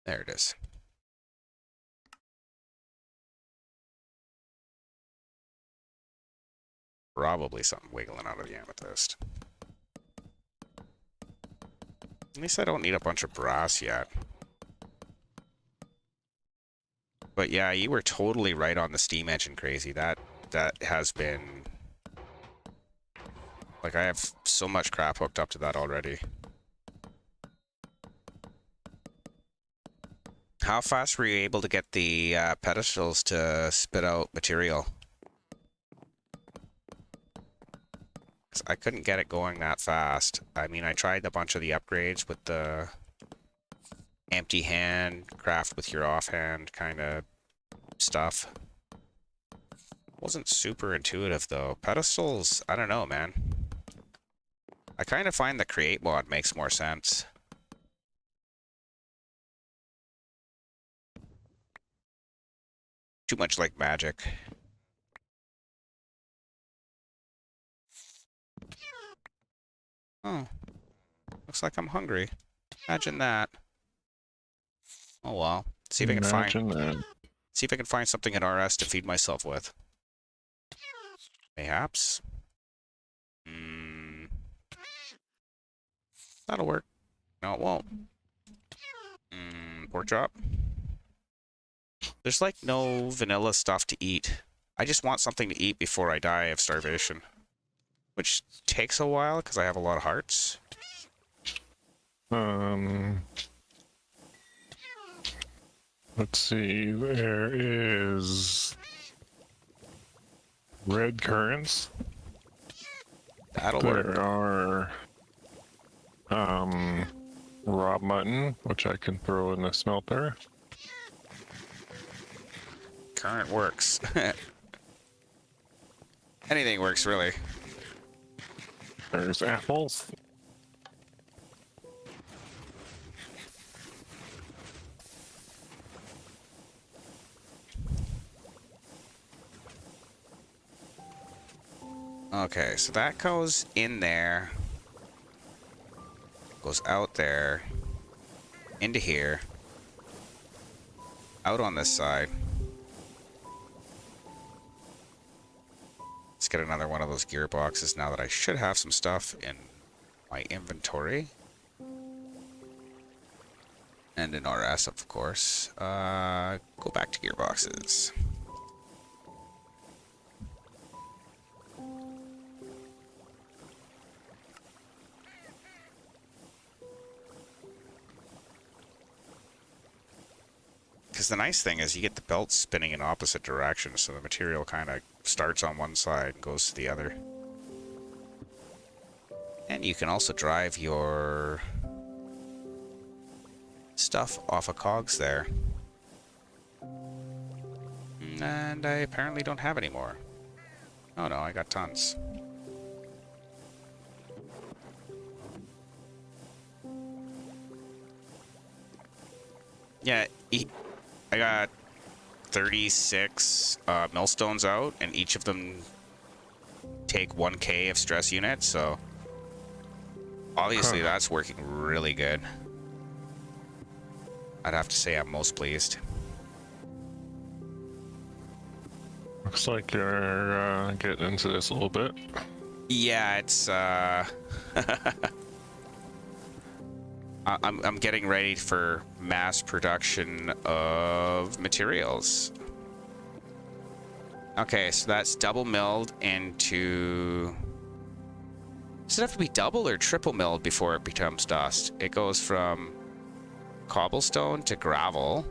There it is. Probably something wiggling out of the amethyst. At least I don't need a bunch of brass yet. But yeah, you were totally right on the steam engine, Crazy. That has been... Like, I have so much crap hooked up to that already. How fast were you able to get the pedestals to spit out material? 'Cause I couldn't get it going that fast. I mean, I tried a bunch of the upgrades with the empty hand, craft with your offhand kind of stuff. Wasn't super intuitive though. Pedestals, I don't know, man. I kind of find the create mod makes more sense. Too much like magic. Oh, looks like I'm hungry. Imagine that. Oh well. See if I can Imagine that. see if I can find something in RS to feed myself with. Mayhaps. That'll work. No, it won't. Pork chop. There's like no vanilla stuff to eat. I just want something to eat before I die of starvation. Which takes a while because I have a lot of hearts. Let's see, there is red currants. That'll work. There are raw mutton, which I can throw in the smelter. Current works. Anything works, really. There's apples. Okay, so that goes in there. Goes out there. Into here. Out on this side. Let's get another one of those gearboxes now that I should have some stuff in my inventory. And in RS, of course. Go back to gearboxes. Because the nice thing is you get the belt spinning in opposite directions, so the material kind of starts on one side and goes to the other. And you can also drive your stuff off of cogs there. And I apparently don't have any more. Oh no, I got tons. Yeah, I got 36 millstones out, and each of them take 1k of stress units, so obviously that's working really good. I'd have to say I'm most pleased. Looks like you're getting into this a little bit. Yeah, it's I'm getting ready for mass production of materials. Okay, so that's double milled into... Does it have to be double or triple milled before it becomes dust? It goes from cobblestone to gravel.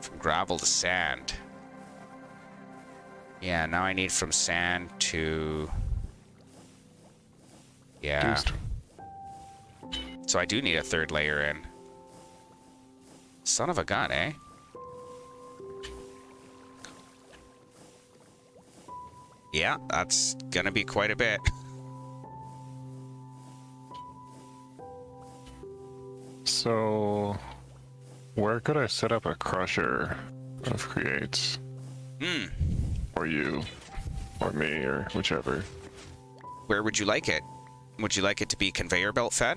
From gravel to sand. Yeah, now I need from sand to... Yeah. Juiced. So I do need a third layer in. Son of a gun, eh? Yeah, that's gonna be quite a bit. So, where could I set up a crusher of creates? Or you, or me, or whichever. Where would you like it? Would you like it to be conveyor belt fed?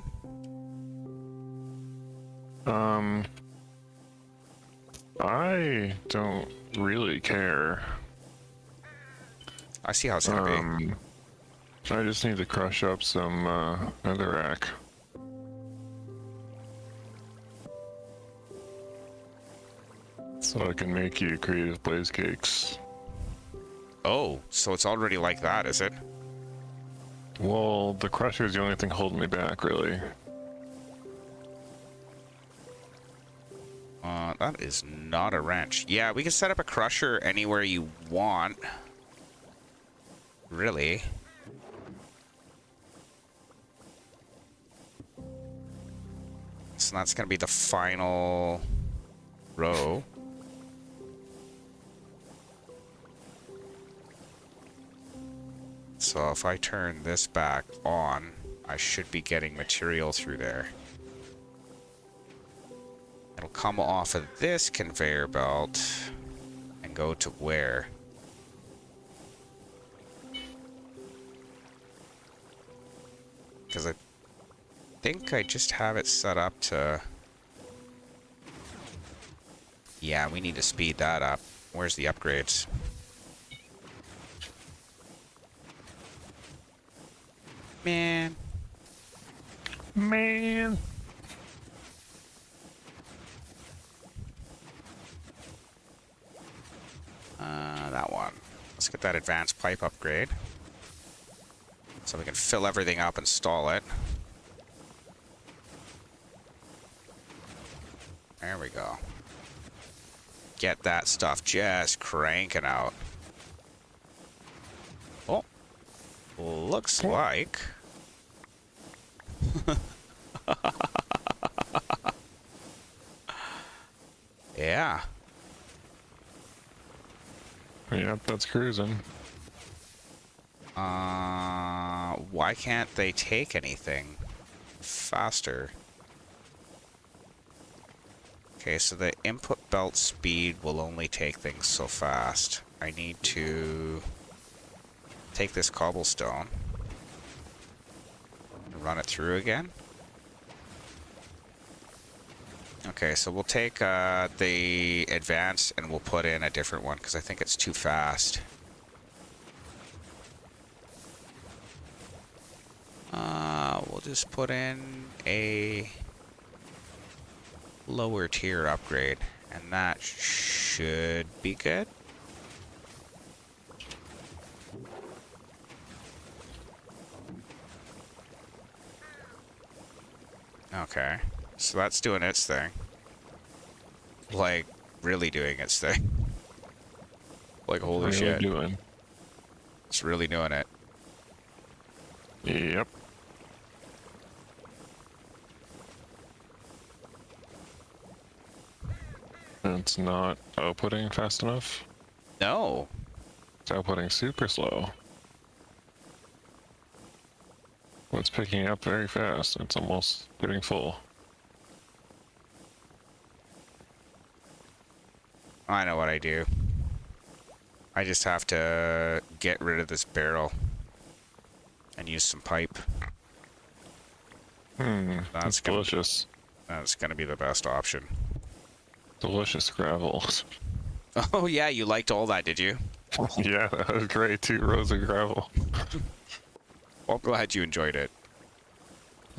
I don't really care. I see how it's gonna be. I just need to crush up some netherrack. So I can make you creative blaze cakes. Oh, so it's already like that, is it? Well, the crusher is the only thing holding me back, really. That is not a wrench. Yeah, we can set up a crusher anywhere you want. Really. So that's gonna be the final row. So if I turn this back on, I should be getting material through there. It'll come off of this conveyor belt and go to where? Because I think I just have it set up to... Yeah, we need to speed that up. Where's the upgrades? Man. That one. Let's get that advanced pipe upgrade. So we can fill everything up, install it. There we go. Get that stuff just cranking out. Oh. Looks like... Yeah. Yep, that's cruising. Why can't they take anything faster? Okay, so the input belt speed will only take things so fast. I need to take this cobblestone and run it through again. Okay, so we'll take the advance and we'll put in a different one because I think it's too fast. We'll just put in a lower tier upgrade and that should be good. Okay, so that's doing its thing. Like, really doing its thing. Like, holy Really shit. doing. It's really doing it. Yep. It's not outputting fast enough. No. It's outputting super slow. Well, it's picking up very fast. It's almost getting full. I know what I do. I just have to get rid of this barrel and use some pipe. That's delicious. That's gonna be the best option. Delicious gravel. Oh yeah, you liked all that, did you? Yeah, that was great. 2 rows of gravel. Well, I'm glad you enjoyed it.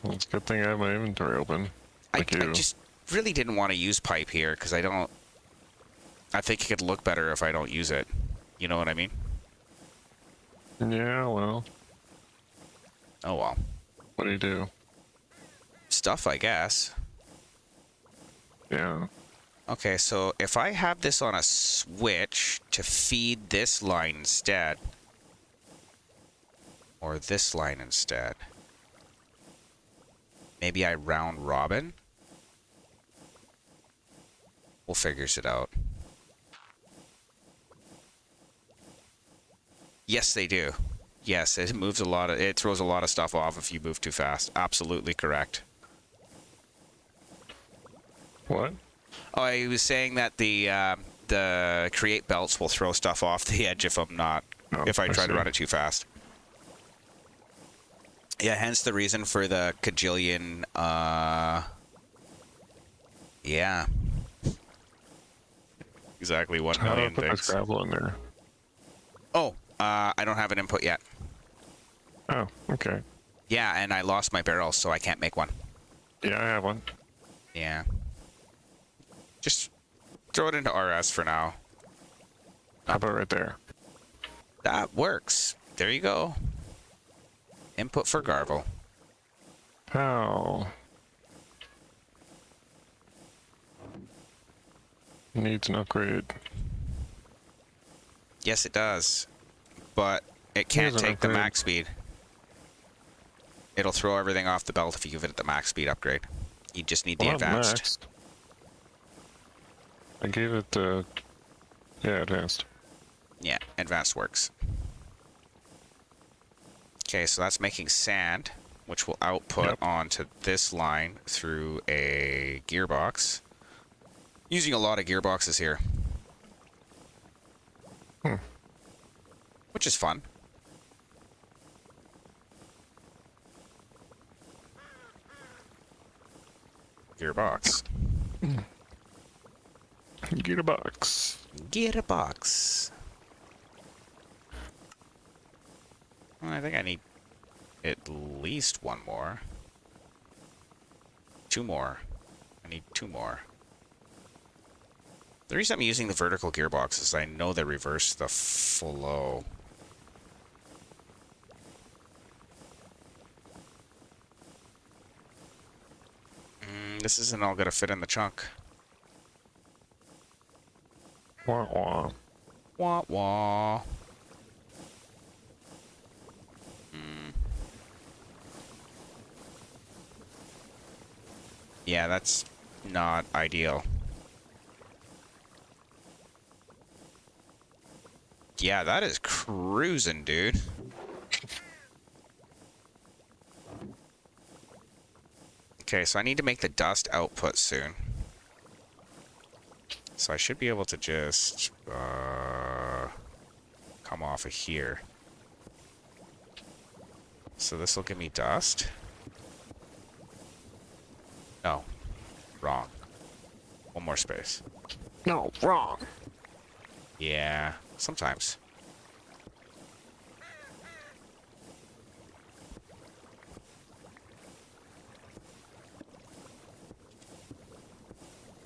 Well, it's a good thing I have my inventory open. I You. just really didn't want to use pipe here because I think it could look better if I don't use it. You know what I mean? Yeah, well, Oh well. what do you do? Stuff, I guess. Yeah. Okay, so if I have this on a switch to feed this line instead, or this line instead, maybe I round robin? We'll figures it out. Yes, they do. Yes, it throws a lot of stuff off if you move too fast. Absolutely correct. What? Oh, I was saying that the create belts will throw stuff off the edge if if I try to run it too fast. Yeah, hence the reason for the cajillion, yeah. Exactly 1 How do I million put this things. gravel in there? Oh, I don't have an input yet. Oh, okay. Yeah, and I lost my barrels, so I can't make one. Yeah, I have one. Yeah. Just throw it into RS for now. How about right there? That works. There you go. Input for Garvel. How? Needs an upgrade. Yes, it does. But it can't take the max speed. It'll throw everything off the belt if you give it the max speed upgrade. You just need the advanced. Maxed. I gave it the... Yeah, advanced. Yeah, advanced works. Okay, so that's making sand, which will output onto this line through a gearbox. Using a lot of gearboxes here. Which is fun. Gearbox. Gearbox. Gearbox. Well, I think I need at least one more. 2 more. I need 2 more. The reason I'm using the vertical gearbox is I know they reverse the flow. This isn't all gonna fit in the chunk. Wah wah. Wah wah. Yeah, that's not ideal. Yeah, that is cruising, dude. Okay, so I need to make the dust output soon. So I should be able to just come off of here. So this will give me dust. No, wrong. One more space. No, wrong. Yeah, sometimes.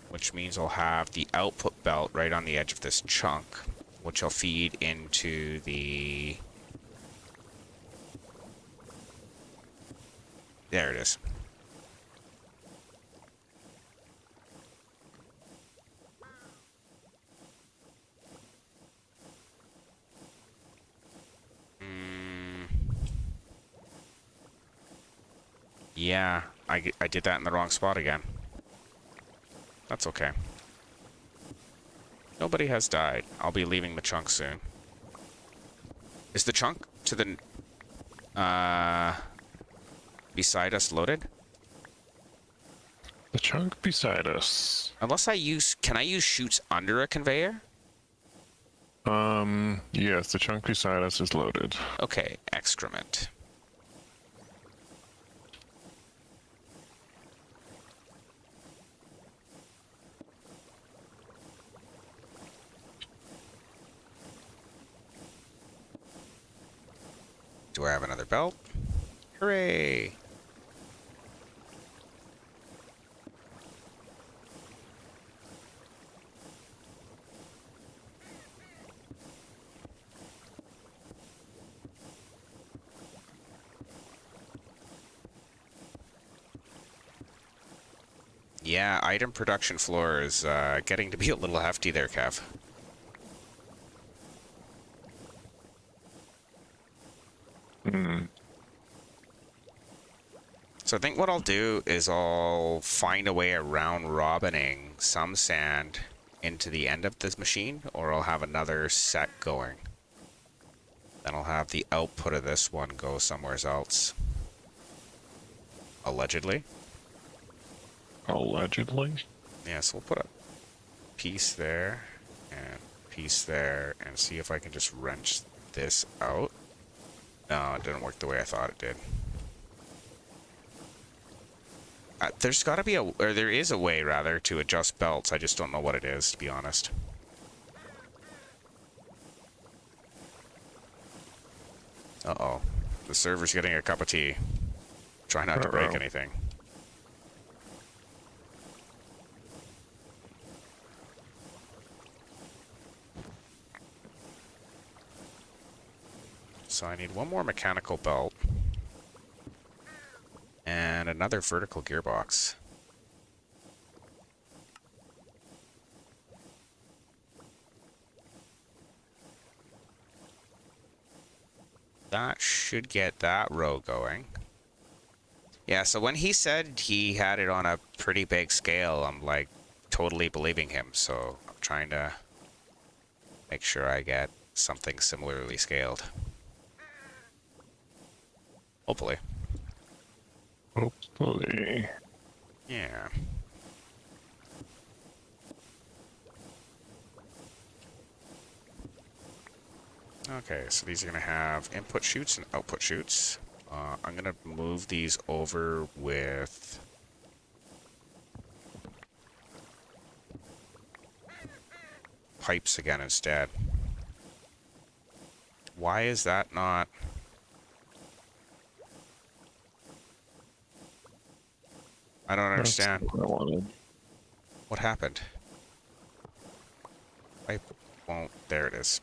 Which means I'll have the output belt right on the edge of this chunk, which I'll feed into the... There it is. Yeah, I did that in the wrong spot again. That's okay. Nobody has died. I'll be leaving the chunk soon. Is the chunk to the... beside us loaded? The chunk beside us. Unless I use... Can I use chutes under a conveyor? Yes, the chunk beside us is loaded. Okay, excrement. Do I have another belt? Hooray! Yeah, item production floor is getting to be a little hefty there, Kev. Hmm. So I think what I'll do is I'll find a way around robining some sand into the end of this machine, or I'll have another set going. Then I'll have the output of this one go somewhere else. Allegedly. Allegedly? Yeah, so we'll put a piece there and piece there and see if I can just wrench this out. No, it didn't work the way I thought it did. There's got to be or there is a way, rather, to adjust belts. I just don't know what it is, to be honest. Uh-oh. The server's getting a cup of tea. Try not to break anything. So I need one more mechanical belt. And another vertical gearbox. That should get that row going. Yeah, so when he said he had it on a pretty big scale, I'm like totally believing him. So I'm trying to make sure I get something similarly scaled. Hopefully. Hopefully. Yeah. Okay, so these are going to have input chutes and output chutes. I'm going to move these over with pipes again instead. Why is that not... I don't understand. That's what I wanted. What happened? Pipe won't... There it is.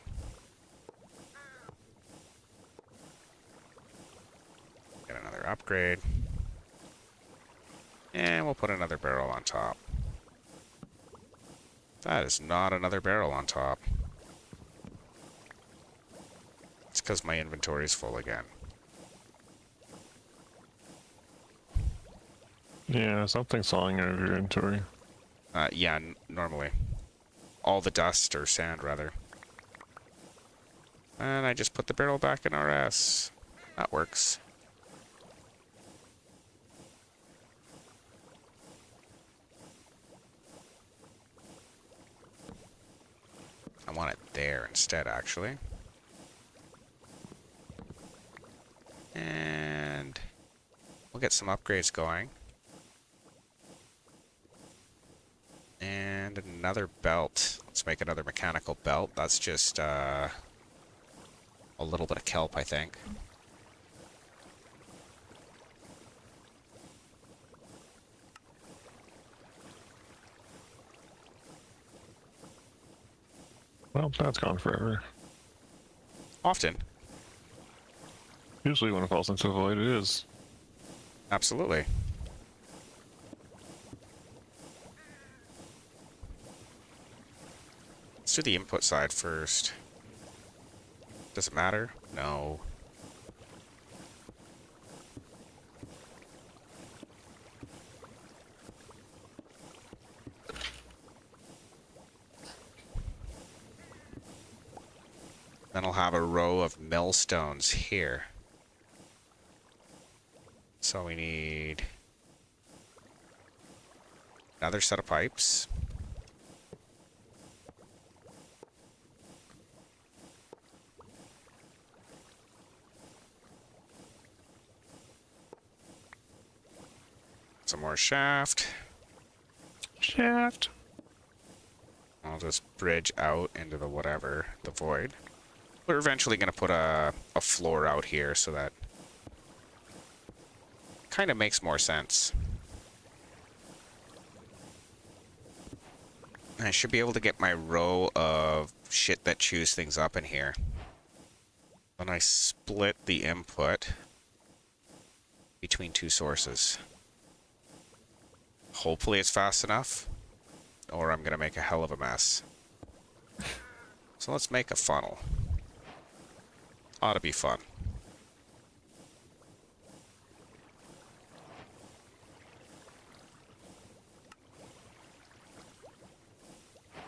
Get another upgrade. And we'll put another barrel on top. That is not another barrel on top. It's because my inventory is full again. Yeah, something's falling out of your inventory. Yeah, normally. All the dust, or sand, rather. And I just put the barrel back in RS. That works. I want it there instead, actually. And we'll get some upgrades going. And another belt. Let's make another mechanical belt. That's just a little bit of kelp, I think. Well, that's gone forever. Often. Usually when it falls into the void, it is. Absolutely. Let's do the input side first. Does it matter? No. Then I'll have a row of millstones here. So we need another set of pipes. Some more shaft. Shaft. I'll just bridge out into the whatever, the void. We're eventually going to put a floor out here so that kind of makes more sense. I should be able to get my row of shit that chews things up in here. Then I split the input between two sources. Hopefully it's fast enough, or I'm gonna make a hell of a mess. So let's make a funnel. Ought to be fun.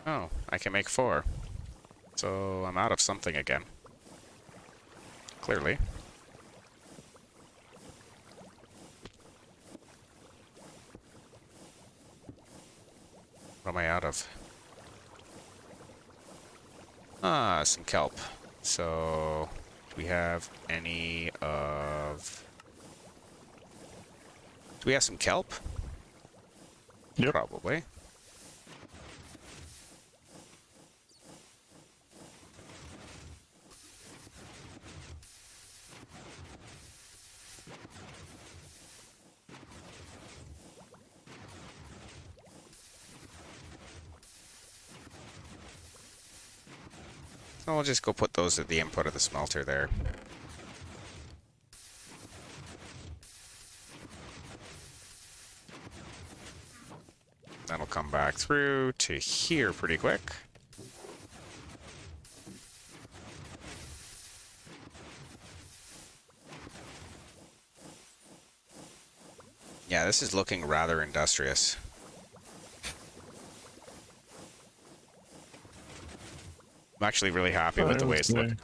Oh, I can make 4. So I'm out of something again. Clearly. What am I out of? Ah, some kelp. So, do we have any of... Do we have some kelp? Yep. Probably. I'll just go put those at the input of the smelter there. That'll come back through to here pretty quick. Yeah, this is looking rather industrious. I'm actually really happy with the way it's looking.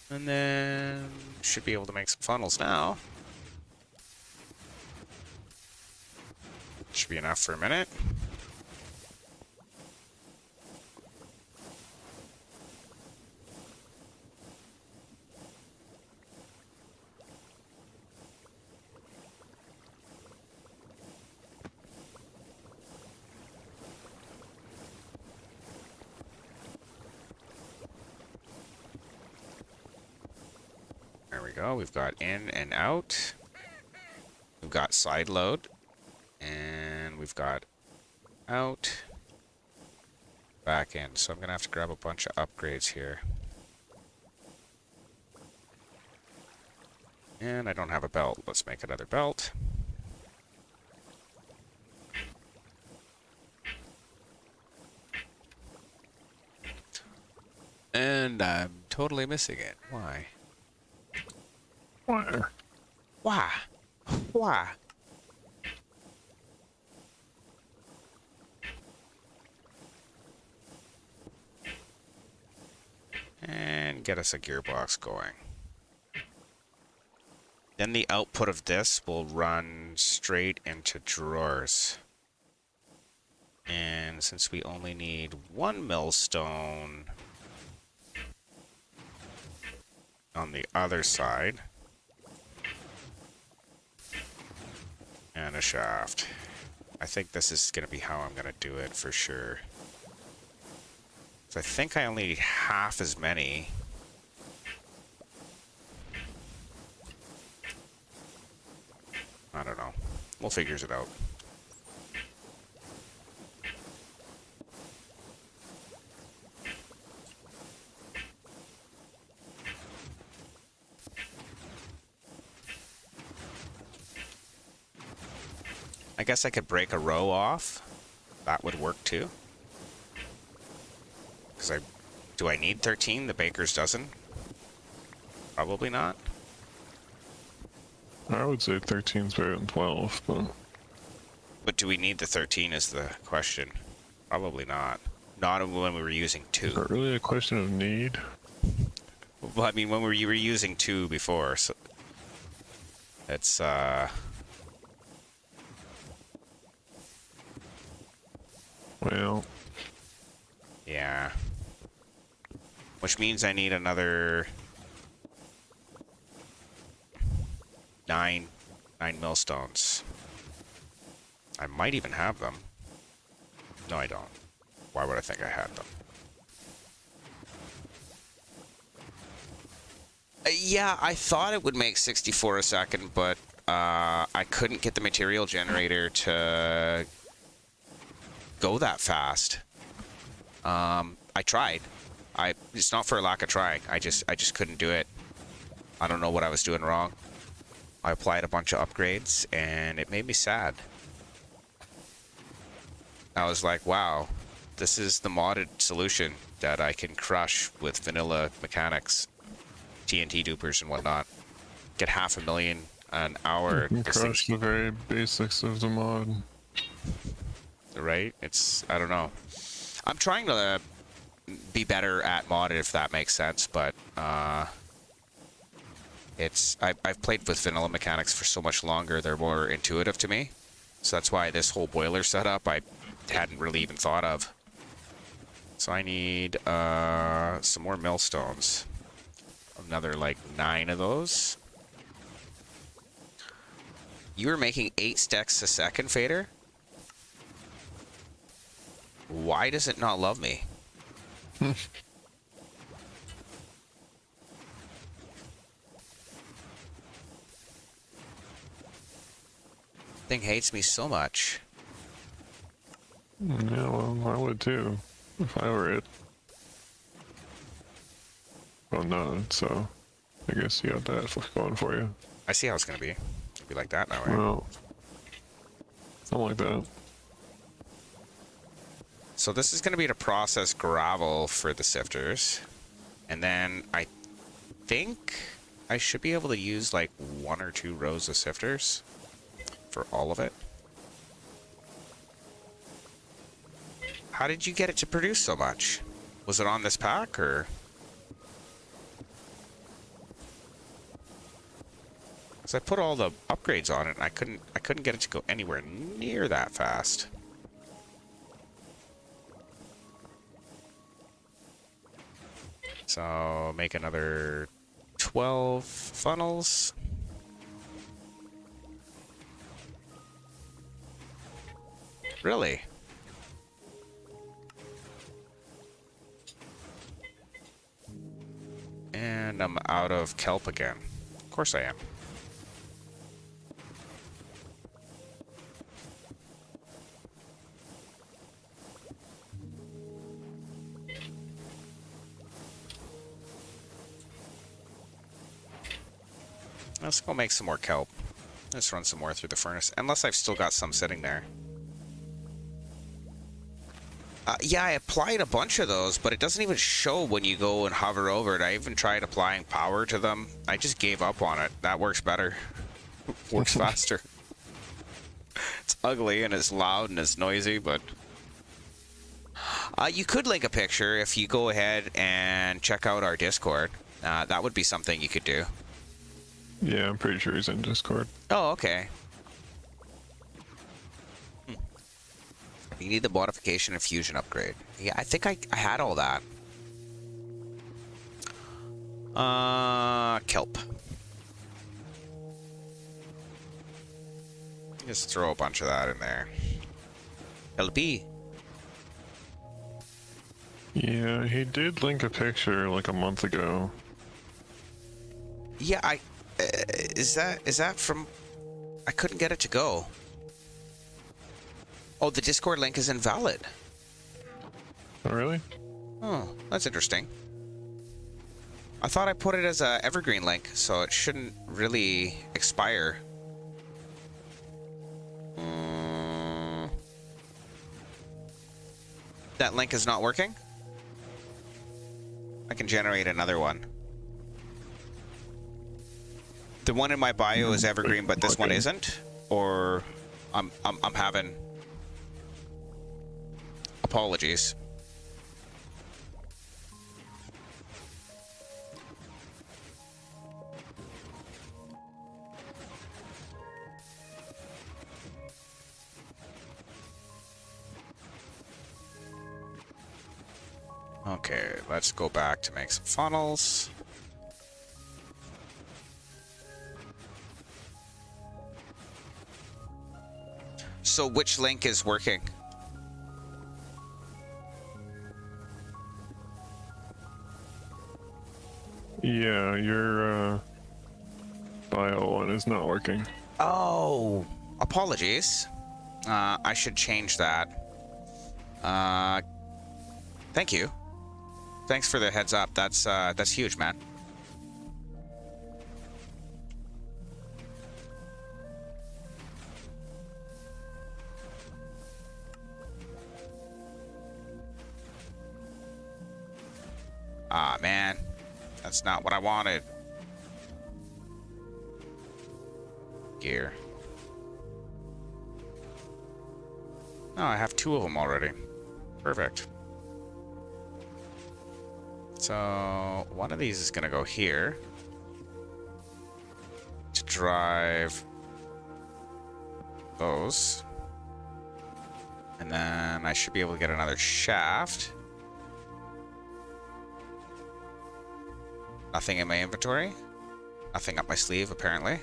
And then should be able to make some funnels now. Should be enough for a minute. There we go. We've got in and out. We've got side load. And we've got out. Back in. So I'm going to have to grab a bunch of upgrades here. And I don't have a belt. Let's make another belt. And I'm totally missing it. Why? Where? Why? Why? And get us a gearbox going. Then the output of this will run straight into drawers. And since we only need 1 millstone on the other side, and a shaft, I think this is going to be how I'm going to do it for sure. So I think I only need half as many. I don't know. We'll figure it out. I guess I could break a row off. That would work too. Because do I need 13? The baker's dozen? Probably not. I would say 13 is better than 12, but... But do we need the 13 is the question. Probably not. Not when we were using 2. Is that really a question of need? Well, I mean, when we were using 2 before, so... It's, Well... Yeah. Which means I need another... 9 millstones. I might even have them. No, I don't. Why would I think I had them? Yeah, I thought it would make 64 a second, but I couldn't get the material generator to go that fast. I tried. It's not for a lack of trying. I just couldn't do it. I don't know what I was doing wrong. I applied a bunch of upgrades and it made me sad. I was like, wow, this is the modded solution that I can crush with vanilla mechanics, TNT dupers and whatnot. Get 500,000 an hour. You can crush the very basics of the mod. Right? It's, I don't know. I'm trying to be better at modded, if that makes sense, but I've played with vanilla mechanics for so much longer, they're more intuitive to me. So that's why this whole boiler setup I hadn't really even thought of. So I need some more millstones. Another like 9 of those. You were making 8 stacks a second, Fader? Why does it not love me? Thing hates me so much. Yeah, well, I would too, if I were it. Well, not, so I guess you got that going for you. I see how it's gonna be. It'll be like that now, right? Well, something like that. So this is gonna be to process gravel for the sifters. And then I think I should be able to use like 1 or 2 rows of sifters for all of it. How did you get it to produce so much? Was it on this pack or? Because I put all the upgrades on it and I couldn't get it to go anywhere near that fast. So make another 12 funnels. Really? And I'm out of kelp again. Of course I am. Let's go make some more kelp. Let's run some more through the furnace. Unless I've still got some sitting there. Yeah, I applied a bunch of those, but it doesn't even show when you go and hover over it. I even tried applying power to them. I just gave up on it. That works better. Works faster. It's ugly and it's loud and it's noisy, but... you could link a picture if you go ahead and check out our Discord. That would be something you could do. Yeah, I'm pretty sure he's in Discord. Oh, okay. You need the modification and fusion upgrade. Yeah, I think I had all that. Kelp. Just throw a bunch of that in there. LP. Yeah, he did link a picture like a month ago. Yeah, is that from? I couldn't get it to go. Oh, the Discord link is invalid. Oh, really? Oh, that's interesting. I thought I put it as a evergreen link, so it shouldn't really expire. That link is not working? I can generate another one. The one in my bio is evergreen, but this one isn't? Or I'm having... Apologies. Okay, let's go back to make some funnels. So which link is working? Yeah, your bio one is not working. Oh, apologies. I should change that. Thank you. Thanks for the heads up. That's huge, man. Ah, man. That's not what I wanted. Gear. Oh, I have 2 of them already. Perfect. So, one of these is going to go here to drive those. And then I should be able to get another shaft. Nothing in my inventory. Nothing up my sleeve, apparently.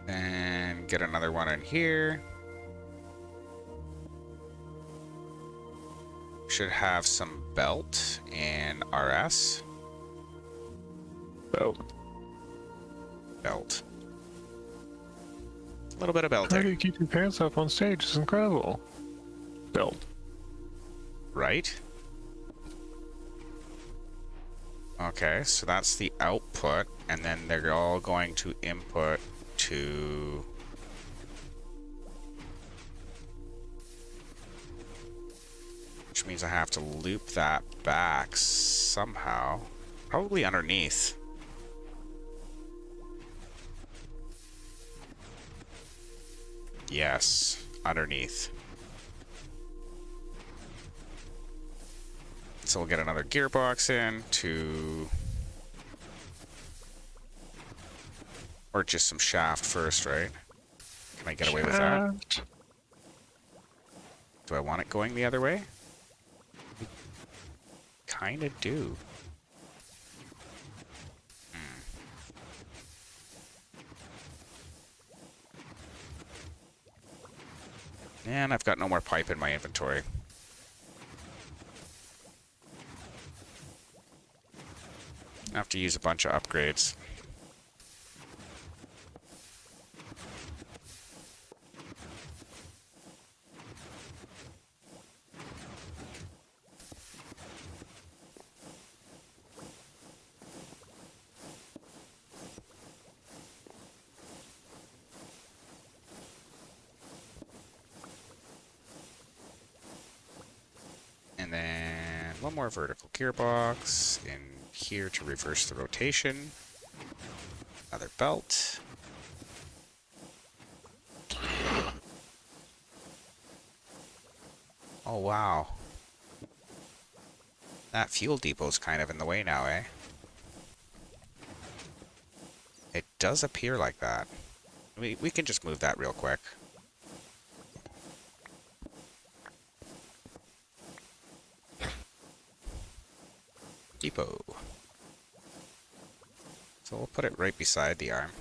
And get another one in here. Should have some belt in RS. Belt. Belt. A little bit of How do belting. you keep your pants up on stage? It's incredible. Belt. Right? Okay, so that's the output, and then they're all going to input to... Which means I have to loop that back somehow. Probably underneath. Yes, underneath. So we'll get another gearbox in to... Or just some shaft first, right? Can I get away with that? Shaft. Do I want it going the other way? Kinda do. And I've got no more pipe in my inventory. I have to use a bunch of upgrades. And then one more vertical gearbox in here to reverse the rotation. Another belt. Oh, wow. That fuel depot's kind of in the way now, eh? It does appear like that. We can just move that real quick. Depot. So we'll put it right beside the arm.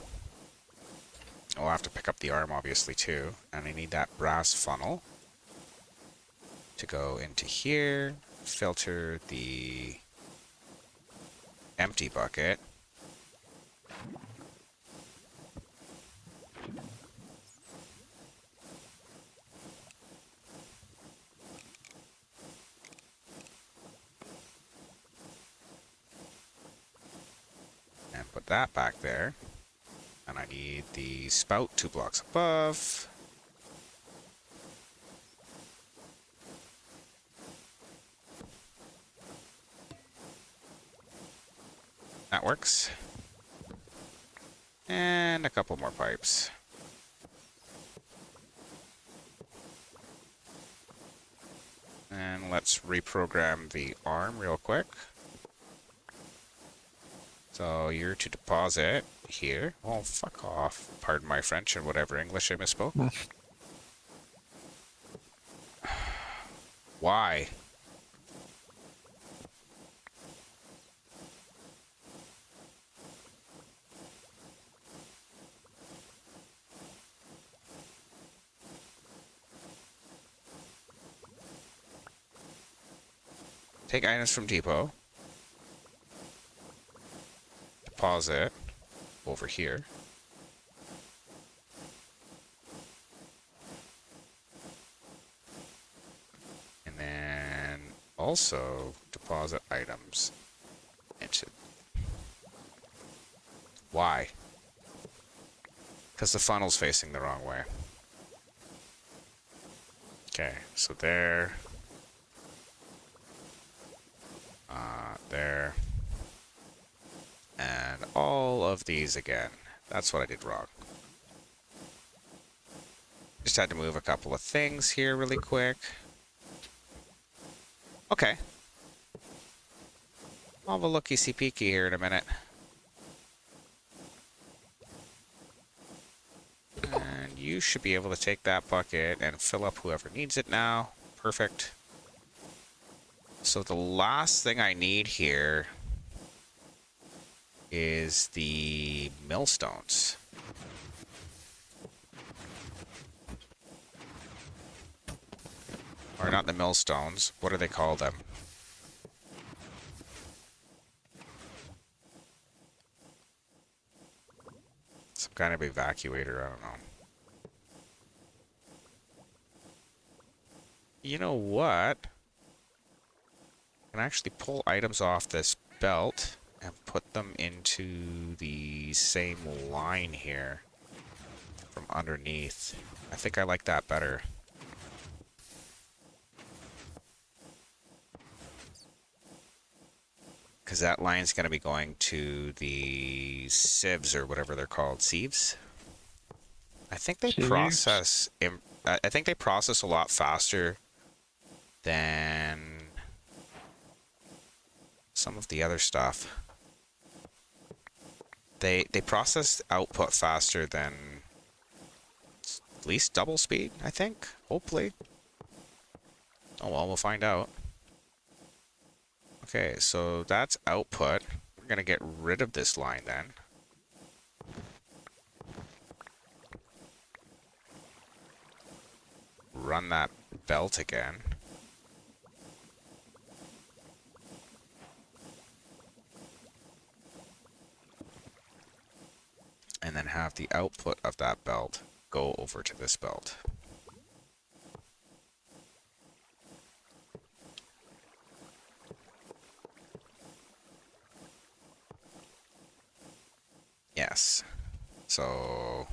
We'll have to pick up the arm, obviously, too. And I need that brass funnel to go into here, filter the empty bucket. And put that back there. And I need the spout 2 blocks above. That works. And a couple more pipes. And let's reprogram the arm real quick. So you're to deposit here. Oh, fuck off. Pardon my French and whatever English I misspoke. Why? Take items from depot. deposit over here. And then also deposit items into... Why? Because the funnel's facing the wrong way. Okay, so there. There. And all of these again. That's what I did wrong. Just had to move a couple of things here really quick. Okay. I'll have a looky-see peeky here in a minute. And you should be able to take that bucket and fill up whoever needs it now. Perfect. So the last thing I need here is the millstones. Or not the millstones. What do they call them? Some kind of evacuator, I don't know. You know what? I can actually pull items off this belt and put them into the same line here from underneath. I think I like that better. Because that line's going to be going to the sieves or whatever they're called. Sieves? I think they process... I think they process a lot faster than some of the other stuff. They process output faster than at least double speed, I think. Hopefully. Oh well, we'll find out. Okay, so that's output. We're gonna get rid of this line then. Run that belt again. And then have the output of that belt go over to this belt. Yes. So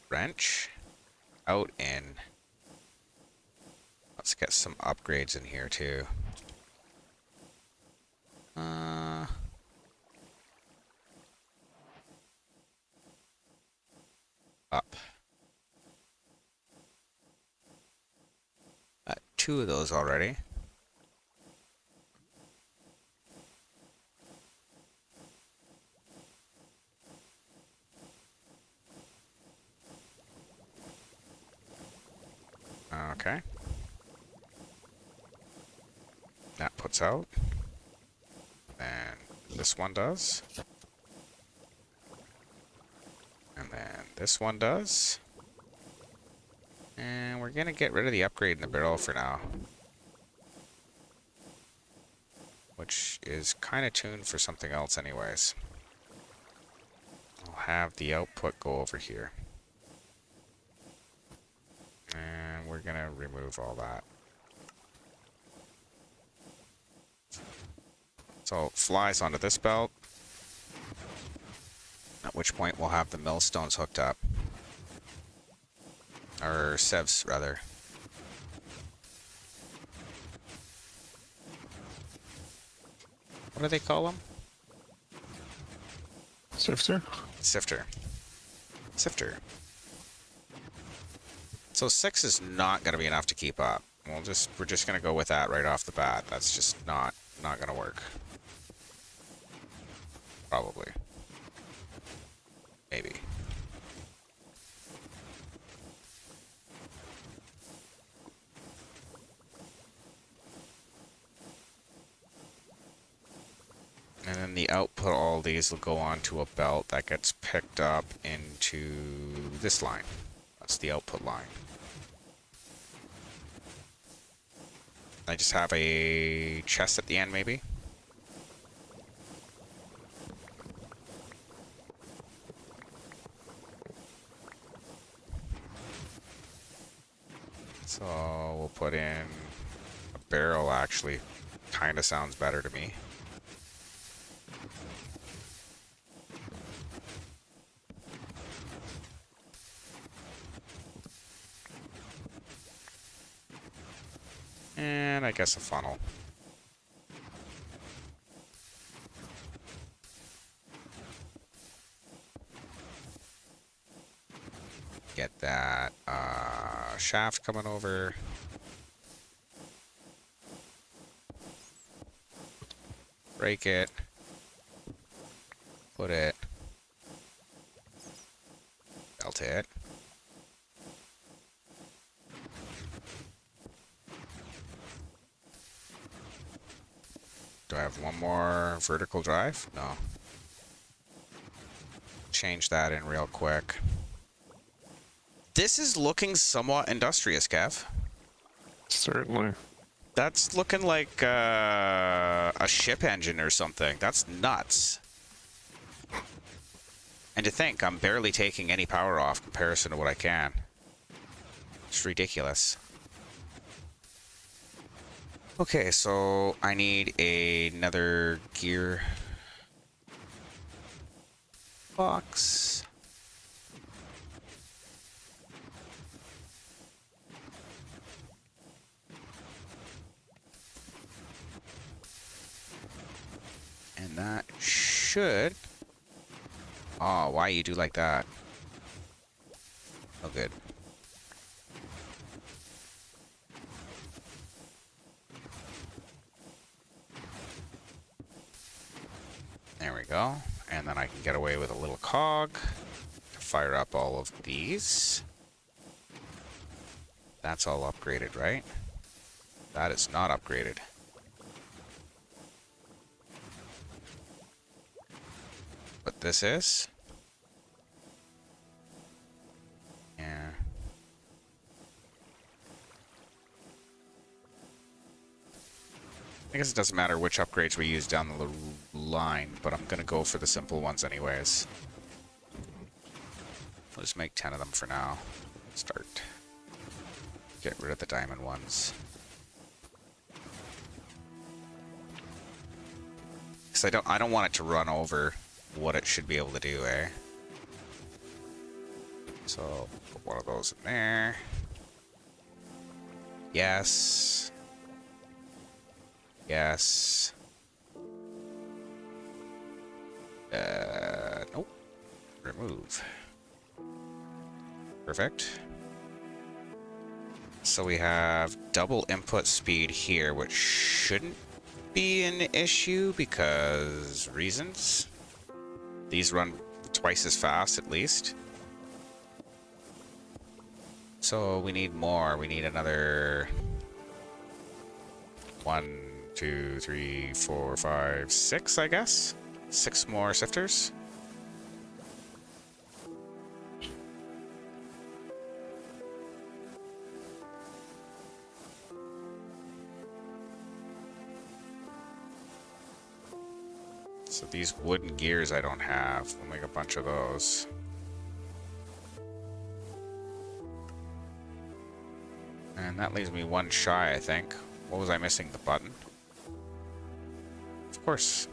wrench, out, in. Let's get some upgrades in here too. Up. Two of those already. Okay. That puts out. And this one does. And then this one does. And we're gonna get rid of the upgrade in the barrel for now. Which is kind of tuned for something else anyways. I'll have the output go over here. And we're gonna remove all that. So it flies onto this belt. At which point we'll have the millstones hooked up. Or sieves, rather. What do they call them? Sifter? Sifter. Sifter. So 6 is not going to be enough to keep up. We're just going to go with that right off the bat. That's just not going to work. Probably. Maybe. And then the output, all these will go onto a belt that gets picked up into this line. That's the output line. I just have a chest at the end, maybe? So we'll put in a barrel, actually. Kind of sounds better to me. And I guess a funnel. Get that shaft coming over. Break it. Put it. Belt it. Do I have one more vertical drive? No. Change that in real quick. This is looking somewhat industrious, Kev. Certainly. That's looking like a ship engine or something. That's nuts. And to think, I'm barely taking any power off comparison to what I can. It's ridiculous. Okay, so I need another gear box. And that should... Oh, why you do like that? Oh, good. There we go. And then I can get away with a little cog to fire up all of these. That's all upgraded, right? That is not upgraded. But this is. Yeah. I guess it doesn't matter which upgrades we use down the line, but I'm gonna go for the simple ones anyways. We'll just make 10 of them for now. Start. Get rid of the diamond ones. Because I don't want it to run over what it should be able to do, eh? So put one of those in there. Yes. Yes. Nope. Remove. Perfect. So we have double input speed here, which shouldn't be an issue because reasons. These run twice as fast at least. So we need more. We need another 1, 2, 3, 4, 5, 6, I guess. 6 more sifters. So these wooden gears I don't have. We'll make a bunch of those. And that leaves me one shy, I think. What was I missing? The button? Of course.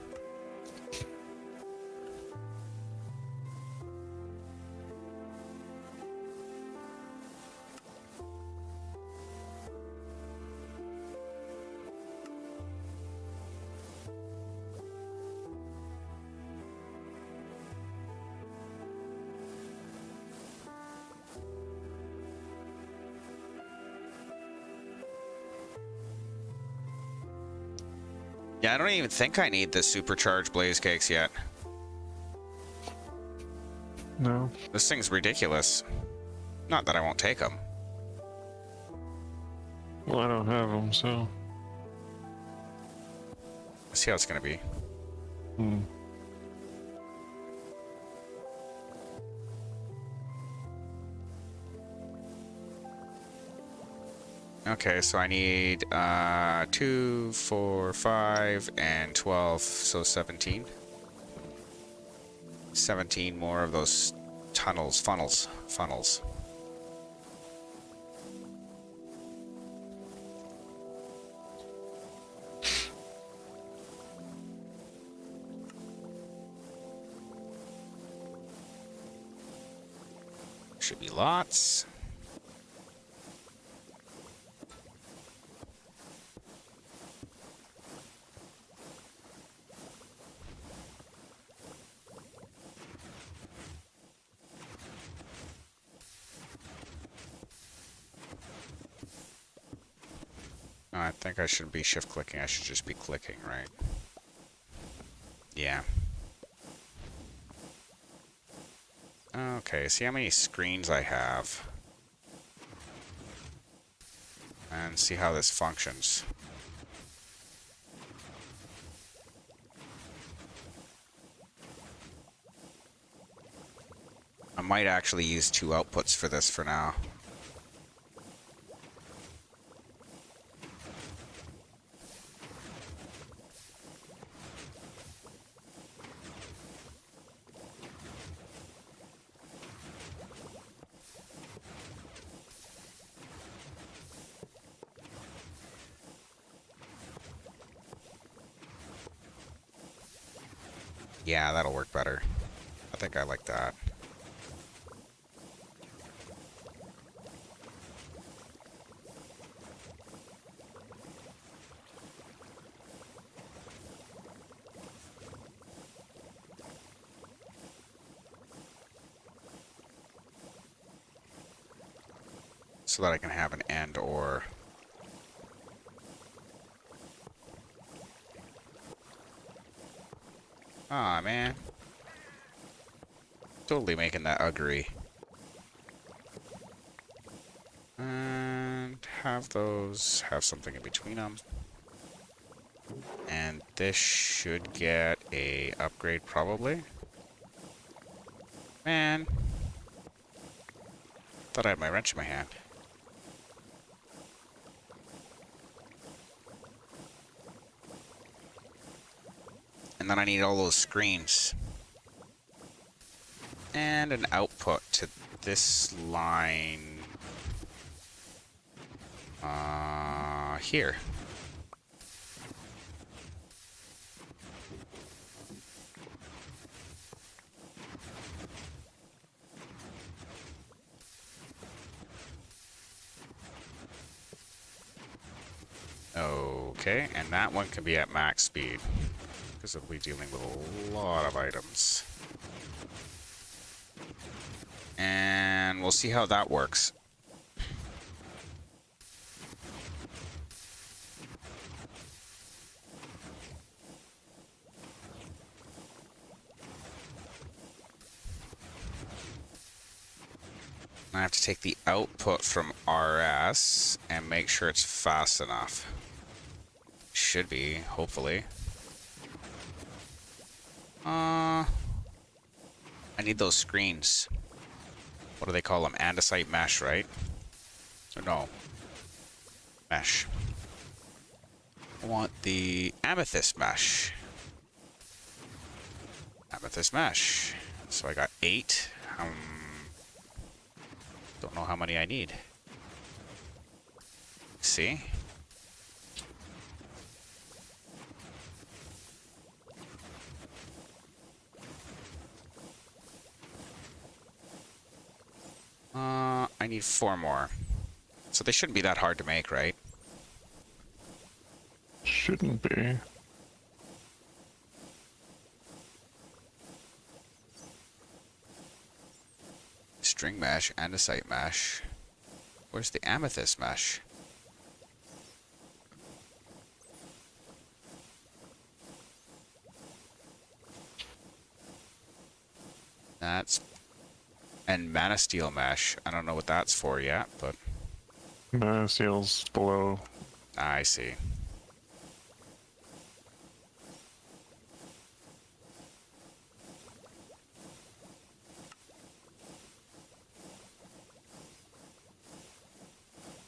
Yeah, I don't even think I need the supercharged blaze cakes yet. No. This thing's ridiculous. Not that I won't take them. Well, I don't have them, so. Let's see how it's gonna be. Hmm. Okay, so I need 2, 4, 5, and 12, so 17. 17 more of those funnels. Should be lots. No, I think I shouldn't be shift clicking. I should just be clicking, right? Yeah. Okay, see how many screens I have. And see how this functions. I might actually use 2 outputs for this for now. Yeah, that'll work better. I think I like that. So that I can have an and or. Aw, man. Totally making that agree. And have those have something in between them. And this should get a upgrade probably. Man. Thought I had my wrench in my hand. And then I need all those screens. And an output to this line. Here. Okay, and that one can be at max speed. Because we'll be dealing with a lot of items. And we'll see how that works. I have to take the output from RS and make sure it's fast enough. Should be, hopefully. I need those screens. What do they call them? Andesite mesh, right? Or no. Mesh. I want the amethyst mesh. Amethyst mesh. So I got 8. Don't know how many I need. See? I need 4 more. So they shouldn't be that hard to make, right? Shouldn't be. String mesh, andesite mesh. Where's the amethyst mesh? That's... And mana steel mesh. I don't know what that's for yet, but... Seals below. I see.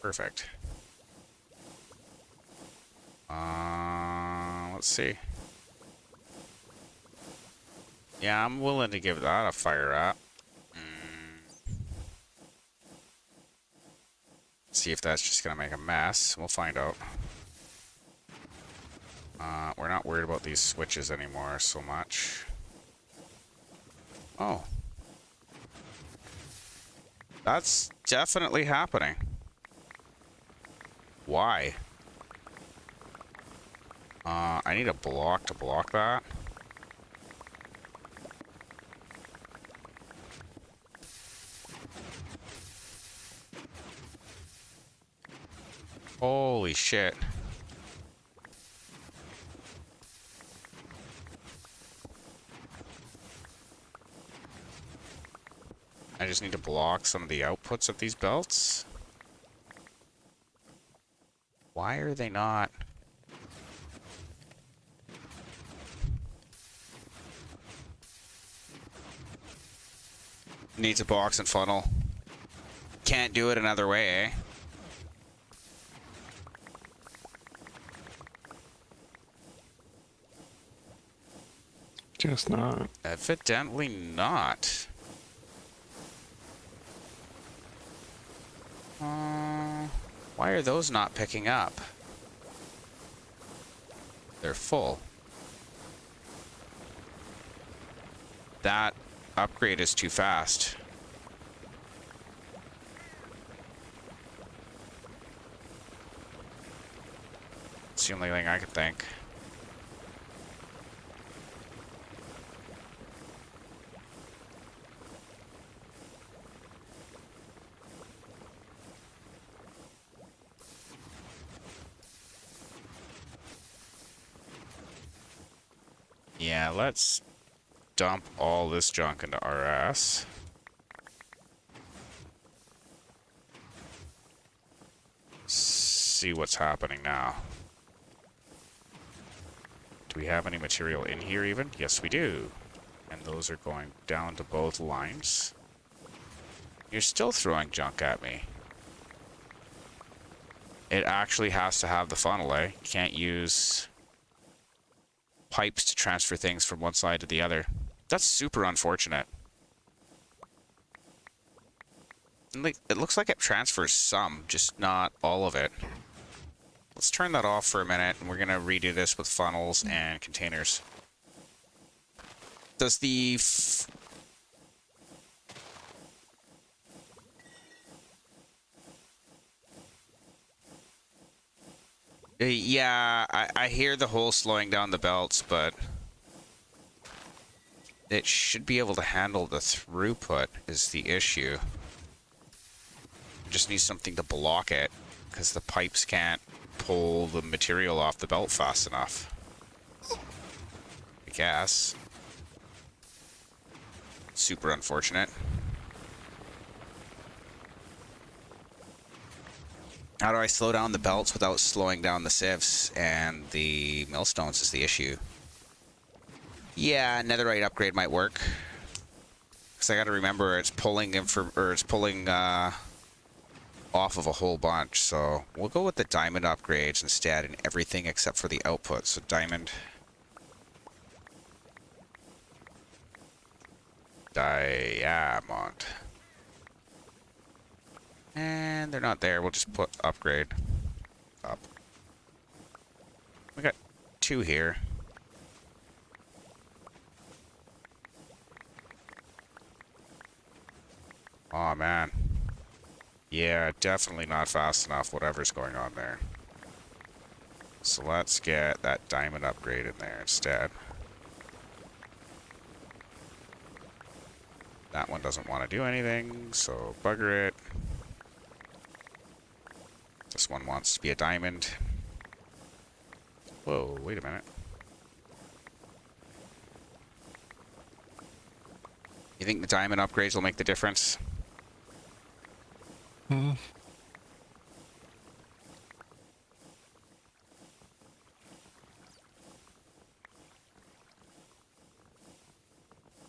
Perfect. Let's see. Yeah, I'm willing to give that a fire up. See if that's just gonna make a mess. We'll find out. We're not worried about these switches anymore so much. Oh. That's definitely happening. Why? I need a block to block that. Holy shit. I just need to block some of the outputs of these belts. Why are they not? Needs a box and funnel. Can't do it another way, eh? Just not. Evidently not. Why are those not picking up? They're full. That upgrade is too fast. It's the only thing I can think. Yeah, let's dump all this junk into RS. See what's happening now. Do we have any material in here even? Yes, we do. And those are going down to both lines. You're still throwing junk at me. It actually has to have the funnel, eh? You can't use pipes to transfer things from one side to the other. That's super unfortunate. And it looks like it transfers some, just not all of it. Let's turn that off for a minute, and we're going to redo this with funnels and containers. Does the... Yeah, I hear the whole slowing down the belts, but it should be able to handle the throughput is the issue. Just need something to block it, because the pipes can't pull the material off the belt fast enough. I guess. Super unfortunate. How do I slow down the belts without slowing down the sieves? And the millstones is the issue. Yeah, netherite upgrade might work. Because I gotta remember it's pulling off of a whole bunch. So we'll go with the diamond upgrades instead and everything except for the output. So diamond. Diamond. And they're not there. We'll just put upgrade up. We got 2 here. Oh man. Yeah, definitely not fast enough, whatever's going on there. So let's get that diamond upgrade in there instead. That one doesn't want to do anything, so bugger it. This one wants to be a diamond. Whoa, wait a minute. You think the diamond upgrades will make the difference?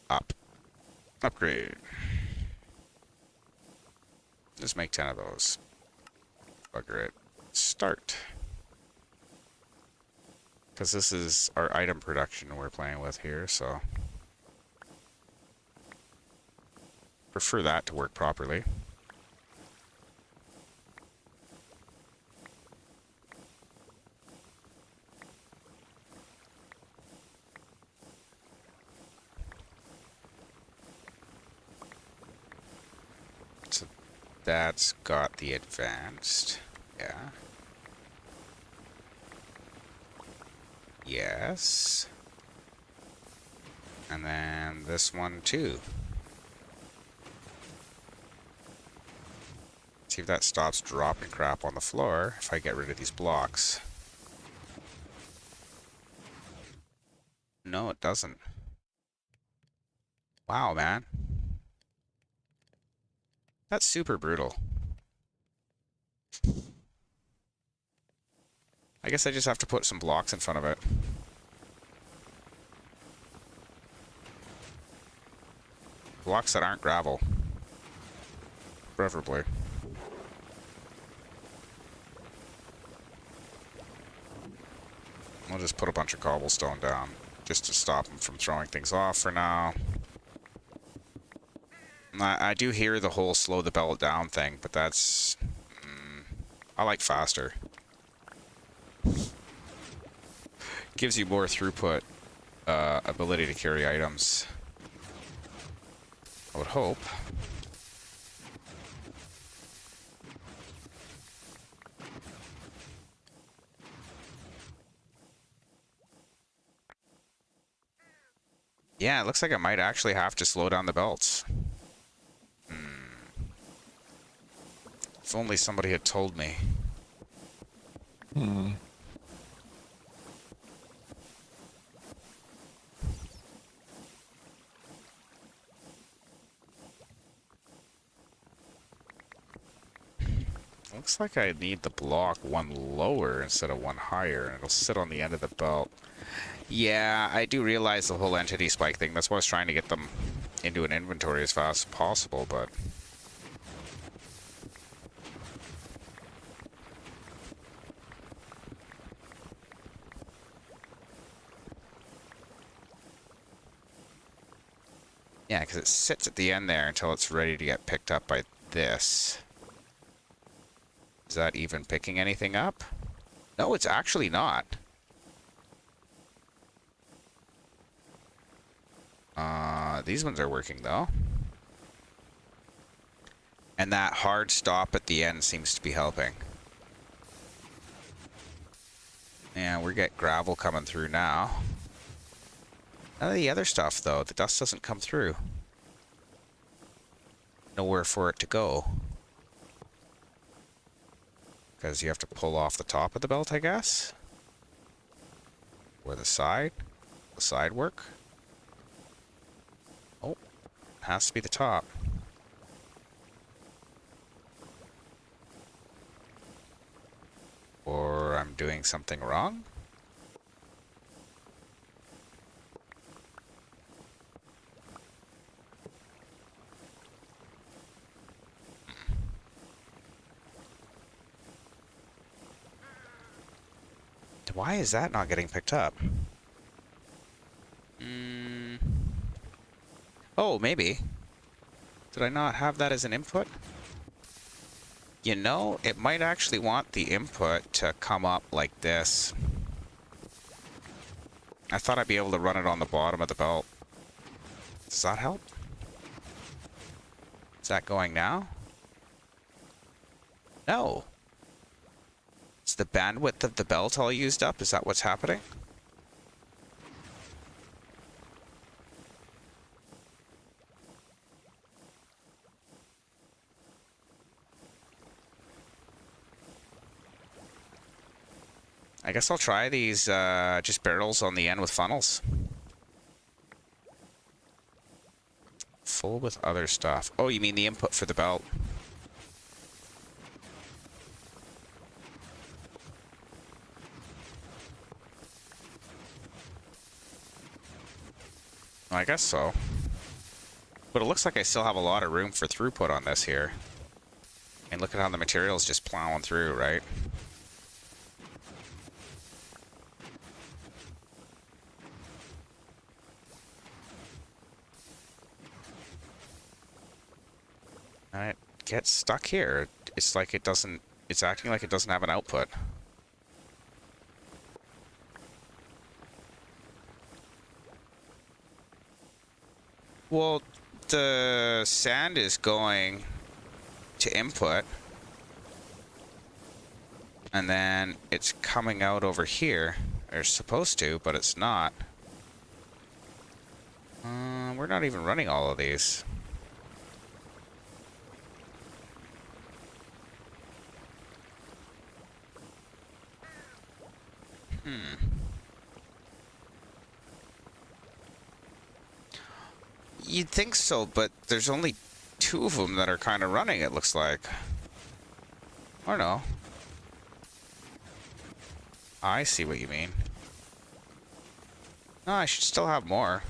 Up. Upgrade. Just make 10 of those. Bugger it. Start. Because this is our item production we're playing with here, so... prefer that to work properly. That's got the advanced. Yeah. Yes. And then this one too. See if that stops dropping crap on the floor if I get rid of these blocks. No, it doesn't. Wow, man. That's super brutal. I guess I just have to put some blocks in front of it. Blocks that aren't gravel. Preferably. I'll just put a bunch of cobblestone down just to stop them from throwing things off for now. I do hear the whole slow the belt down thing, but that's... I like faster. Gives you more throughput, ability to carry items. I would hope. Yeah, it looks like I might actually have to slow down the belts. If only somebody had told me. Looks like I need the block one lower instead of one higher, and it'll sit on the end of the belt. Yeah, I do realize the whole entity spike thing. That's why I was trying to get them into an inventory as fast as possible, but... yeah, because it sits at the end there until it's ready to get picked up by this. Is that even picking anything up? No, it's actually not. These ones are working though. And that hard stop at the end seems to be helping. And we get gravel coming through now. None of the other stuff though, the dust doesn't come through. Nowhere for it to go. Because you have to pull off the top of the belt, I guess? Or the side? The side work? Oh, has to be the top. Or I'm doing something wrong? Why is that not getting picked up? Oh, maybe. Did I not have that as an input? You know, it might actually want the input to come up like this. I thought I'd be able to run it on the bottom of the belt. Does that help? Is that going now? No. Is the bandwidth of the belt all used up? Is that what's happening? I guess I'll try these just barrels on the end with funnels. Full with other stuff. Oh, you mean the input for the belt? I guess so. But it looks like I still have a lot of room for throughput on this here. And look at how the material's just plowing through, right? And it gets stuck here. It's like it doesn't... It's acting like it doesn't have an output. Well, the sand is going to input. And then it's coming out over here. Or supposed to, but it's not. We're not even running all of these. You'd think so, but there's only 2 of them that are kind of running, it looks like. Or no. I see what you mean. No, I should still have more.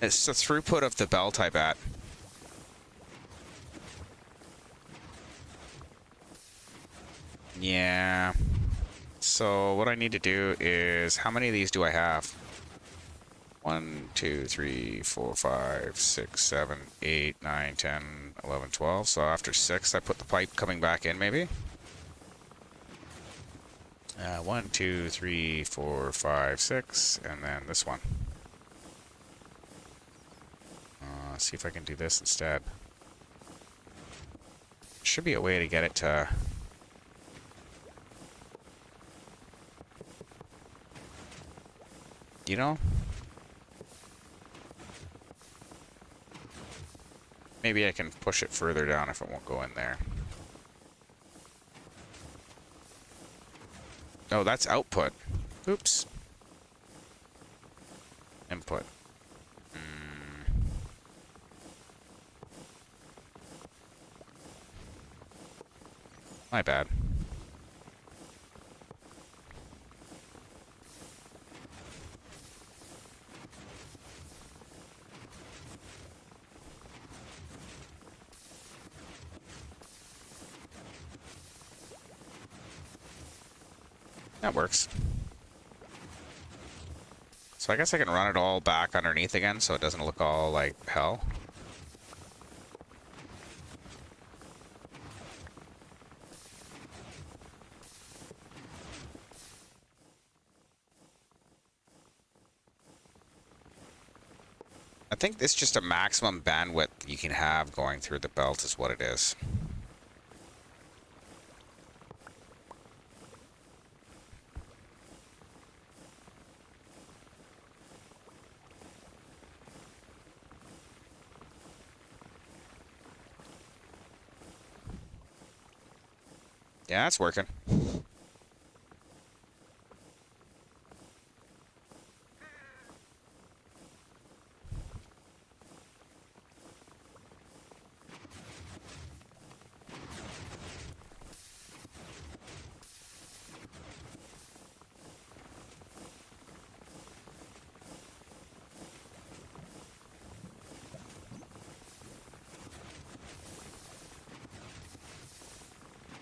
It's the throughput of the belt, I bet. Yeah. So what I need to do is, how many of these do I have? 1, 2, 3, 4, 5, 6, 7, 8, 9, 10, 11, 12. So after 6, I put the pipe coming back in, maybe? 1, 2, 3, 4, 5, 6, and then this one. See if I can do this instead. Should be a way to get it to... You know? Maybe I can push it further down if it won't go in there. Oh, that's output. Oops. Input. My bad. That works. So I guess I can run it all back underneath again so it doesn't look all like hell. I think it's just a maximum bandwidth you can have going through the belt is what it is. Yeah, it's working.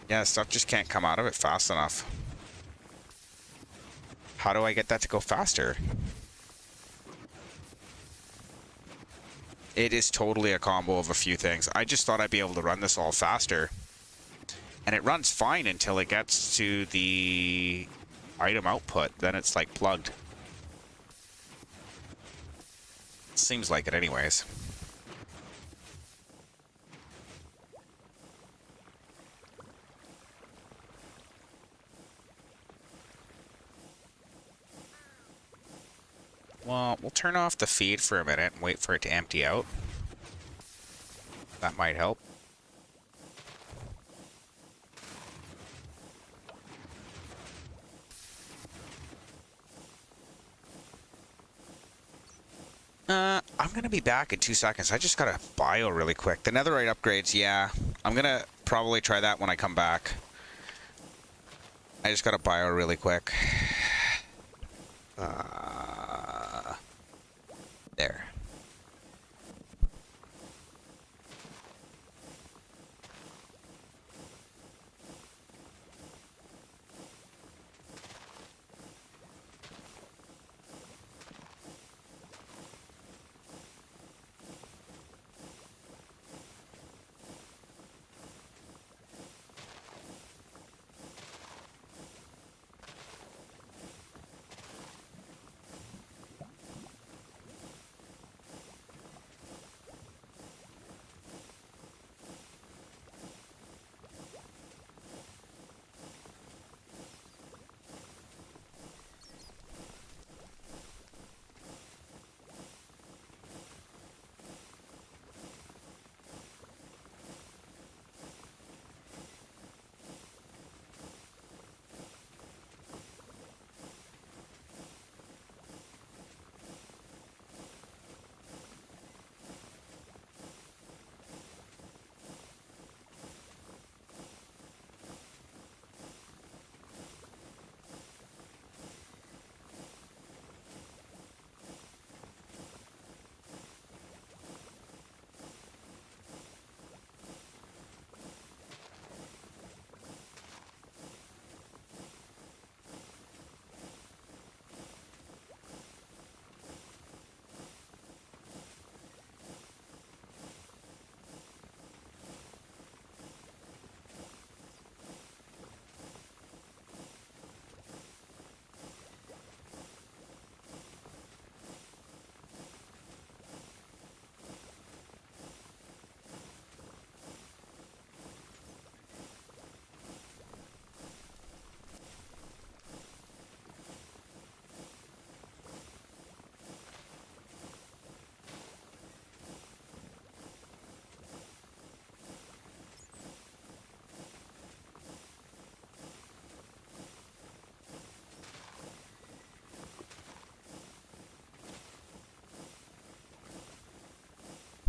Yeah, stuff just can't come out of it fast enough. How do I get that to go faster? It is totally a combo of a few things. I just thought I'd be able to run this all faster. And it runs fine until it gets to the item output. Then it's like plugged. Seems like it anyways. Well, we'll turn off the feed for a minute and wait for it to empty out. That might help. I'm gonna be back in 2 seconds. I just gotta bio really quick. The netherite upgrades, yeah. I'm gonna probably try that when I come back. I just gotta bio really quick. There.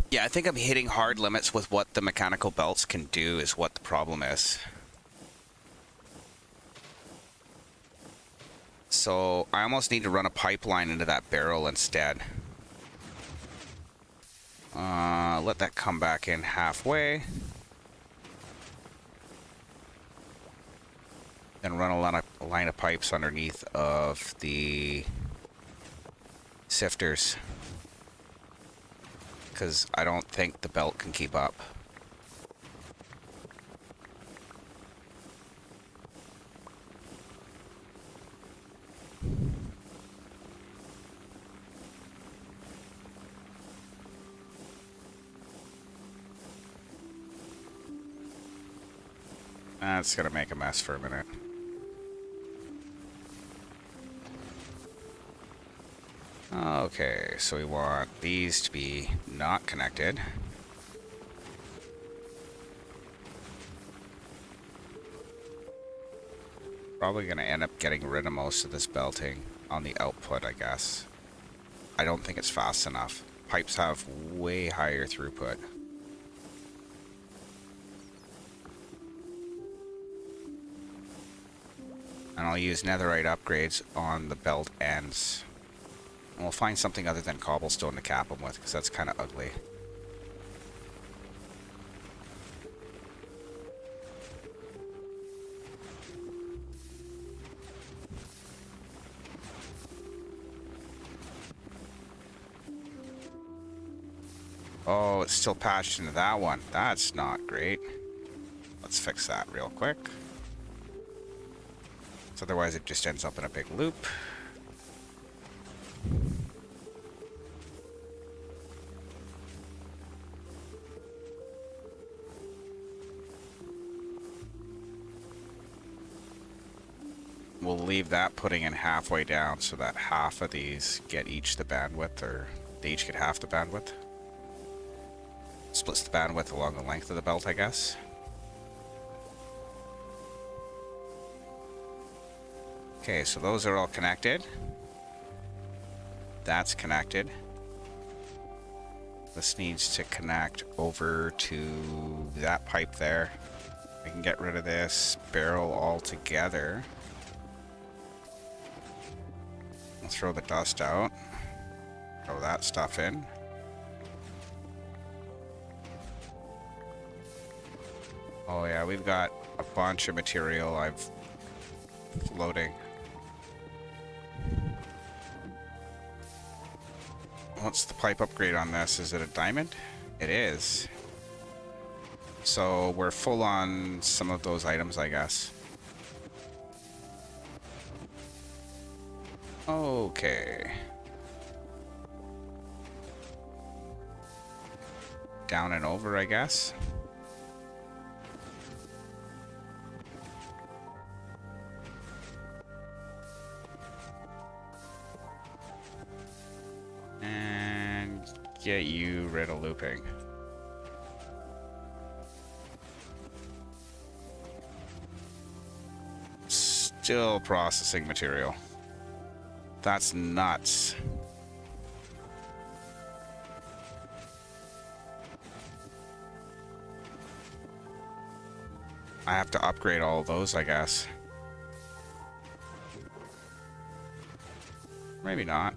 Yeah, I think I'm hitting hard limits with what the mechanical belts can do is what the problem is. So I almost need to run a pipeline into that barrel instead. Let that come back in halfway. Then run a line of pipes underneath of the sifters. Because I don't think the belt can keep up. That's gonna make a mess for a minute. Okay, so we want these to be not connected. Probably gonna end up getting rid of most of this belting on the output, I guess. I don't think it's fast enough. Pipes have way higher throughput. And I'll use netherite upgrades on the belt ends. And we'll find something other than cobblestone to cap them with, because that's kind of ugly. Oh, it's still patched into that one. That's not great. Let's fix that real quick. So otherwise it just ends up in a big loop. We'll leave that putting in halfway down so that half of these get each the bandwidth, or they each get half the bandwidth. Splits the bandwidth along the length of the belt, I guess. Okay, so those are all connected. That's connected. This needs to connect over to that pipe there. We can get rid of this barrel altogether. We'll throw the dust out. Throw that stuff in. Oh yeah, we've got a bunch of material I've floating. What's the pipe upgrade on this? Is it a diamond? It is. So we're full on some of those items, I guess. Okay. Down and over, I guess. And get you rid of looping. Still processing material. That's nuts. I have to upgrade all of those, I guess. Maybe not.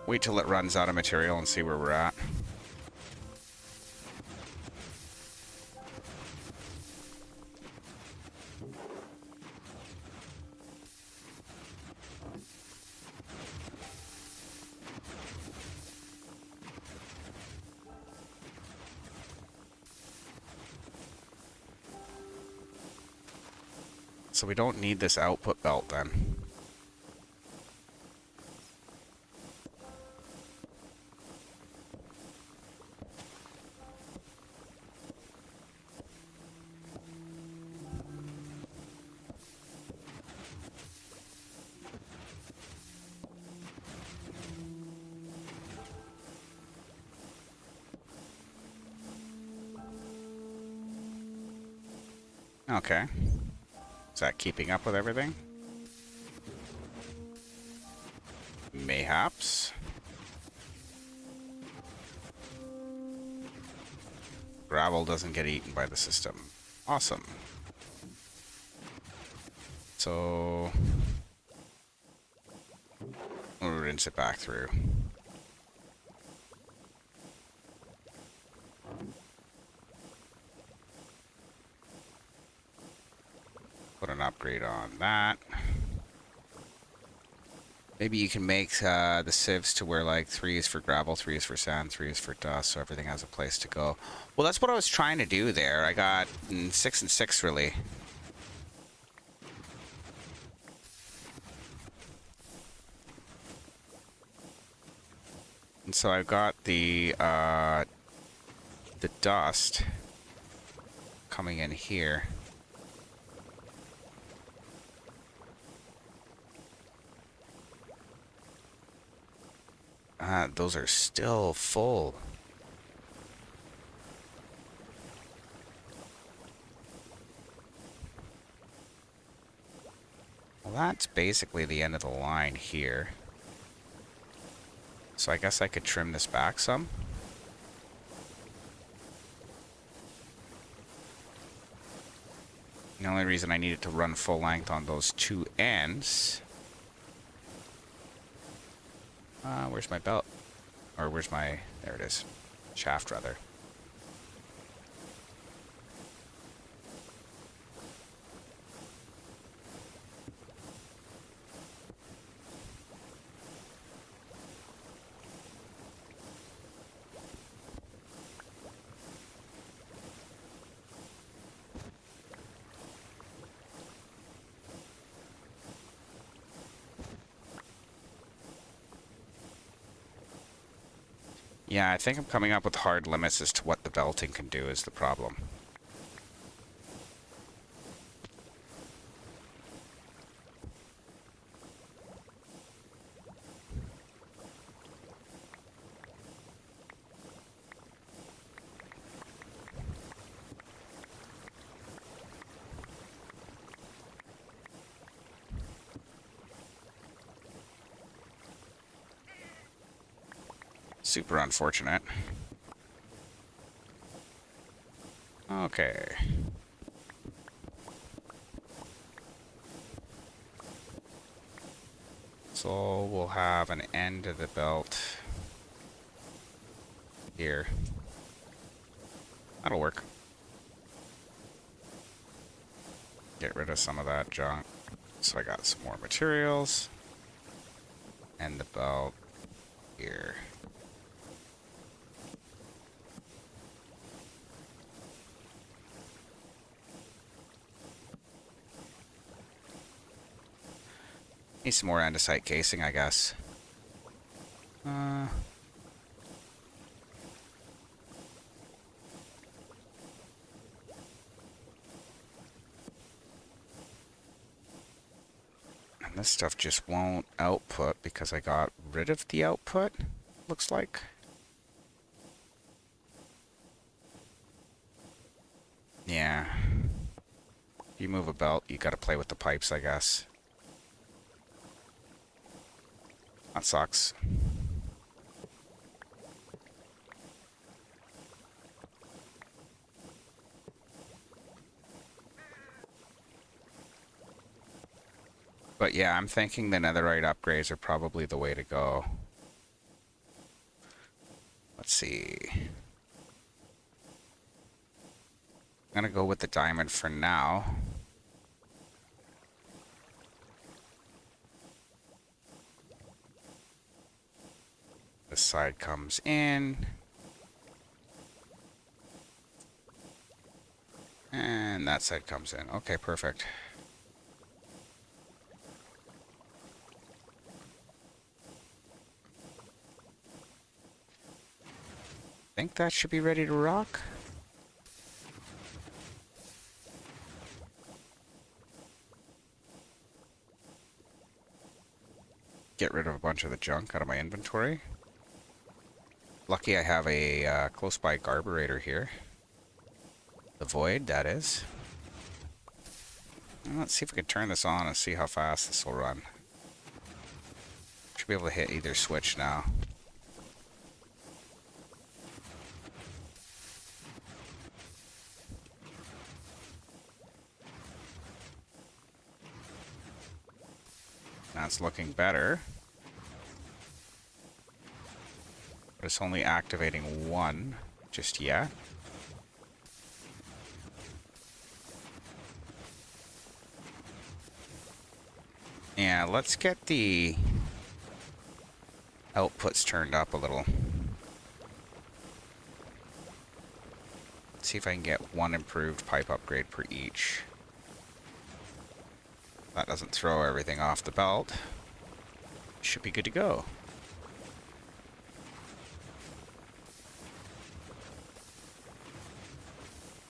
Wait till it runs out of material and see where we're at. So we don't need this output belt then. Okay. Is that keeping up with everything? Mayhaps. Gravel doesn't get eaten by the system. Awesome. So we'll rinse it back through. Put an upgrade on that. Maybe you can make the sieves to where like 3 is for gravel, 3 is for sand, 3 is for dust, so everything has a place to go. Well, that's what I was trying to do there. I got 6 and 6 really. And so I've got the dust coming in here. Those are still full. Well, that's basically the end of the line here. So I guess I could trim this back some. The only reason I needed to run full length on those two ends... where's my belt? Or where's my... there it is. Shaft, rather. Yeah, I think I'm coming up with hard limits as to what the belting can do is the problem. Super unfortunate. Okay. So we'll have an end of the belt here. That'll work. Get rid of some of that junk. So I got some more materials. And the belt here. Need some more andesite casing, I guess. And this stuff just won't output because I got rid of the output, looks like. Yeah. You move a belt, you gotta play with the pipes, I guess. That sucks. But yeah, I'm thinking the netherite upgrades are probably the way to go. Let's see. I'm gonna go with the diamond for now. This side comes in. And that side comes in. Okay, perfect. I think that should be ready to rock. Get rid of a bunch of the junk out of my inventory. Lucky I have a close by carburetor here. The void, that is. Let's see if we can turn this on and see how fast this will run. Should be able to hit either switch now. That's looking better. But it's only activating one just yet. Yeah, let's get the outputs turned up a little. See if I can get one improved pipe upgrade per each. That doesn't throw everything off the belt. Should be good to go.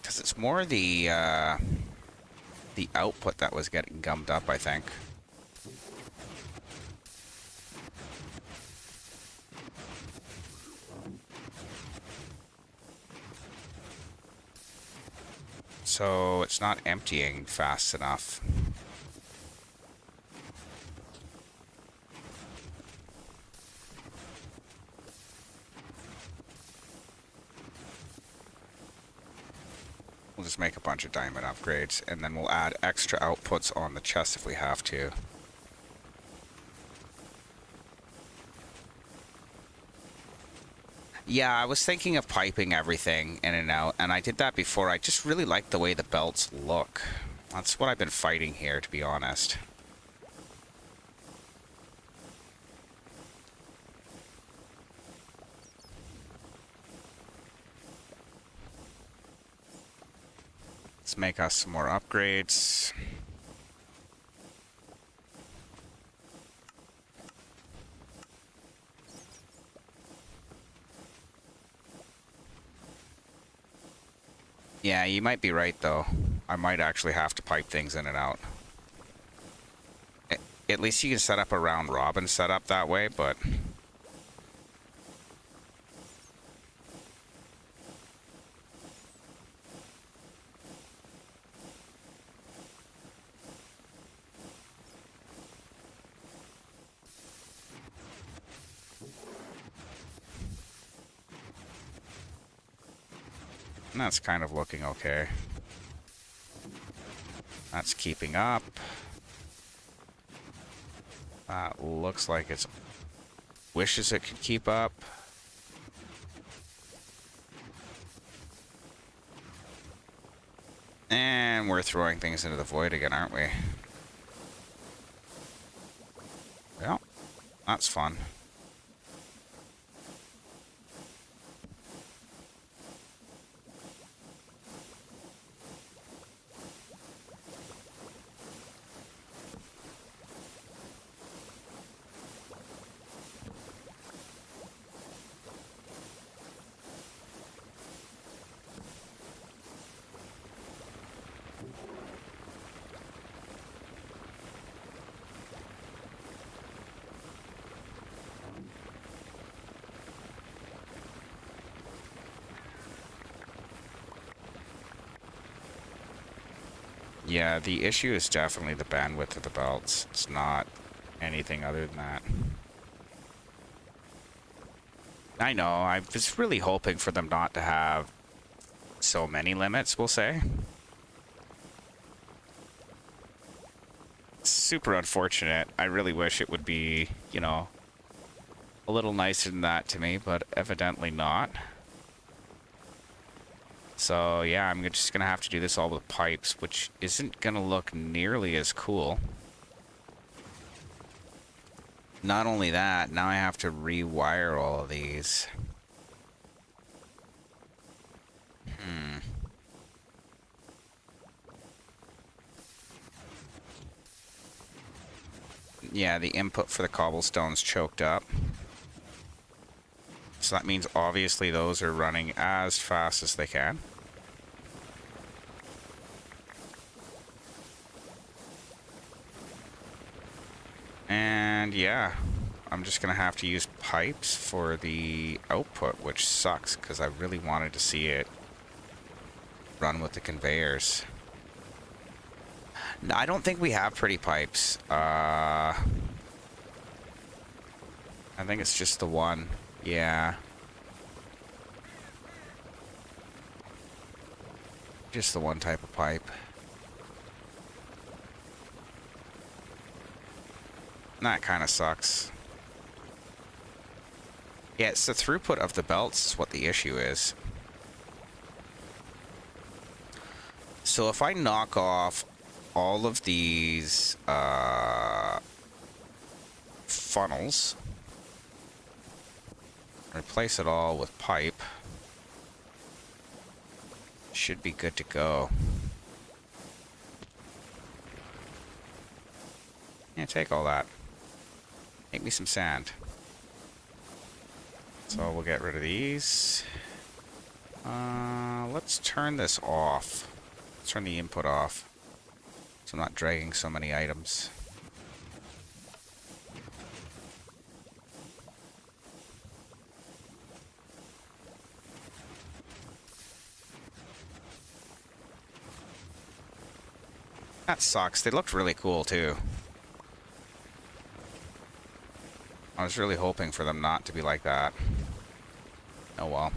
Because it's more the output that was getting gummed up, I think. So it's not emptying fast enough. We'll just make a bunch of diamond upgrades, and then we'll add extra outputs on the chest if we have to. Yeah, I was thinking of piping everything in and out, and I did that before. I just really like the way the belts look. That's what I've been fighting here, to be honest. Let's make us some more upgrades. Yeah, you might be right, though. I might actually have to pipe things in and out. At least you can set up a round robin setup that way, but... that's kind of looking okay. That's keeping up. That looks like it wishes it could keep up. And we're throwing things into the void again, aren't we? Well, that's fun. Yeah, the issue is definitely the bandwidth of the belts. It's not anything other than that. I know, I was really hoping for them not to have so many limits, we'll say. It's super unfortunate. I really wish it would be, you know, a little nicer than that to me, but evidently not. So yeah, I'm just gonna have to do this all with pipes, which isn't gonna look nearly as cool. Not only that, now I have to rewire all of these. Yeah, the input for the cobblestone's choked up. So that means obviously those are running as fast as they can. And yeah, I'm just gonna have to use pipes for the output, which sucks because I really wanted to see it run with the conveyors. No, I don't think we have pretty pipes. I think it's just the one. Yeah. Just the one type of pipe. That kind of sucks. Yeah, it's the throughput of the belts is what the issue is. So if I knock off all of these funnels, replace it all with pipe, should be good to go. Yeah, take all that. Make me some sand. So we'll get rid of these. Let's turn this off. Let's turn the input off, so I'm not dragging so many items. That sucks. They looked really cool too. I was really hoping for them not to be like that. Oh well.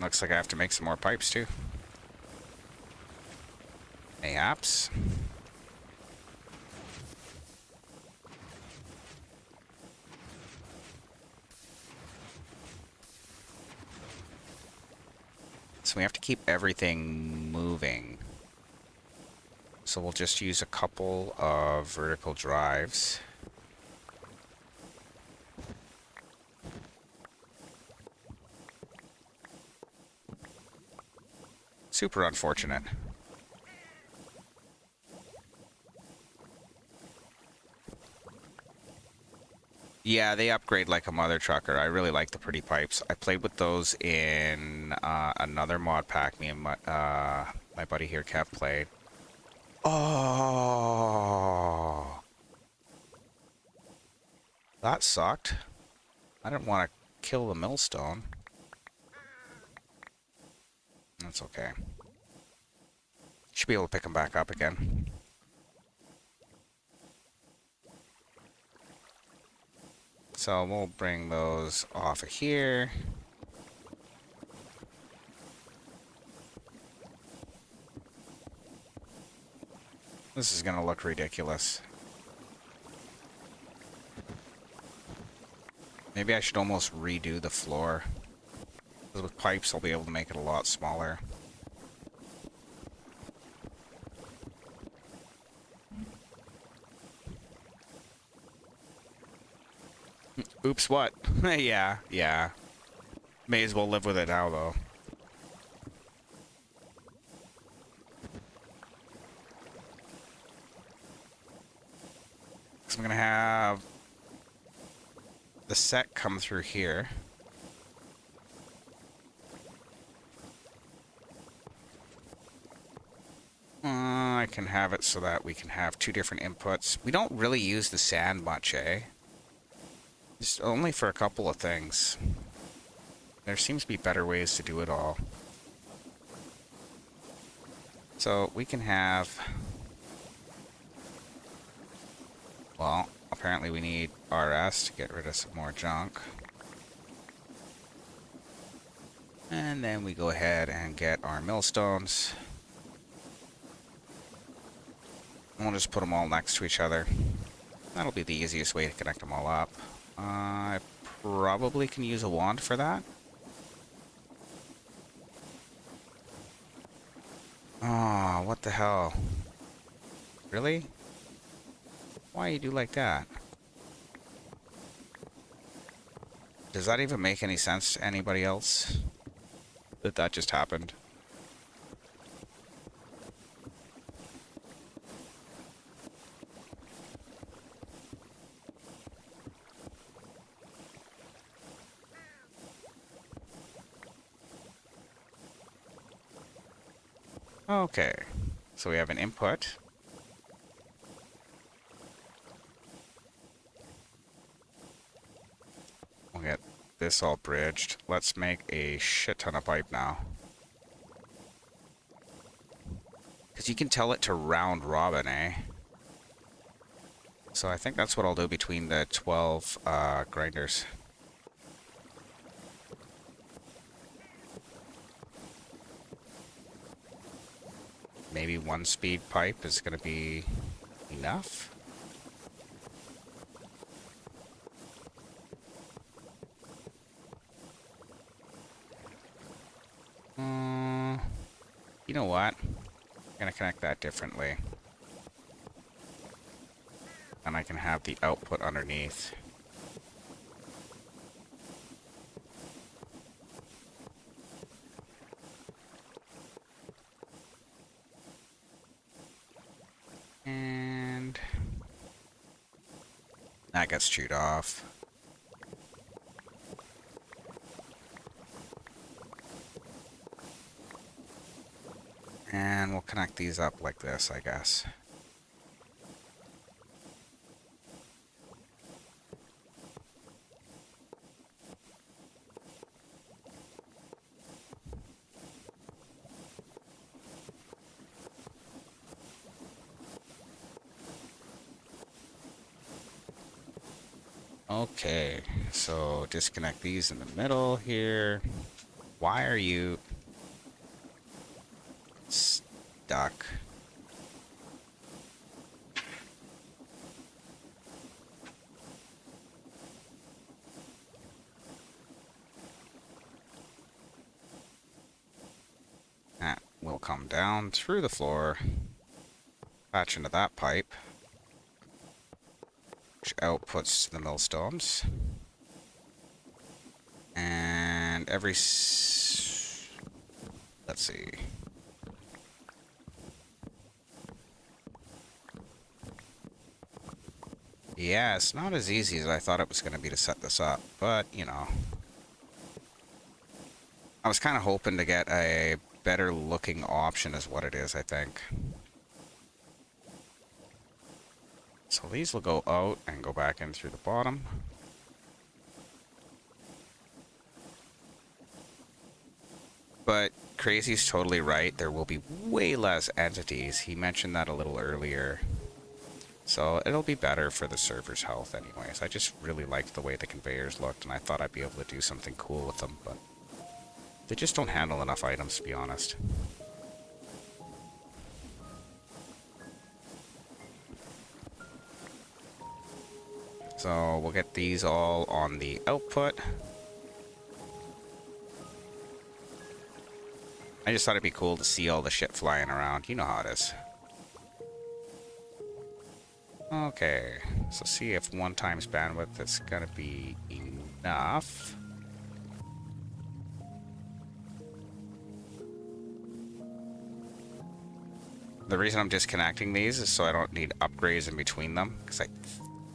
Looks like I have to make some more pipes too. Mayhaps. So we have to keep everything moving. So we'll just use a couple of vertical drives. Super unfortunate. Yeah, they upgrade like a mother trucker. I really like the pretty pipes. I played with those in another mod pack me and my buddy here, Kev, played. Oh, that sucked. I didn't want to kill the millstone. That's okay. Should be able to pick them back up again. So we'll bring those off of here. This is gonna look ridiculous. Maybe I should almost redo the floor. Because with pipes, I'll be able to make it a lot smaller. Oops, what? yeah. May as well live with it now, though. So I'm gonna have the set come through here. I can have it so that we can have two different inputs. We don't really use the sand much, eh? Just only for a couple of things. There seems to be better ways to do it all. So we can have... Well, apparently we need RS to get rid of some more junk. And then we go ahead and get our millstones. And we'll just put them all next to each other. That'll be the easiest way to connect them all up. I probably can use a wand for that. Oh, what the hell? Really? Why you do like that? Does that even make any sense to anybody else? That just happened? Okay, so we have an input. We'll get this all bridged. Let's make a shit ton of pipe now. Because you can tell it to round robin, eh? So I think that's what I'll do between the 12 grinders. Maybe one speed pipe is going to be enough. You know what? I'm going to connect that differently. And I can have the output underneath. And that gets chewed off. And we'll connect these up like this, I guess. Okay, so disconnect these in the middle here. Why are you stuck? That will come down through the floor, patch into that pipe, which outputs the millstones. And let's see. Yeah, it's not as easy as I thought it was going to be to set this up, but, you know. I was kind of hoping to get a better looking option is what it is, I think. So these will go out and go back in through the bottom. But Crazy's totally right. There will be way less entities. He mentioned that a little earlier. So it'll be better for the server's health anyways. I just really liked the way the conveyors looked, and I thought I'd be able to do something cool with them, but they just don't handle enough items, to be honest. So we'll get these all on the output. I just thought it'd be cool to see all the shit flying around. You know how it is. Okay, so see if 1 times bandwidth is gonna be enough. The reason I'm disconnecting these is so I don't need upgrades in between them, because I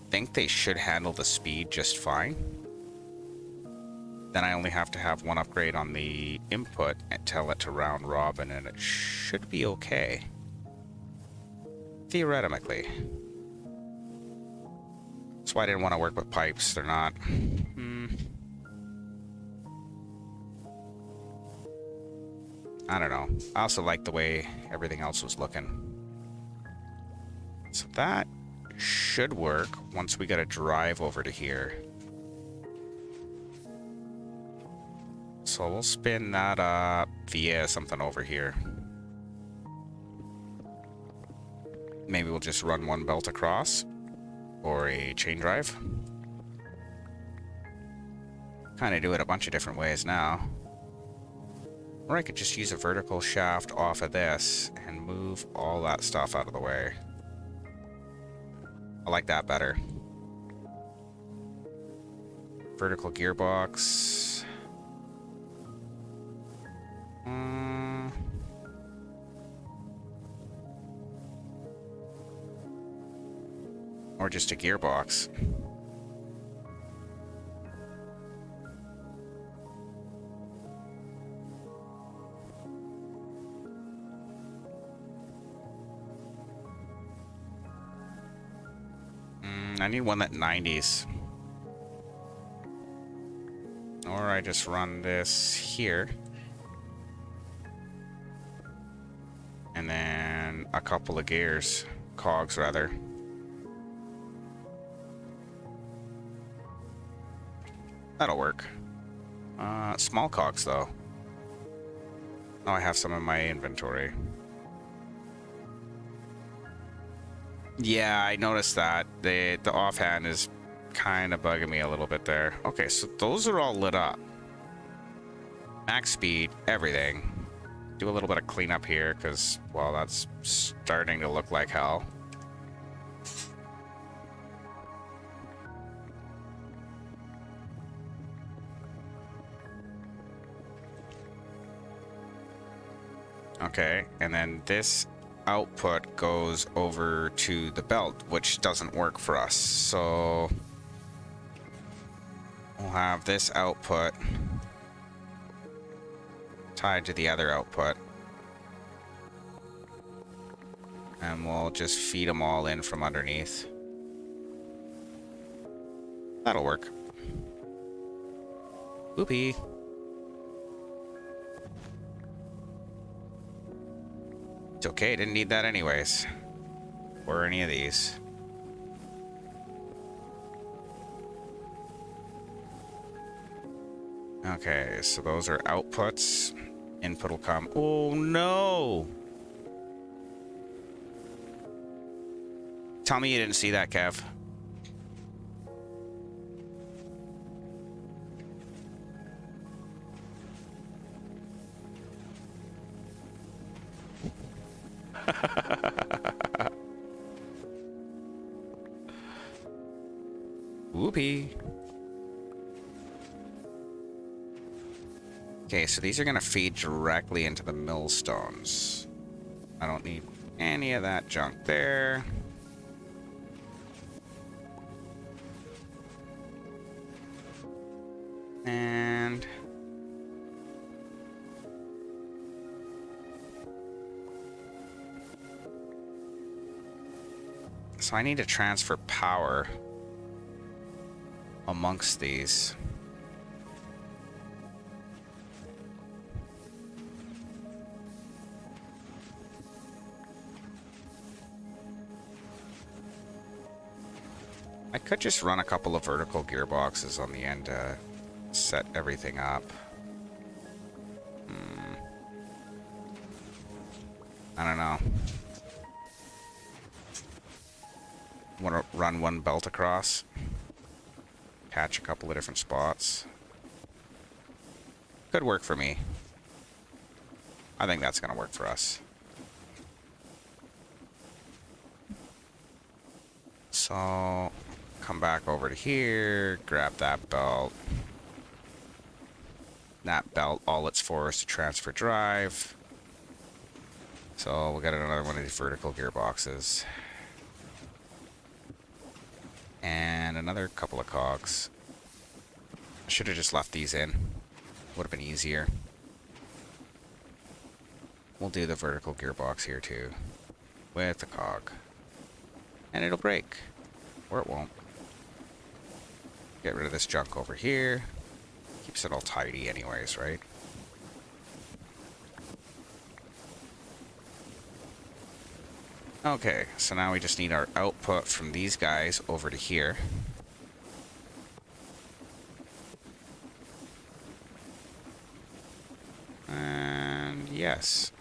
think they should handle the speed just fine. Then I only have to have 1 upgrade on the input and tell it to round robin, and it should be okay. Theoretically. That's why I didn't want to work with pipes. They're not... I don't know. I also like the way everything else was looking. So that should work once we get a drive over to here. So we'll spin that up via something over here. Maybe we'll just run 1 belt across, or a chain drive. Kind of do it a bunch of different ways now. Or I could just use a vertical shaft off of this and move all that stuff out of the way. I like that better. Vertical gearbox. Or just a gearbox. need one that 90s. Or I just run this here. And then a couple of gears. Cogs, rather. That'll work. Small cogs, though. Oh, I have some in my inventory. Yeah, I noticed that. The offhand is kind of bugging me a little bit there. Okay, so those are all lit up. Max speed, everything. Do a little bit of cleanup here, because, well, that's starting to look like hell. Okay, and then this output goes over to the belt, which doesn't work for us. So we'll have this output tied to the other output. And we'll just feed them all in from underneath. That'll work. Whoopee. It's okay, didn't need that anyways. Or any of these. Okay, so those are outputs. Input will come. Oh no! Tell me you didn't see that, Kev. Whoopee. Okay, so these are going to feed directly into the millstones. I don't need any of that junk there. And so I need to transfer power amongst these. I could just run a couple of vertical gearboxes on the end to set everything up. I don't know. Want to run one belt across? Patch a couple of different spots. Could work for me. I think that's going to work for us. So, come back over to here, grab that belt. That belt, all it's for is to transfer drive. So, we'll get another one of these vertical gearboxes. And another couple of cogs. I should have just left these in. Would have been easier. We'll do the vertical gearbox here too. With the cog. And it'll break. Or it won't. Get rid of this junk over here. Keeps it all tidy anyways, right? Okay, so now we just need our output from these guys over to here. And yes.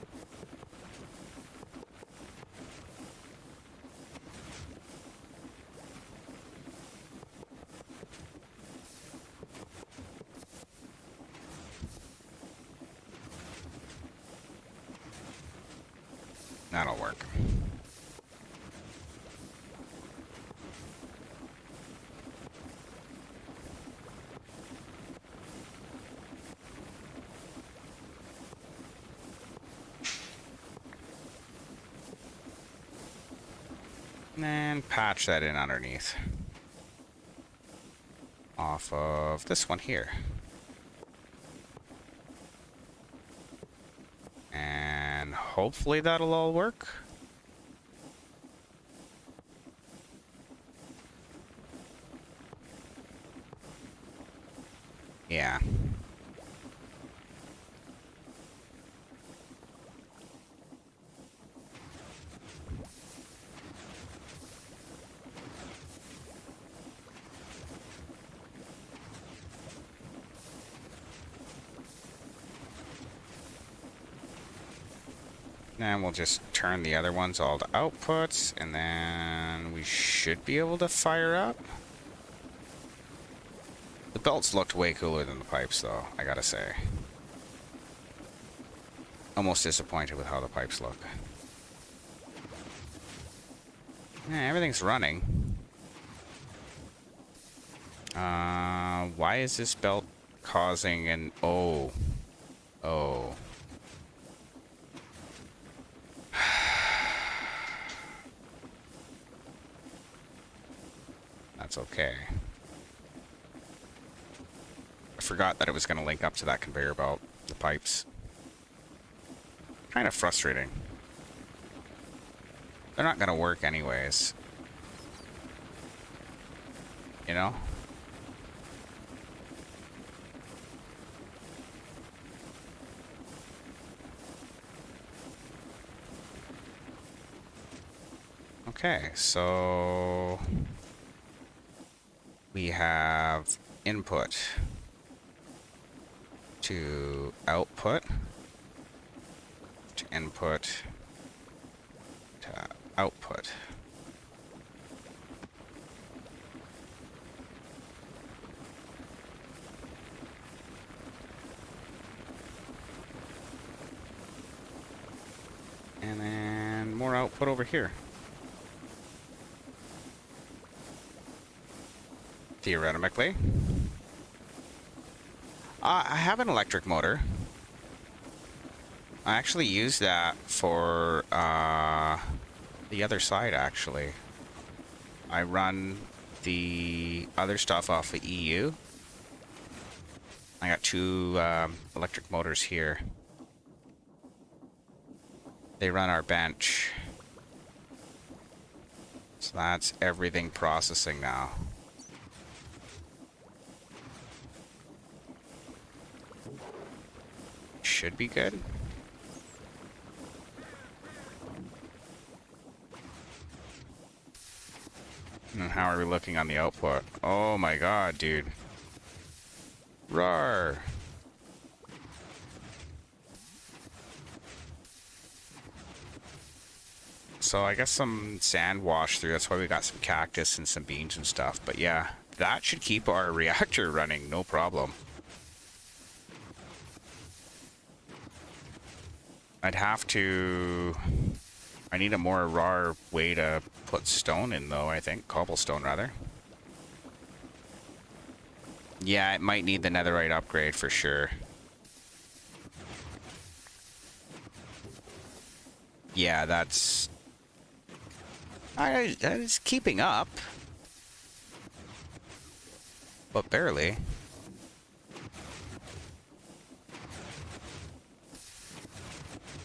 That'll work. And patch that in underneath. Off of this one here. And hopefully that'll all work. Yeah. And we'll just turn the other ones all to outputs, and then we should be able to fire up. The belts looked way cooler than the pipes, though, I gotta say. Almost disappointed with how the pipes look. Yeah, everything's running. Why is this belt causing an... Oh. Oh. That's okay. I forgot that it was going to link up to that conveyor belt, the pipes. Kind of frustrating. They're not going to work anyways. You know? Okay, so we have input to output to input to output. And then more output over here. Theoretically. I have an electric motor. I actually use that for the other side, actually. I run the other stuff off of EU. I got two electric motors here. They run our bench. So that's everything processing now. Should be good. And how are we looking on the output? Oh my god, dude. Roar. So I guess some sand washed through. That's why we got some cactus and some beans and stuff. But yeah, that should keep our reactor running, no problem. I'd have to... I need a more raw way to put stone in, though, I think. Cobblestone, rather. Yeah, it might need the netherite upgrade for sure. Yeah, that's... It's keeping up. But barely.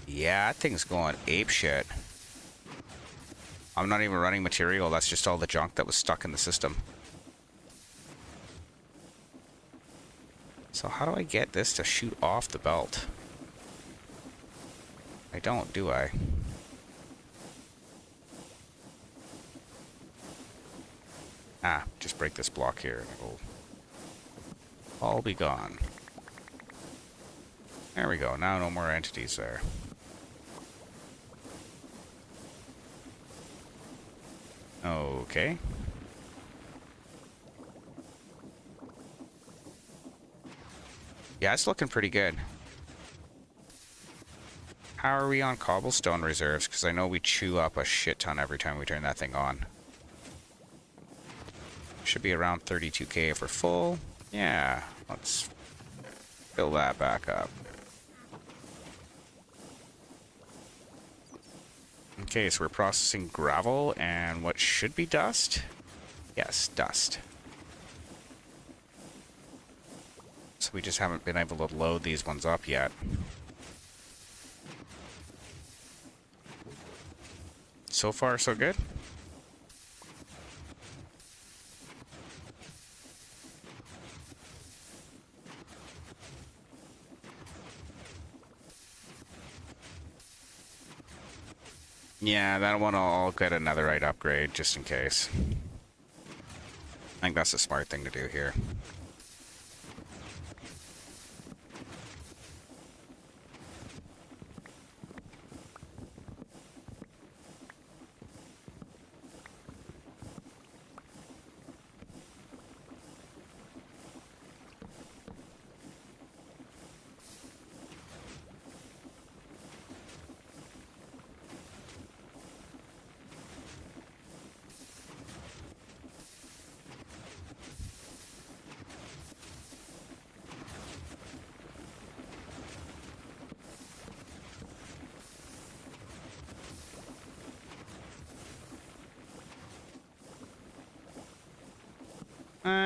Yeah, that thing's going apeshit. I'm not even running material, that's just all the junk that was stuck in the system. So how do I get this to shoot off the belt? I don't, do I? Ah, just break this block here and it'll all be gone. There we go, now no more entities there. Okay. Yeah, it's looking pretty good. How are we on cobblestone reserves? Because I know we chew up a shit ton every time we turn that thing on. Should be around 32k if we're full. Yeah, let's fill that back up. Okay, so we're processing gravel and what should be dust? Yes, dust. So we just haven't been able to load these ones up yet. So far, so good. Yeah, that one I'll get another right upgrade just in case. I think that's a smart thing to do here.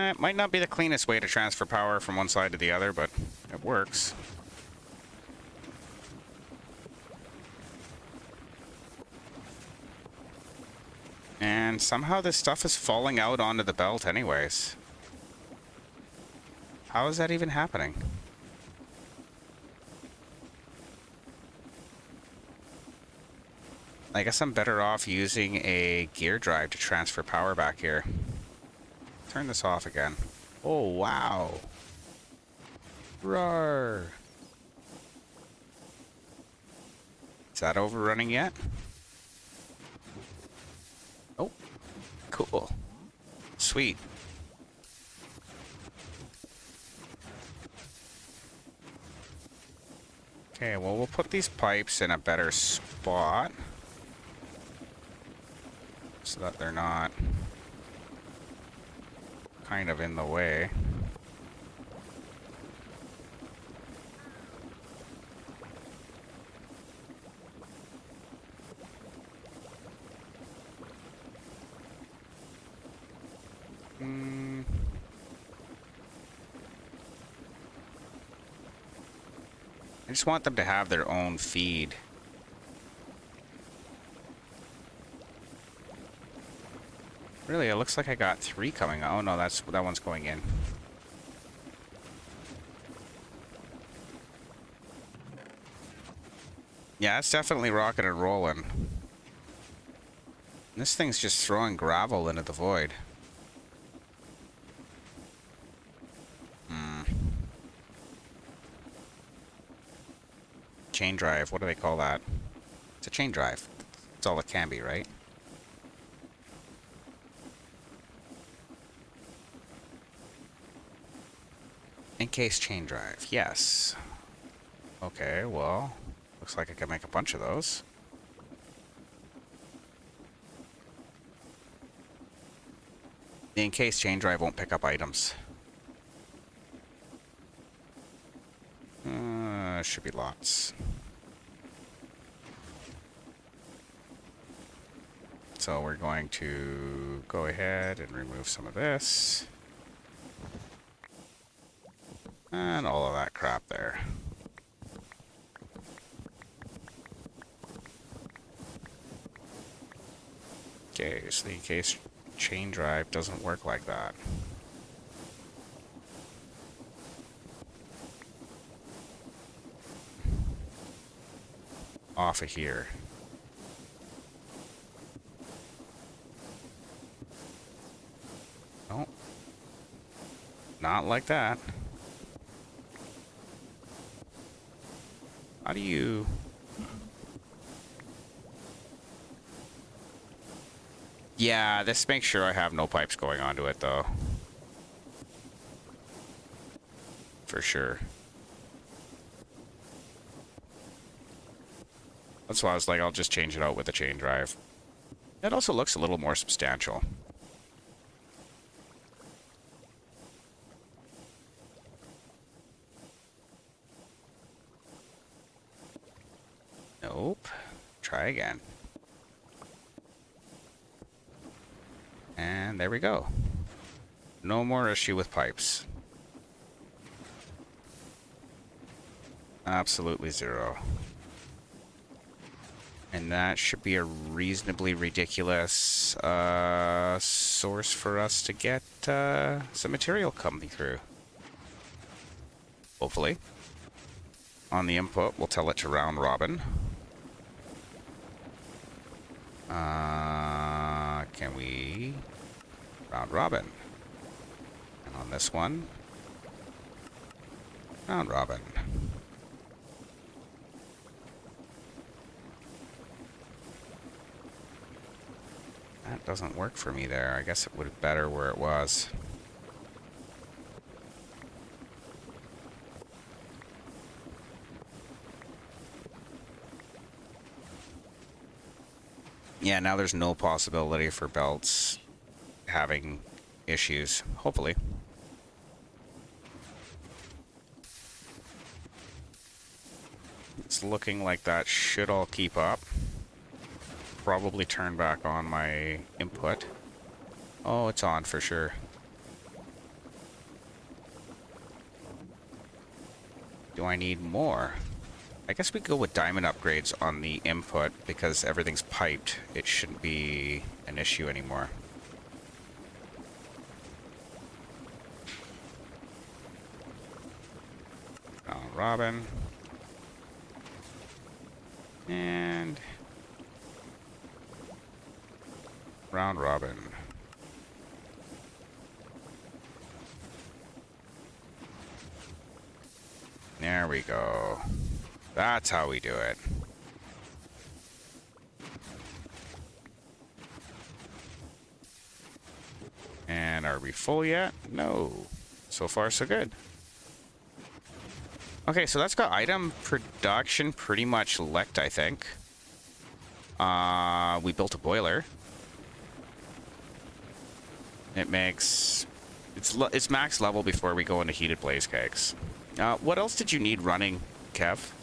It might not be the cleanest way to transfer power from one side to the other, but it works. And somehow this stuff is falling out onto the belt anyways. How is that even happening? I guess I'm better off using a gear drive to transfer power back here. Turn this off again. Oh, wow. Roar. Is that overrunning yet? Oh, cool. Sweet. Okay, well, we'll put these pipes in a better spot so that they're not kind of in the way. I just want them to have their own feed. Really, it looks like I got 3 coming. Oh no, that one's going in. Yeah, it's definitely rocking and rolling. This thing's just throwing gravel into the void. Chain drive, what do they call that? It's a chain drive. That's all it can be, right? Encased chain drive, yes. Okay, well, looks like I can make a bunch of those. The encased chain drive won't pick up items. Should be lots. So we're going to go ahead and remove some of this. And all of that crap there. Okay, so the encased chain drive doesn't work like that. Off of here. Oh. Not like that. How do you... Yeah, this makes sure I have no pipes going onto it, though. For sure. That's why I was like, I'll just change it out with a chain drive. It also looks a little more substantial. Nope. Try again. And there we go. No more issue with pipes. Absolutely zero. And that should be a reasonably ridiculous source for us to get some material coming through. Hopefully. On the input, we'll tell it to round robin. Can we round robin? And on this one, round robin. That doesn't work for me there. I guess it would be better where it was. Yeah, now there's no possibility for belts having issues, hopefully. It's looking like that should all keep up. Probably turn back on my input. Oh, it's on for sure. Do I need more? I guess we go with diamond upgrades on the input because everything's piped. It shouldn't be an issue anymore. Robin. And round robin. There we go. That's how we do it. And are we full yet? No. So far, so good. Okay, so that's got item production pretty much licked, I think. We built a boiler. It makes... It's max level before we go into heated blaze kegs. What else did you need running, Kev?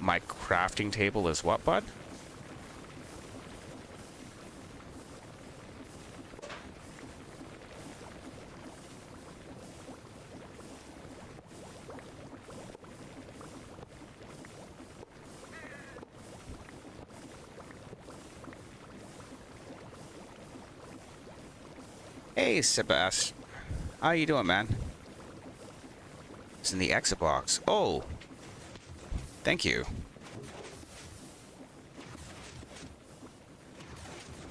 My crafting table is what, bud? Hey, Sebast. How you doing, man? It's in the exit box. Oh. Thank you.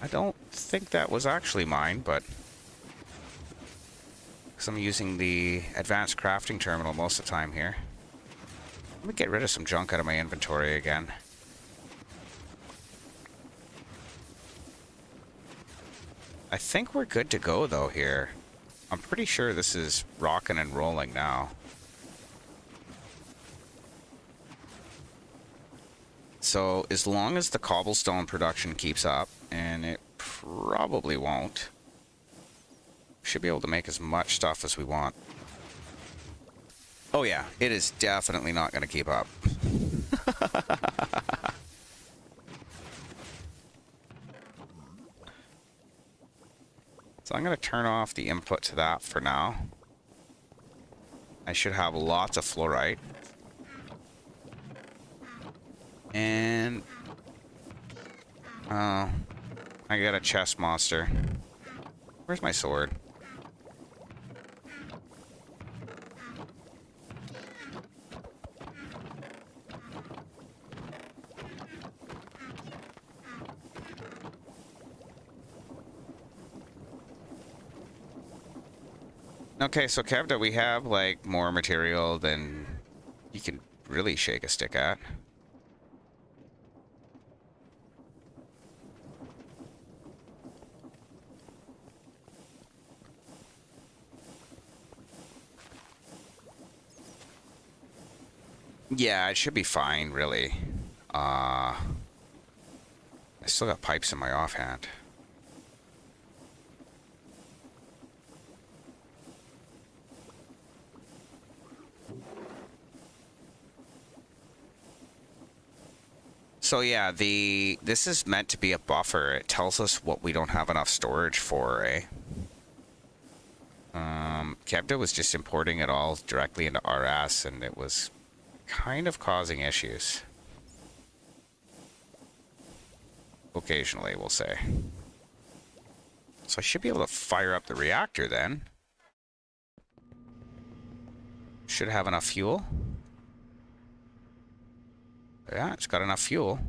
I don't think that was actually mine, but... because I'm using the advanced crafting terminal most of the time here. Let me get rid of some junk out of my inventory again. I think we're good to go, though, here. I'm pretty sure this is rocking and rolling now. So, as long as the cobblestone production keeps up, and it probably won't, we should be able to make as much stuff as we want. Oh yeah, it is definitely not going to keep up. So I'm going to turn off the input to that for now. I should have lots of fluorite. And... oh, I got a chest monster. Where's my sword? Okay, so Kevda, we have like more material than you can really shake a stick at. Yeah, it should be fine, really. I still got pipes in my offhand. So yeah, this is meant to be a buffer. It tells us what we don't have enough storage for, eh? Kevda was just importing it all directly into RS, and it was kind of causing issues. Occasionally, we'll say. So I should be able to fire up the reactor then. Should have enough fuel. Yeah, it's got enough fuel.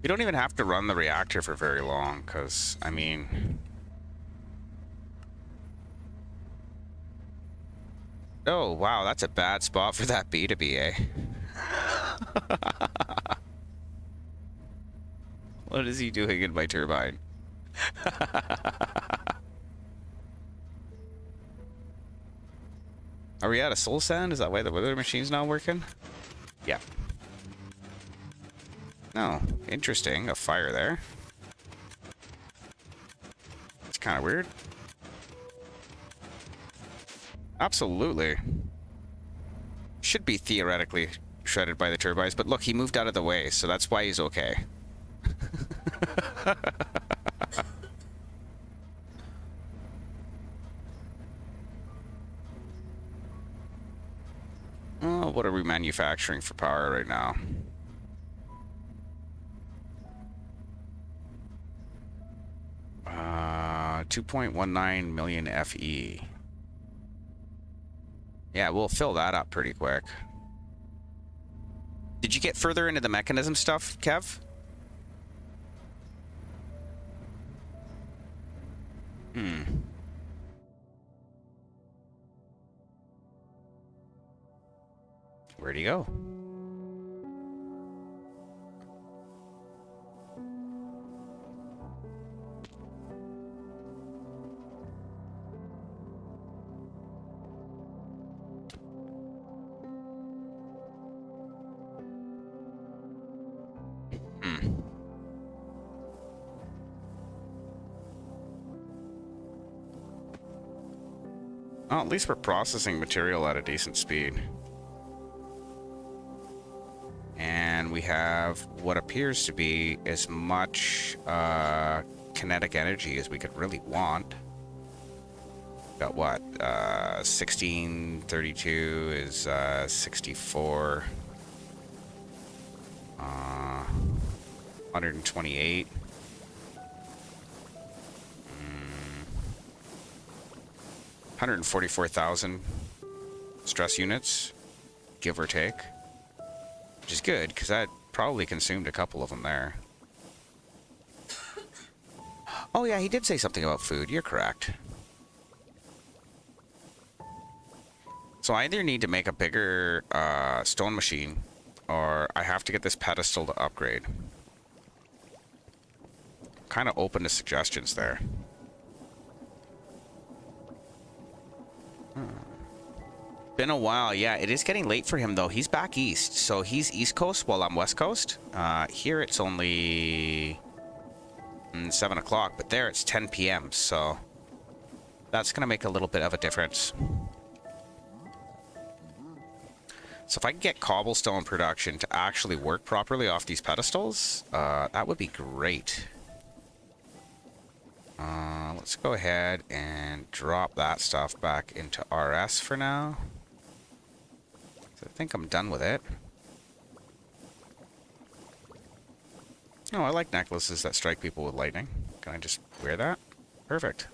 You don't even have to run the reactor for very long, because, I mean... Oh, wow, that's a bad spot for that bee to be, eh? What is he doing in my turbine? Are we out of soul sand? Is that why the weather machine's not working? Yeah. No, interesting. A fire there. It's kind of weird. Absolutely. Should be theoretically shredded by the turbines, but look, he moved out of the way, so that's why he's okay. Oh, what are we manufacturing for power right now? Uh, 2.19 million FE. Yeah, we'll fill that up pretty quick. Did you get further into the mechanism stuff, Kev? Where'd he go? Well, at least we're processing material at a decent speed. And we have what appears to be as much kinetic energy as we could really want. Got what? 1632 is 64. 128. 144,000 stress units, give or take. Which is good, because I probably consumed a couple of them there. Oh yeah, he did say something about food. You're correct. So I either need to make a bigger stone machine, or I have to get this pedestal to upgrade. Kind of open to suggestions there. Been a while. Yeah, it is getting late for him though. He's back east, so he's east coast while I'm west coast. Here it's only 7 o'clock, but there it's 10 p.m. so that's gonna make a little bit of a difference. So if I can get cobblestone production to actually work properly off these pedestals, that would be great. Let's go ahead and drop that stuff back into RS for now. So I think I'm done with it. Oh, I like necklaces that strike people with lightning. Can I just wear that? Perfect.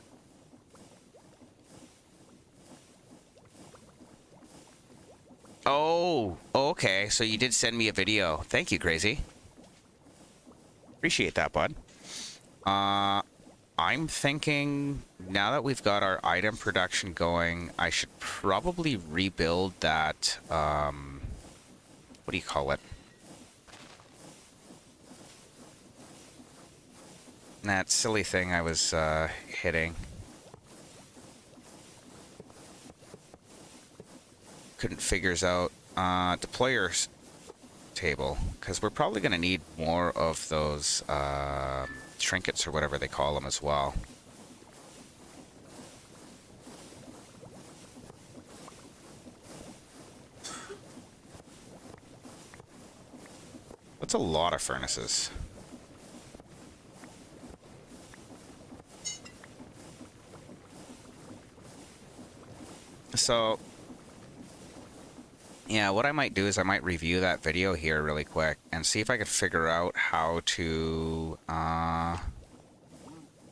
Oh, okay. So you did send me a video. Thank you, Crazy. Appreciate that, bud. I'm thinking now that we've got our item production going, I should probably rebuild that, what do you call it? That silly thing I was hitting. Couldn't figures out deployers table, because we're probably going to need more of those trinkets or whatever they call them as well. That's a lot of furnaces. So, yeah, what I might do is I might review that video here really quick and see if I could figure out how to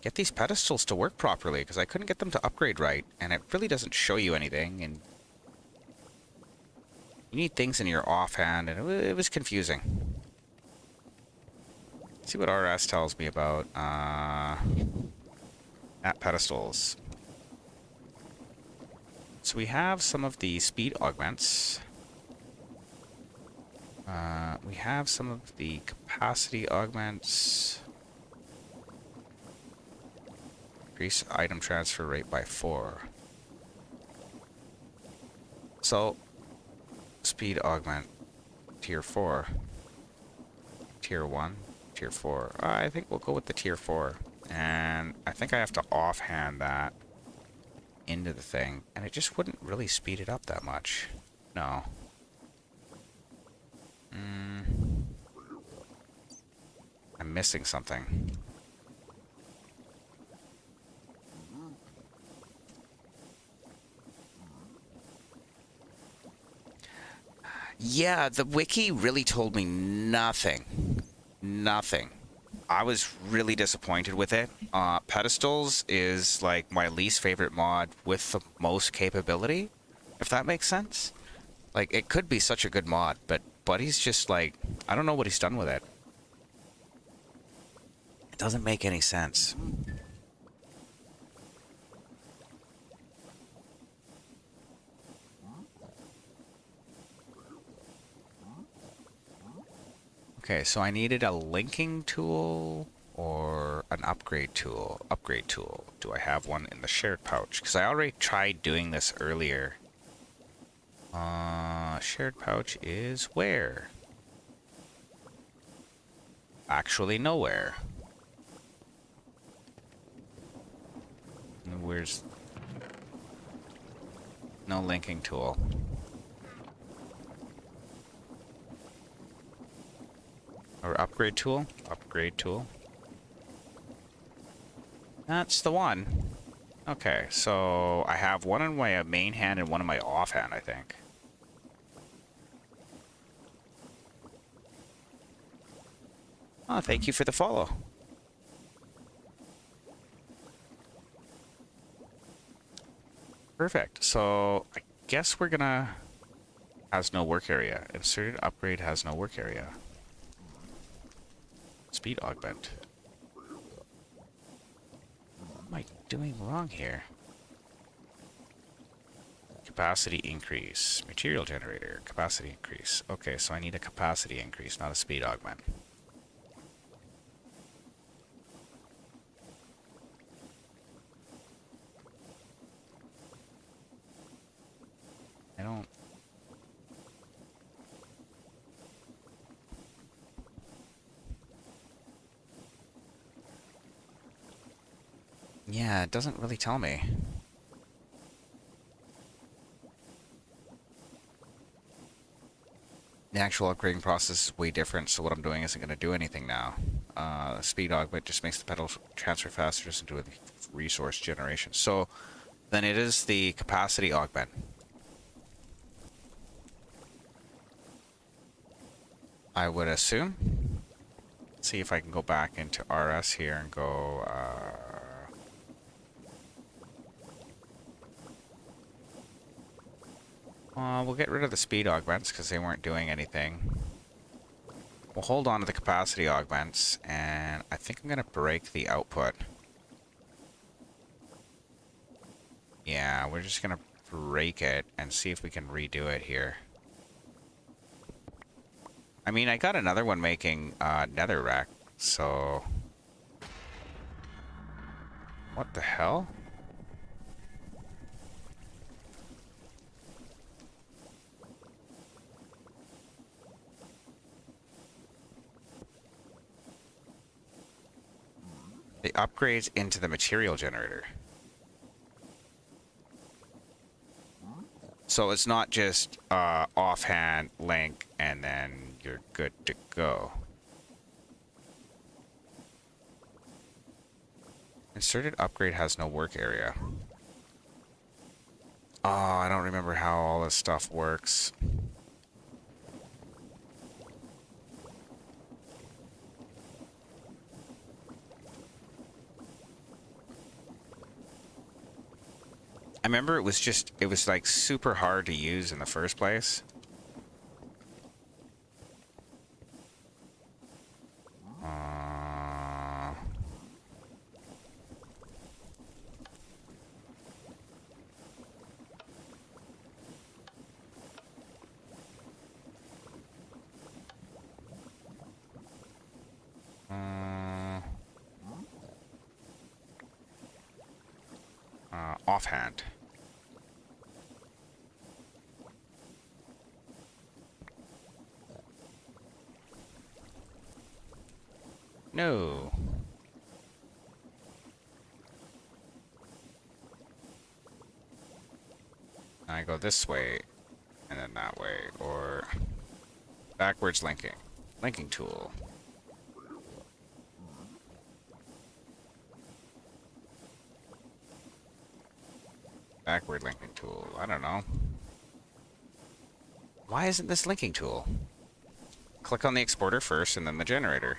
get these pedestals to work properly, because I couldn't get them to upgrade right, and it really doesn't show you anything, and you need things in your offhand, and it was confusing. Let's see what RS tells me about at pedestals. So we have some of the speed augments. We have some of the capacity augments. Increase item transfer rate by 4. So, speed augment, tier 4. Tier 1, tier 4. I think we'll go with the tier 4. And I think I have to offhand that into the thing. And it just wouldn't really speed it up that much. No. I'm missing something. Yeah, the wiki really told me nothing. Nothing. I was really disappointed with it. Pedestals is like my least favorite mod with the most capability, if that makes sense. Like, it could be such a good mod, but Buddy's just like, I don't know what he's done with it. It doesn't make any sense. Okay, so I needed a linking tool or an upgrade tool. Upgrade tool. Do I have one in the shared pouch? Because I already tried doing this earlier. Shared pouch is where? Actually nowhere. Where's... No linking tool. Or upgrade tool? Upgrade tool. That's the one. Okay, so I have one in my main hand and one in my offhand, I think. Oh, thank you for the follow. Perfect. So I guess we're gonna... Has no work area. Inserted upgrade has no work area. Speed augment. What am I doing wrong here? Capacity increase. Material generator. Capacity increase. Okay, so I need a capacity increase, not a speed augment. I don't... Yeah, it doesn't really tell me. The actual upgrading process is way different, so what I'm doing isn't going to do anything now. Speed augment just makes the pedal transfer faster, doesn't do any resource generation. So then it is the capacity augment. I would assume. Let's see if I can go back into RS here and go... we'll get rid of the speed augments because they weren't doing anything. We'll hold on to the capacity augments, and I think I'm going to break the output. Yeah, we're just going to break it and see if we can redo it here. I mean, I got another one making netherrack, so... What the hell? The upgrades into the material generator. So it's not just offhand link and then you're good to go. Inserted upgrade has no work area. Oh, I don't remember how all this stuff works. I remember it was like super hard to use in the first place. Offhand. No. I go this way, and then that way, or backwards linking. Linking tool. Backward linking tool. I don't know. Why isn't this linking tool? Click on the exporter first and then the generator.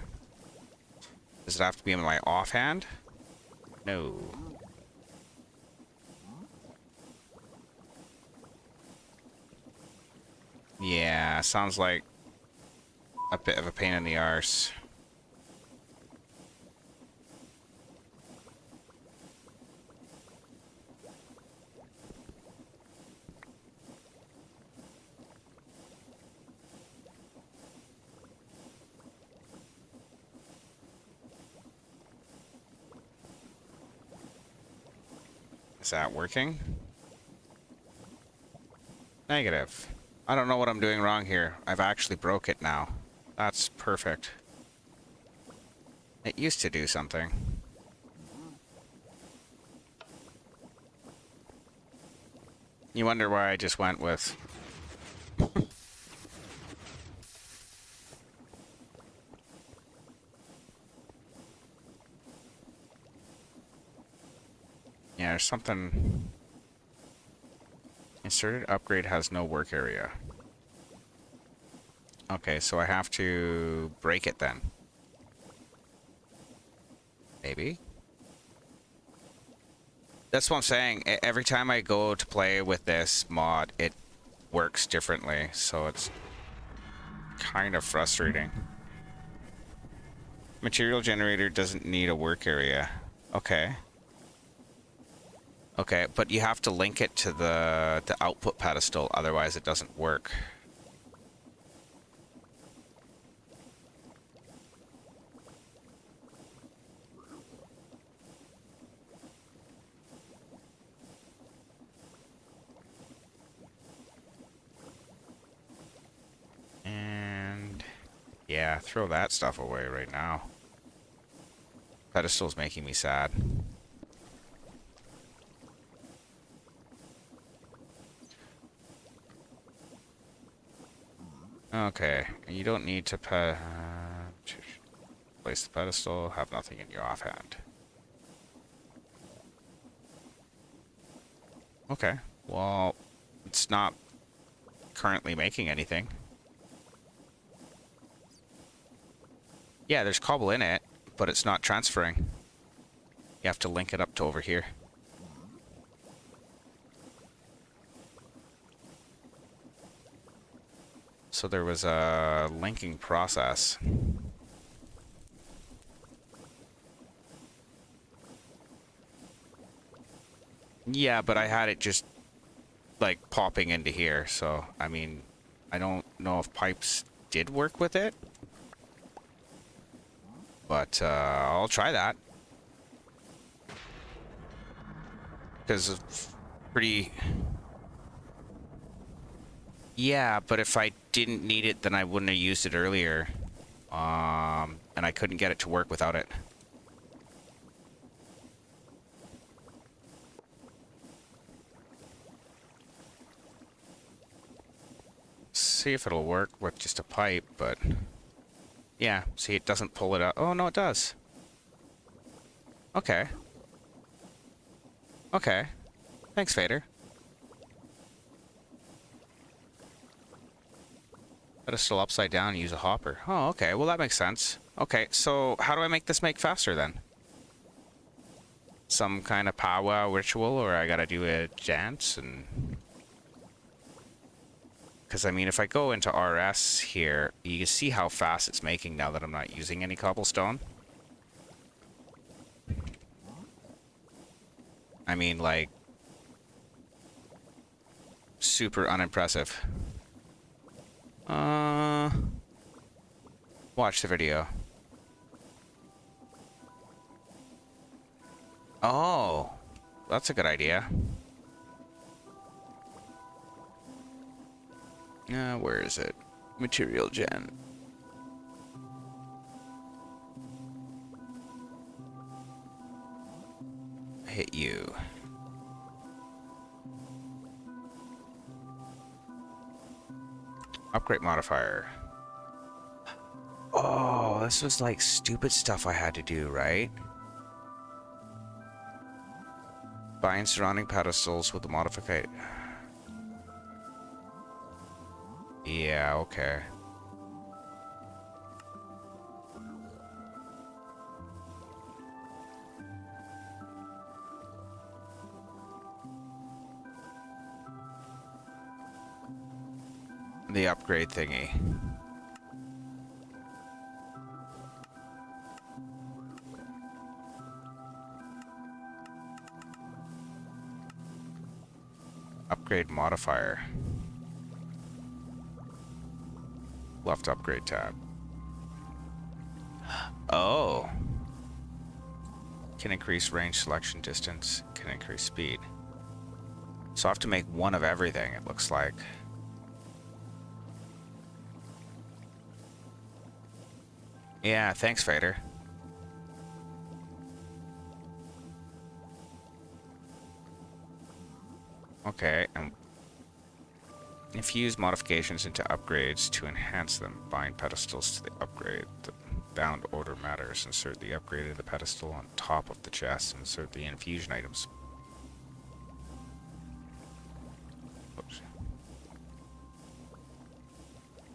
Does it have to be in my offhand? No. Yeah, sounds like a bit of a pain in the arse. Is that working? Negative. I don't know what I'm doing wrong here. I've actually broke it now. That's perfect. It used to do something. You wonder why I just went with... Yeah, there's something... Inserted upgrade has no work area. Okay, so I have to break it then. Maybe? That's what I'm saying. Every time I go to play with this mod, it works differently, so it's kind of frustrating. Material generator doesn't need a work area. Okay. Okay, but you have to link it to the output pedestal, otherwise it doesn't work. And yeah, throw that stuff away right now. Pedestal's making me sad. Okay, you don't need to place the pedestal, have nothing in your offhand. Okay, well, it's not currently making anything. Yeah, there's cobble in it, but it's not transferring. You have to link it up to over here. So there was a linking process. Yeah, but I had it just like popping into here, so I mean, I don't know if pipes did work with it, but I'll try that. Because it's pretty... Yeah, but if I didn't need it, then I wouldn't have used it earlier. And I couldn't get it to work without it. See if it'll work with just a pipe, but... Yeah, see, it doesn't pull it out. Oh, no, it does. Okay. Okay. Thanks, Vader. Pedestal upside down and use a hopper. Oh, okay. Well, that makes sense. Okay, so how do I make this make faster then? Some kind of powwow ritual, or I gotta do a dance and... Because, I mean, if I go into RS here, you can see how fast it's making now that I'm not using any cobblestone. I mean, like... super unimpressive. Watch the video. Oh, that's a good idea. Where is it? Material gen. Hit you. Upgrade modifier. Oh, this was like stupid stuff I had to do, right? Bind surrounding pedestals with the modifier. Yeah, okay. The upgrade thingy. Upgrade modifier. Left upgrade tab. Oh. Can increase range, selection, distance. Can increase speed. So I have to make one of everything, it looks like. Yeah, thanks, Vader. Okay, and infuse modifications into upgrades to enhance them. Bind pedestals to the upgrade. The bound order matters. Insert the upgraded the pedestal on top of the chest. Insert the infusion items. Oops.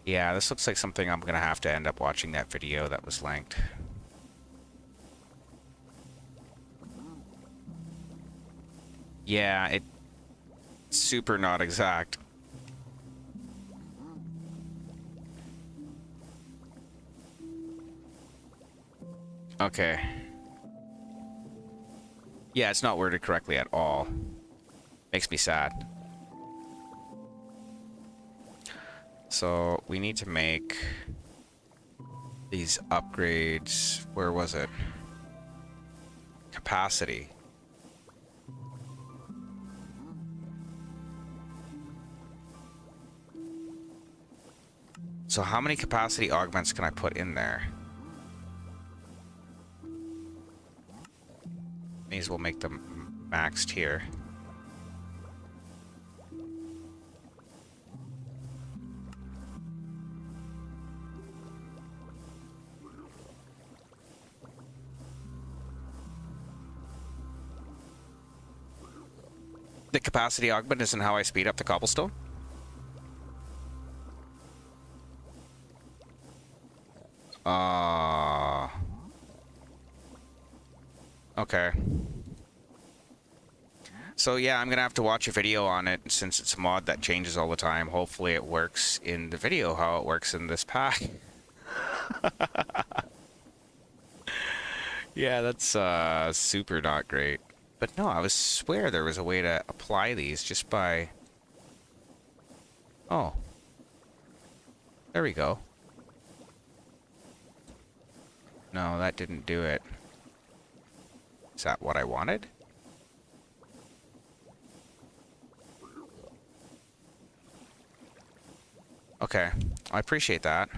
Yeah, this looks like something I'm gonna have to end up watching that video that was linked. Yeah, it's super not exact. Okay. Yeah, it's not worded correctly at all. Makes me sad. So, we need to make these upgrades. Where was it? Capacity. So how many capacity augments can I put in there? These will make them maxed here. The capacity augment isn't how I speed up the cobblestone? Okay. So yeah, I'm gonna have to watch a video on it since it's a mod that changes all the time. Hopefully it works in the video how it works in this pack. Yeah, that's super not great. But no, I swear there was a way to apply these just by... Oh. There we go. No, that didn't do it. Is that what I wanted? Okay, I appreciate that.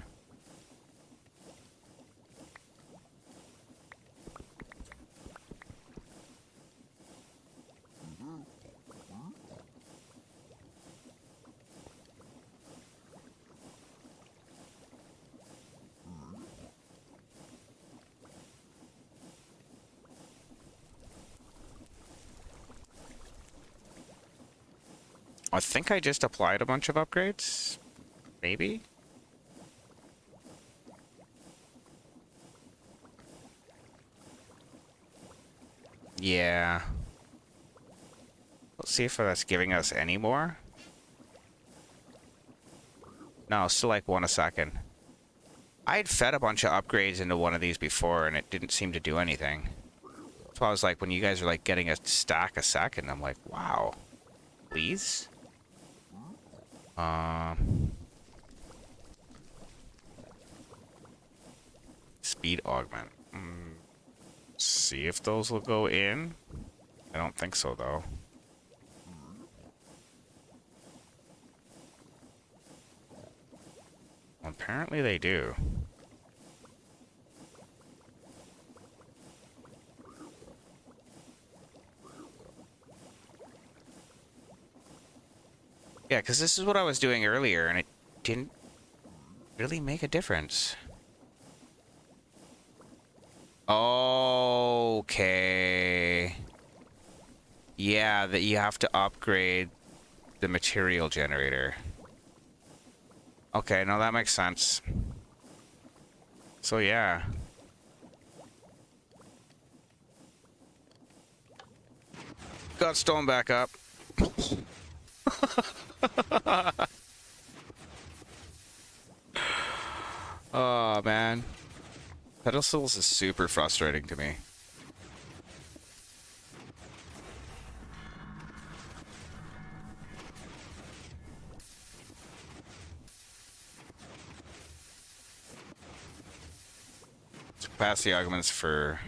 I think I just applied a bunch of upgrades. Maybe? Yeah. Let's see if that's giving us any more. No, still like 1 a second. I had fed a bunch of upgrades into one of these before, and it didn't seem to do anything. So I was like, when you guys are like getting a stack a second, I'm like, wow. Please? Speed augment. See if those will go in. I don't think so, though. Well, apparently they do. Yeah, because this is what I was doing earlier, and it didn't really make a difference. Okay. Yeah, that you have to upgrade the material generator. Okay, no, that makes sense. So, yeah. Got stone back up. Oh, man. Pedestals is super frustrating to me. Capacity augments for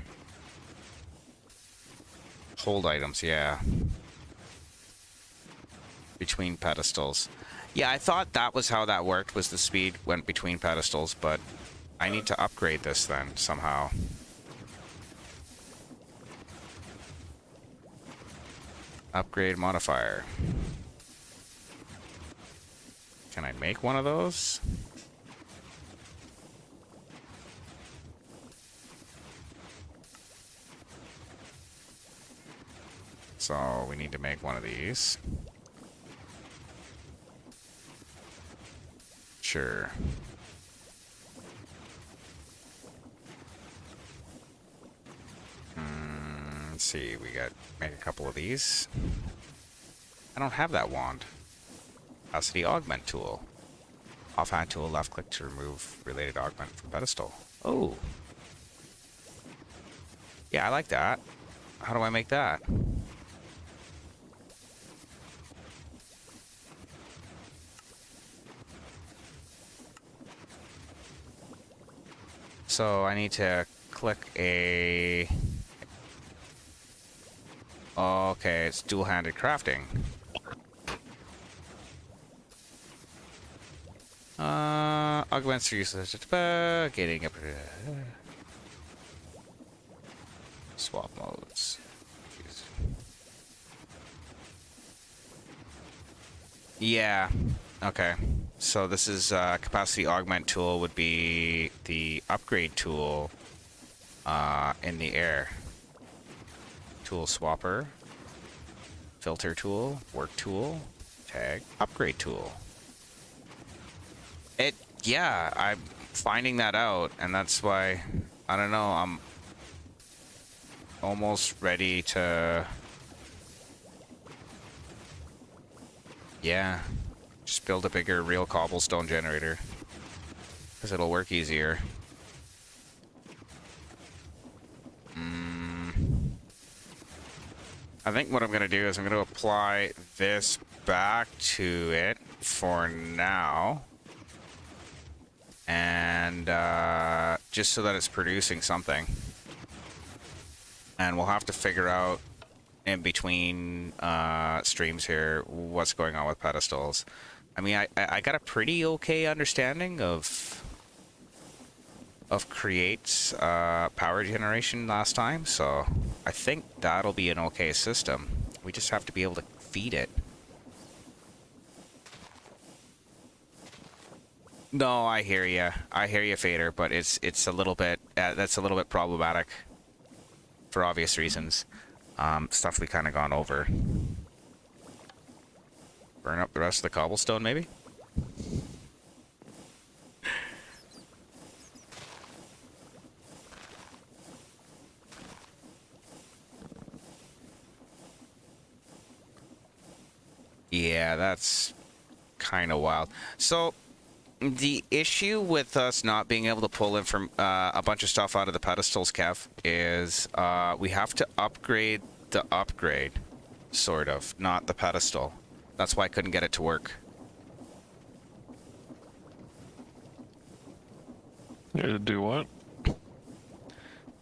hold items, yeah. Between pedestals. Yeah, I thought that was how that worked, was the speed went between pedestals, but I need to upgrade this then, somehow. Upgrade modifier. Can I make one of those? So we need to make one of these. Sure. Let's see, we got make a couple of these. I don't have that wand. Capacity augment tool. Offhand tool, left click to remove related augment from pedestal. Oh. Yeah, I like that. How do I make that? So I need to click a... Okay, it's dual-handed crafting. Augments usage. Getting up. Swap modes. Jeez. Yeah. Okay. So this is capacity augment tool would be the upgrade tool in the air. Tool swapper. Filter tool. Work tool. Tag. Upgrade tool. Yeah, I'm finding that out, and that's why, I don't know, I'm almost ready to, yeah, just build a bigger real cobblestone generator, because it'll work easier. I think what I'm going to do is I'm going to apply this back to it for now. And just so that it's producing something. And we'll have to figure out in between streams here what's going on with pedestals. I mean, I got a pretty okay understanding of Create's power generation last time, so I think that'll be an okay system. We just have to be able to feed it. No, I hear you. I hear you, Fader, but it's a little bit that's a little bit problematic for obvious reasons. Stuff we kind of gone over. Burn up the rest of the cobblestone, maybe. Yeah, that's kind of wild. So the issue with us not being able to pull in from a bunch of stuff out of the pedestals, Kev, is we have to upgrade the upgrade, sort of, not the pedestal. That's why I couldn't get it to work. Yeah, to do what?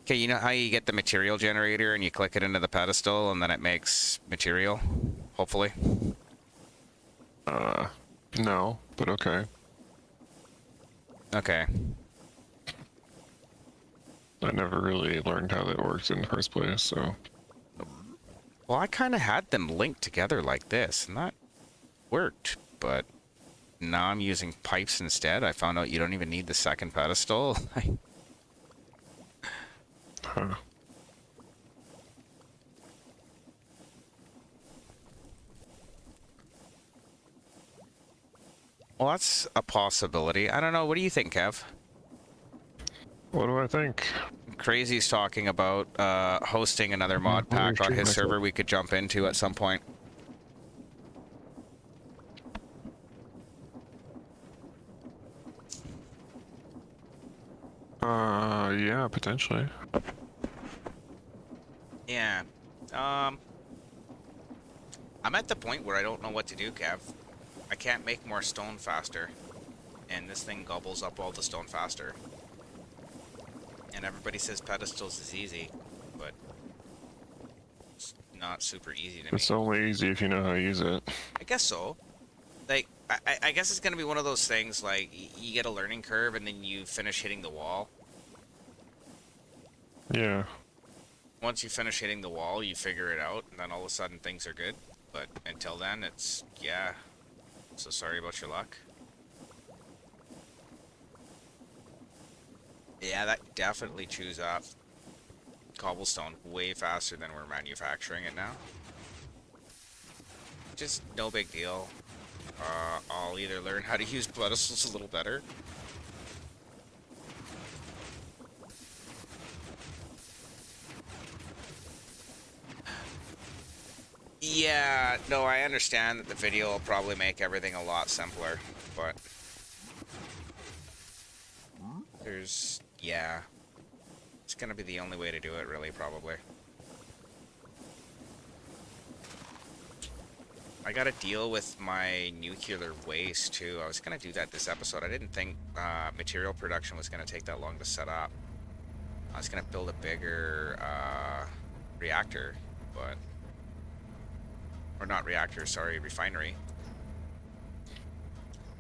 Okay, you know how you get the material generator and you click it into the pedestal and then it makes material, hopefully? No, but okay. Okay. I never really learned how that works in the first place, so... Well, I kind of had them linked together like this, and that worked, but now I'm using pipes instead. I found out you don't even need the second pedestal. Huh. Well, that's a possibility. I don't know. What do you think, Kev? What do I think? Crazy's talking about hosting another mod pack on his server we could jump into at some point. Yeah, potentially. Yeah. I'm at the point where I don't know what to do, Kev. I can't make more stone faster, and this thing gobbles up all the stone faster. And everybody says pedestals is easy, but it's not super easy to me. It's only easy if you know how to use it. I guess so. Like, I guess it's gonna be one of those things, like, you get a learning curve and then you finish hitting the wall. Yeah. Once you finish hitting the wall, you figure it out, and then all of a sudden things are good. But until then, it's, yeah, so sorry about your luck. Yeah, that definitely chews up cobblestone way faster than we're manufacturing it now. Just no big deal. I'll either learn how to use pedestals a little better. Yeah, no, I understand that the video will probably make everything a lot simpler, but there's, yeah, it's gonna be the only way to do it, really, probably. I gotta deal with my nuclear waste, too. I was gonna do that this episode. I didn't think material production was gonna take that long to set up. I was gonna build a bigger reactor, but... Or not reactor, sorry, refinery.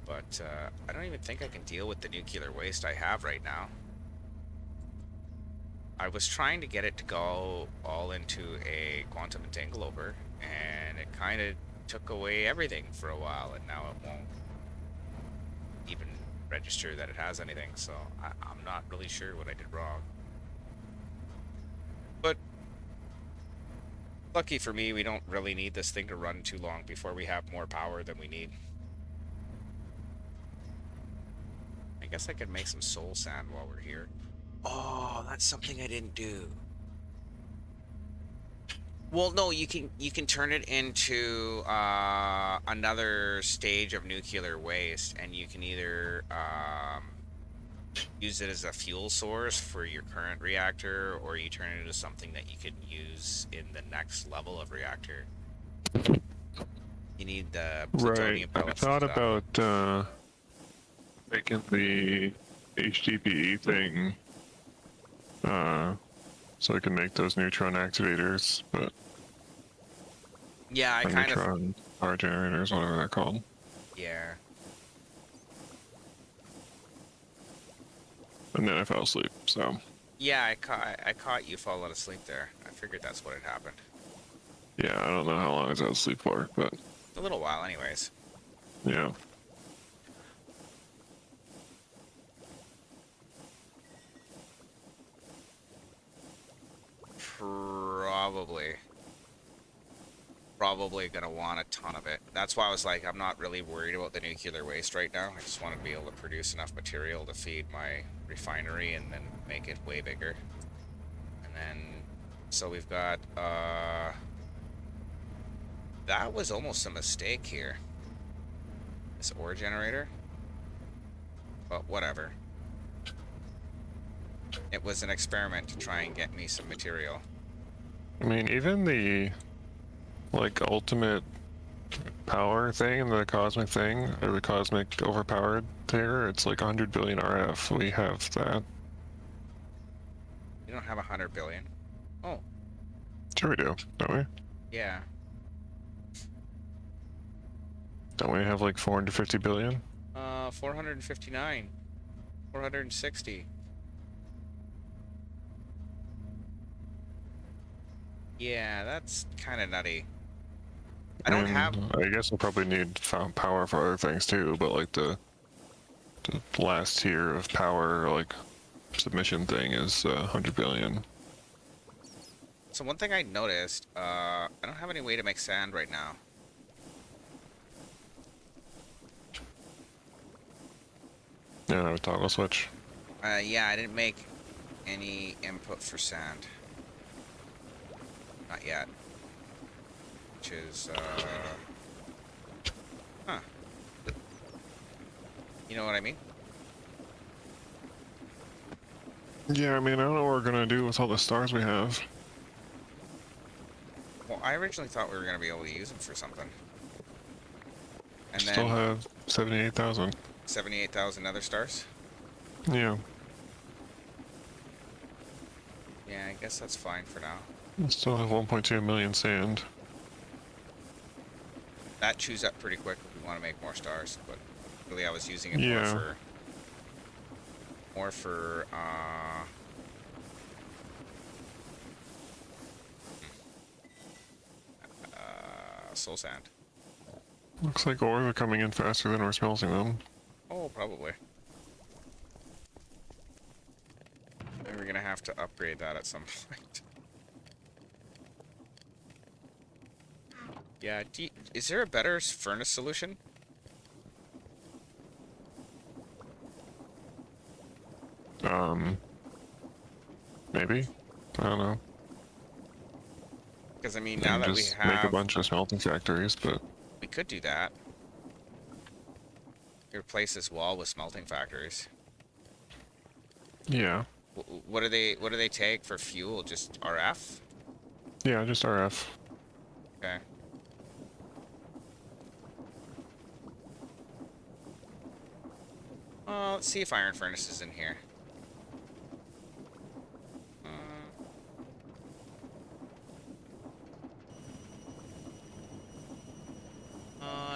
But I don't even think I can deal with the nuclear waste I have right now. I was trying to get it to go all into a quantum entanglover, and it kind of took away everything for a while, and now it won't even register that it has anything, so I'm not really sure what I did wrong. But lucky for me, we don't really need this thing to run too long before we have more power than we need. I guess I could make some soul sand while we're here. Oh, that's something I didn't do. Well, no, you can turn it into another stage of nuclear waste, and you can either use it as a fuel source for your current reactor, or you turn it into something that you can use in the next level of reactor. You need the plutonium pellets. I thought about making the HDPE thing so I can make those neutron activators, but yeah, I kind of neutron power generators, whatever they're called. Yeah. And then I fell asleep, so. Yeah, I caught you falling asleep there. I figured that's what had happened. Yeah, I don't know how long I was asleep for, but. A little while, anyways. Yeah. Probably gonna want a ton of it. That's why I was like, I'm not really worried about the nuclear waste right now. I just want to be able to produce enough material to feed my refinery and then make it way bigger. And then, so we've got That was almost a mistake here. This ore generator. But whatever. It was an experiment to try and get me some material. I mean, even the like ultimate power thing, the cosmic thing, or the cosmic overpowered tier, it's like 100 billion RF. We have that. You don't have 100 billion. Oh, Sure we do, don't we? yeah. Don't we have like 450 billion? 459. 460. Yeah, that's kind of nutty. I don't have... I guess we'll probably need power for other things too, but like the last tier of power, like submission thing, is 100 billion. So one thing I noticed, I don't have any way to make sand right now. Yeah, I have a toggle switch. Yeah, I didn't make any input for sand. Not yet. Which is, huh. You know what I mean? Yeah, I mean, I don't know what we're gonna do with all the stars we have. Well, I originally thought we were going to be able to use them for something. And Still then have 78,000. 78,000 other stars? Yeah. Yeah, I guess that's fine for now. Still have 1.2 million sand. That chews up pretty quick if we want to make more stars, but really I was using it Yeah. more for soul sand. Looks like ores are coming in faster than we're smelting them. Oh, probably. Maybe we're gonna have to upgrade that at some point. Yeah, is there a better furnace solution? Maybe? I don't know. Because I mean, now that we just have... make a bunch of smelting factories, but... We could do that. Replace this wall with smelting factories. Yeah. What do they take for fuel? Just RF? Yeah, just RF. Okay. Let's see if iron furnace is in here.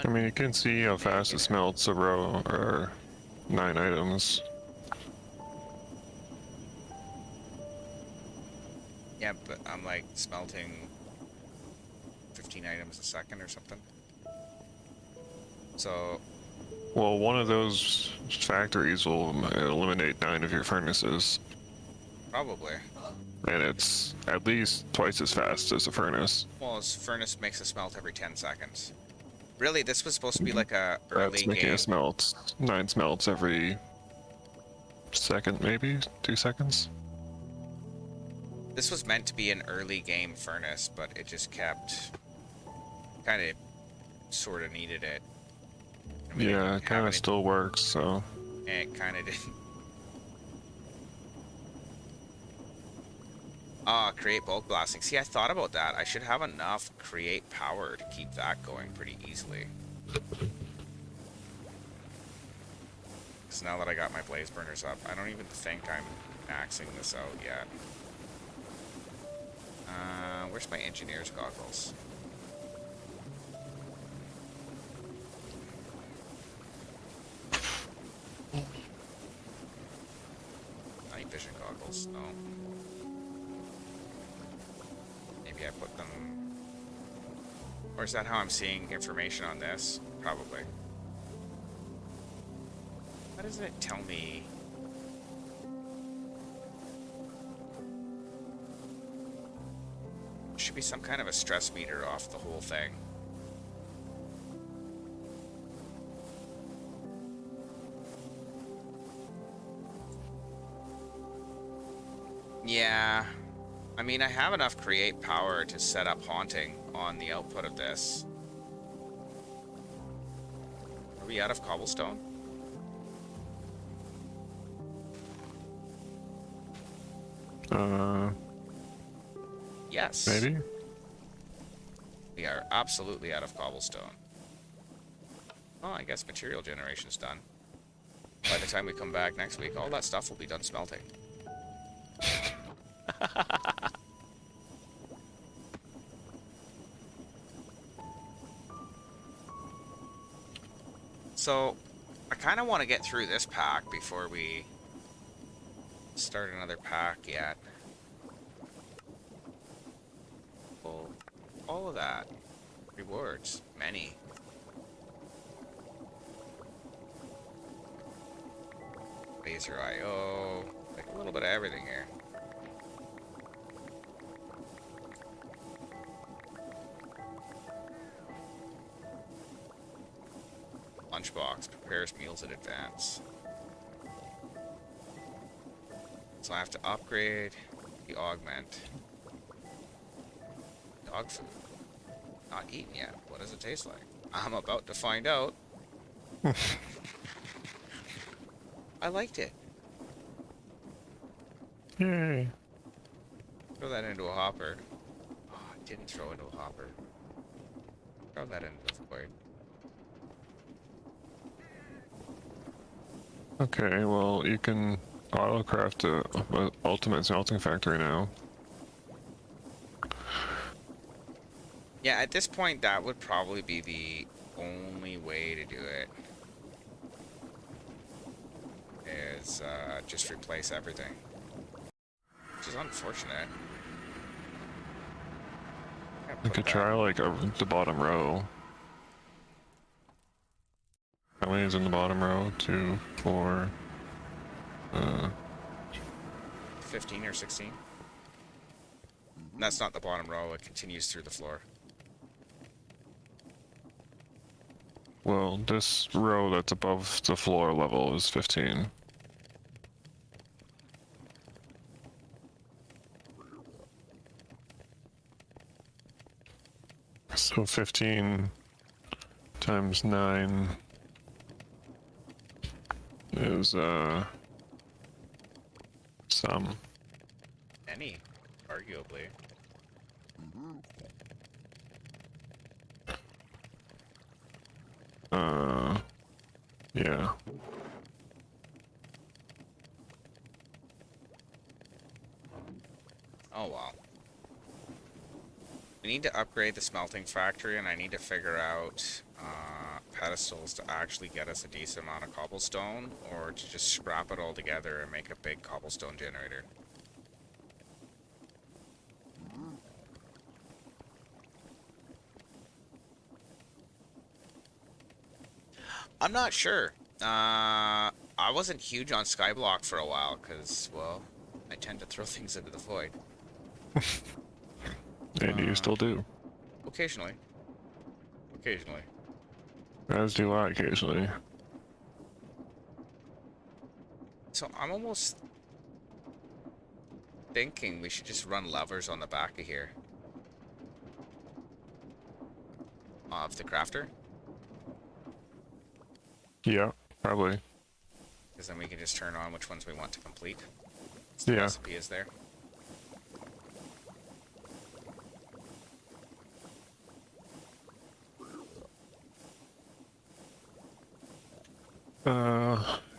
I mean, you can see how fast it smelts a row, or 9 items. Yeah, but I'm like smelting 15 items a second or something. So... Well, one of those factories will eliminate 9 of your furnaces. Probably. And it's at least twice as fast as a furnace. Well, this furnace makes a smelt every 10 seconds. Really, this was supposed to be like a early That's making game. a smelt. 9 smelts every second, maybe? 2 seconds? This was meant to be an early game furnace, but it just kept... kind of sort of needed it. I mean, Yeah, it kind of still works, so... It kind of didn't. Ah, create bulk blasting. See, I thought about that. I should have enough create power to keep that going pretty easily. Because now that I got my blaze burners up, I don't even think I'm maxing this out yet. Where's my engineer's goggles? Night vision goggles, no. Maybe I put them... Or is that how I'm seeing information on this? Probably. Why doesn't it tell me? There should be some kind of a stress meter off the whole thing. I mean, I have enough create power to set up haunting on the output of this. we out of cobblestone? Yes. Maybe? We are absolutely out of cobblestone. Oh, I guess material generation's done. By the time we come back next week, all that stuff will be done smelting. So, I kind of want to get through this pack before we start another pack yet. Well, all of that. Rewards. Many. Laser IO. Like a little bit of everything here. Lunchbox prepares meals in advance. So I have to upgrade the augment. Dog food. Not eaten yet. What does it taste like? I'm about to find out. I liked it. Yay. Throw that into a hopper. Oh, I didn't throw it into a hopper. Throw that into the void. Okay, well, you can autocraft a ultimate smelting factory now. Yeah, at this point, that would probably be the only way to do it. Is just replace everything. Which is unfortunate. You could try like the bottom row. How many is in the bottom row? 2, 4, 15 or 16. And that's not the bottom row, it continues through the floor. well, this row that's above the floor level is 15. So 15 times 9 is some. Any, arguably. Yeah. Oh well. We need to upgrade the smelting factory, and I need to figure out pedestals to actually get us a decent amount of cobblestone, or to just scrap it all together and make a big cobblestone generator. I'm not sure. I wasn't huge on Skyblock for a while, because, well, I tend to throw things into the void. And you still do. Occasionally. Occasionally. As do I occasionally. So I'm almost thinking we should just run levers on the back of here. Of the crafter. Yeah, probably. Because then we can just turn on which ones we want to complete. So the Yeah. recipe is there.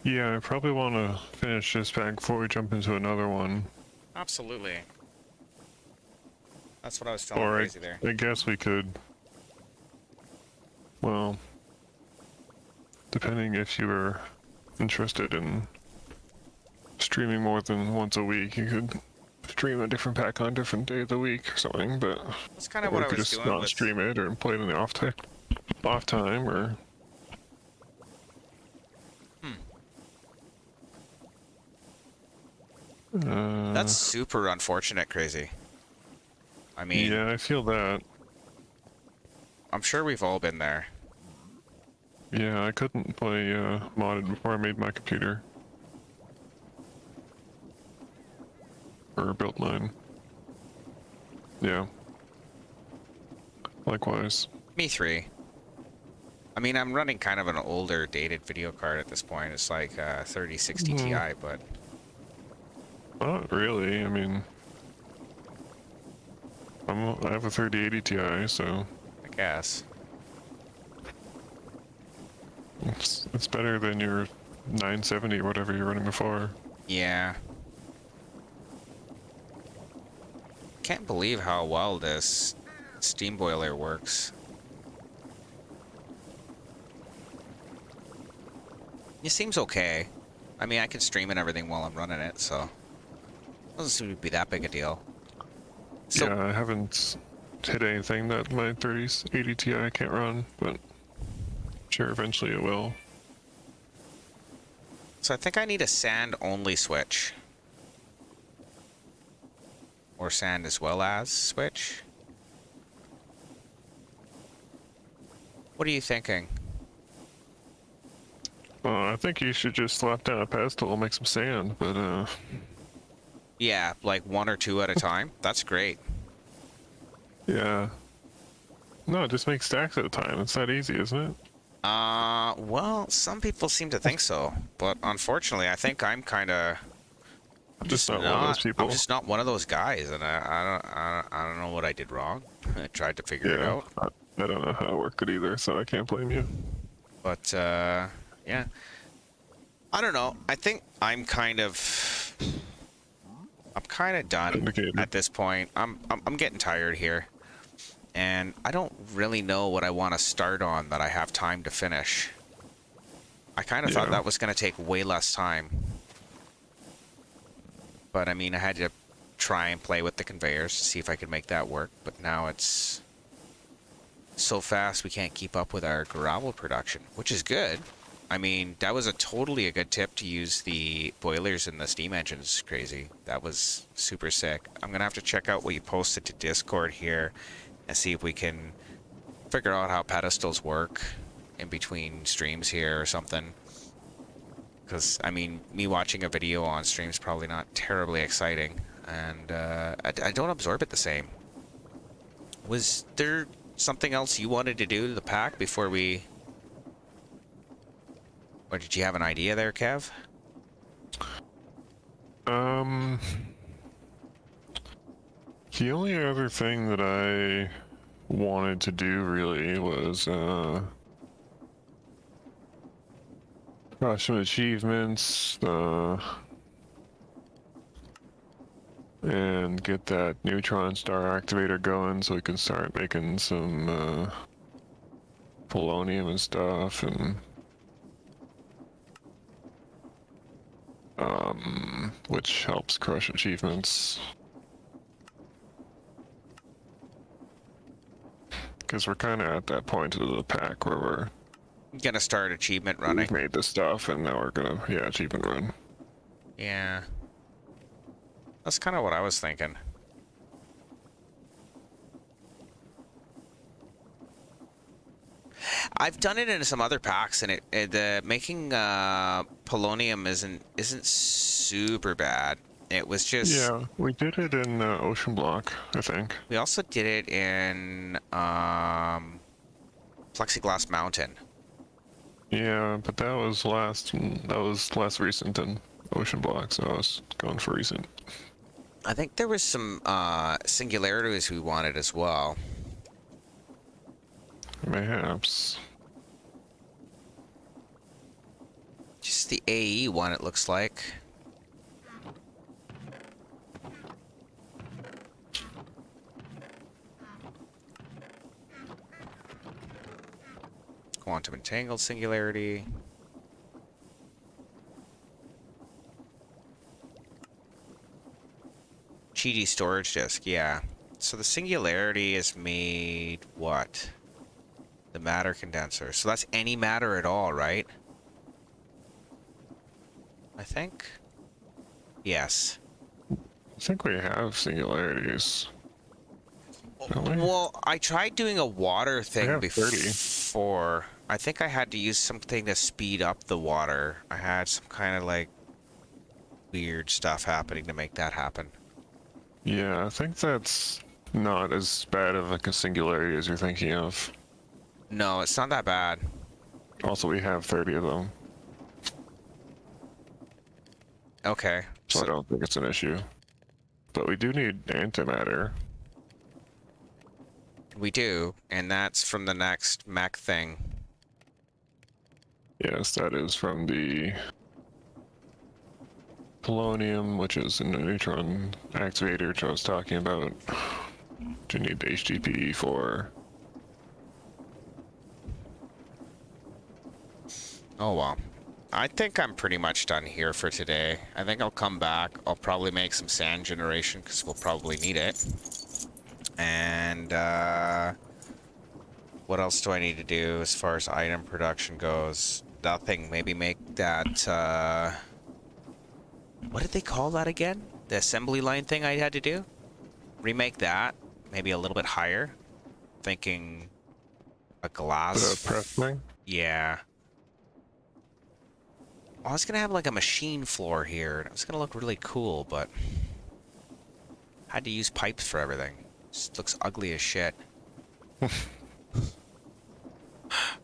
Yeah, I probably want to finish this pack before we jump into another one. Absolutely. That's what I was feeling Or crazy there. I guess we could, well, depending if you were interested in streaming more than once a week, you could stream a different pack on a different day of the week or something, but That's kind of or what you I could was just doing not with... stream it or play it in the off time or That's super unfortunate, crazy. I mean, yeah, I feel that. I'm sure we've all been there. Yeah, I couldn't play modded before I made my computer. Or built mine. Yeah. Likewise. Me three. I mean, I'm running kind of an older, dated video card at this point. It's like 3060 Ti, but Not really. I mean, I have a 3080 Ti, so I guess. it's better than your 970 or whatever you're running before. Yeah. Can't believe how well this steam boiler works. It seems okay. I mean, I can stream and everything while I'm running it, so it doesn't seem to be that big a deal. So, Yeah, I haven't hit anything that my 3080 Ti can't run, but sure, eventually it will. so I think I need a sand-only switch. Or sand as well as switch. What are you thinking? I think you should just slap down a pedestal and make some sand, but Yeah, like 1 or 2 at a time. That's great. yeah. No, just make stacks at a time. It's that easy, isn't it? Well, some people seem to think so, but unfortunately, I think I'm kind of I'm just not one of those people. I'm just not one of those guys, and I don't know what I did wrong. I tried to figure it Yeah, out, I don't know how to work it either, so I can't blame you. but yeah, I don't know. I think I'm kind of done Vindicated. at this point. I'm getting tired here, and I don't really know what I want to start on that I have time to finish. I kind of thought Yeah. that was going to take way less time. But I mean, I had to try and play with the conveyors to see if I could make that work. But now it's so fast we can't keep up with our gravel production, which is good. I mean, that was totally a good tip to use the boilers in the steam engines. Crazy. That was super sick. I'm going to have to check out what you posted to Discord here and see if we can figure out how pedestals work in between streams here or something. Because, I mean, me watching a video on stream is probably not terribly exciting, and I don't absorb it the same. Was there something else you wanted to do to the pack before we... Or did you have an idea there, Kev? The only other thing that I wanted to do really was some achievements, and get that neutron star activator going so we can start making some polonium and stuff, and which helps crush achievements. Because we're kind of at that point of the pack where we're Gonna start achievement running. we've made this stuff, and now we're gonna achievement run. Yeah. That's kind of what I was thinking. I've done it in some other packs, and the making polonium isn't super bad. It was just... Yeah, we did it in Ocean Block, I think. We also did it in Plexiglass Mountain. Yeah, but that was less recent than Ocean Block, so I was going for recent. I think there was some singularities we wanted as well. Perhaps. Just the AE one, it looks like. Quantum entangled singularity. Chi storage disk, yeah. So the singularity is made what? The matter condenser. So that's any matter at all, right? I think. Yes. I think we have singularities. Don't we? Well, I tried doing a water thing have 30. before. I think I had to use something to speed up the water. I had some kind of like weird stuff happening to make that happen. Yeah, I think that's not as bad of like a singularity as you're thinking of. No, it's not that bad. Also, we have 30 of them, Okay. so I don't think it's an issue. But we do need antimatter. We do, and that's from the next mech thing. Yes, that is from the polonium, which is in the neutron activator, which I was talking about. Which you need the HGP for. Oh well. I think I'm pretty much done here for today. I think I'll come back. I'll probably make some sand generation because we'll probably need it. And what else do I need to do as far as item production goes? Nothing. Maybe make that what did they call that again? The assembly line thing I had to do? Remake that. Maybe a little bit higher. Thinking a glass. The press thing? Yeah. I was gonna have like a machine floor here, and it was gonna look really cool, but had to use pipes for everything. Just looks ugly as shit.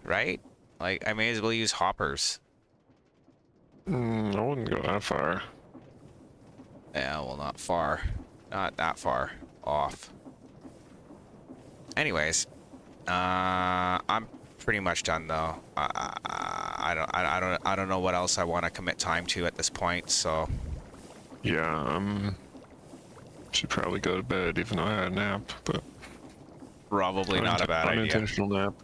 Right? Like, I may as well use hoppers. I wouldn't go that far. Yeah, well, not far. Not that far off. Anyways, I'm pretty much done though. I don't know what else I want to commit time to at this point. So Yeah, should probably go to bed, even though I had a nap. But probably not a bad idea. unintentional nap.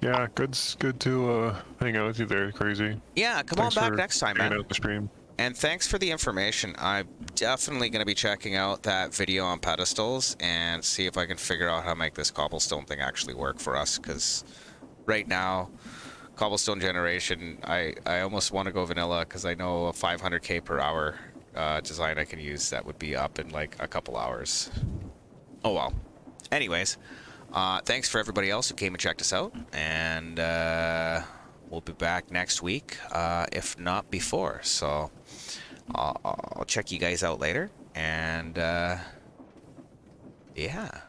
Yeah, good to hang out with you there, Crazy. Yeah, come Thanks on back for next time, hanging man. out the stream. And thanks for the information. I'm definitely going to be checking out that video on pedestals and see if I can figure out how to make this cobblestone thing actually work for us. Because right now, cobblestone generation, I almost want to go vanilla because I know a 500k per hour design I can use that would be up in like a couple hours. Oh well. Anyways, thanks for everybody else who came and checked us out. And we'll be back next week, if not before. So I'll check you guys out later. And yeah.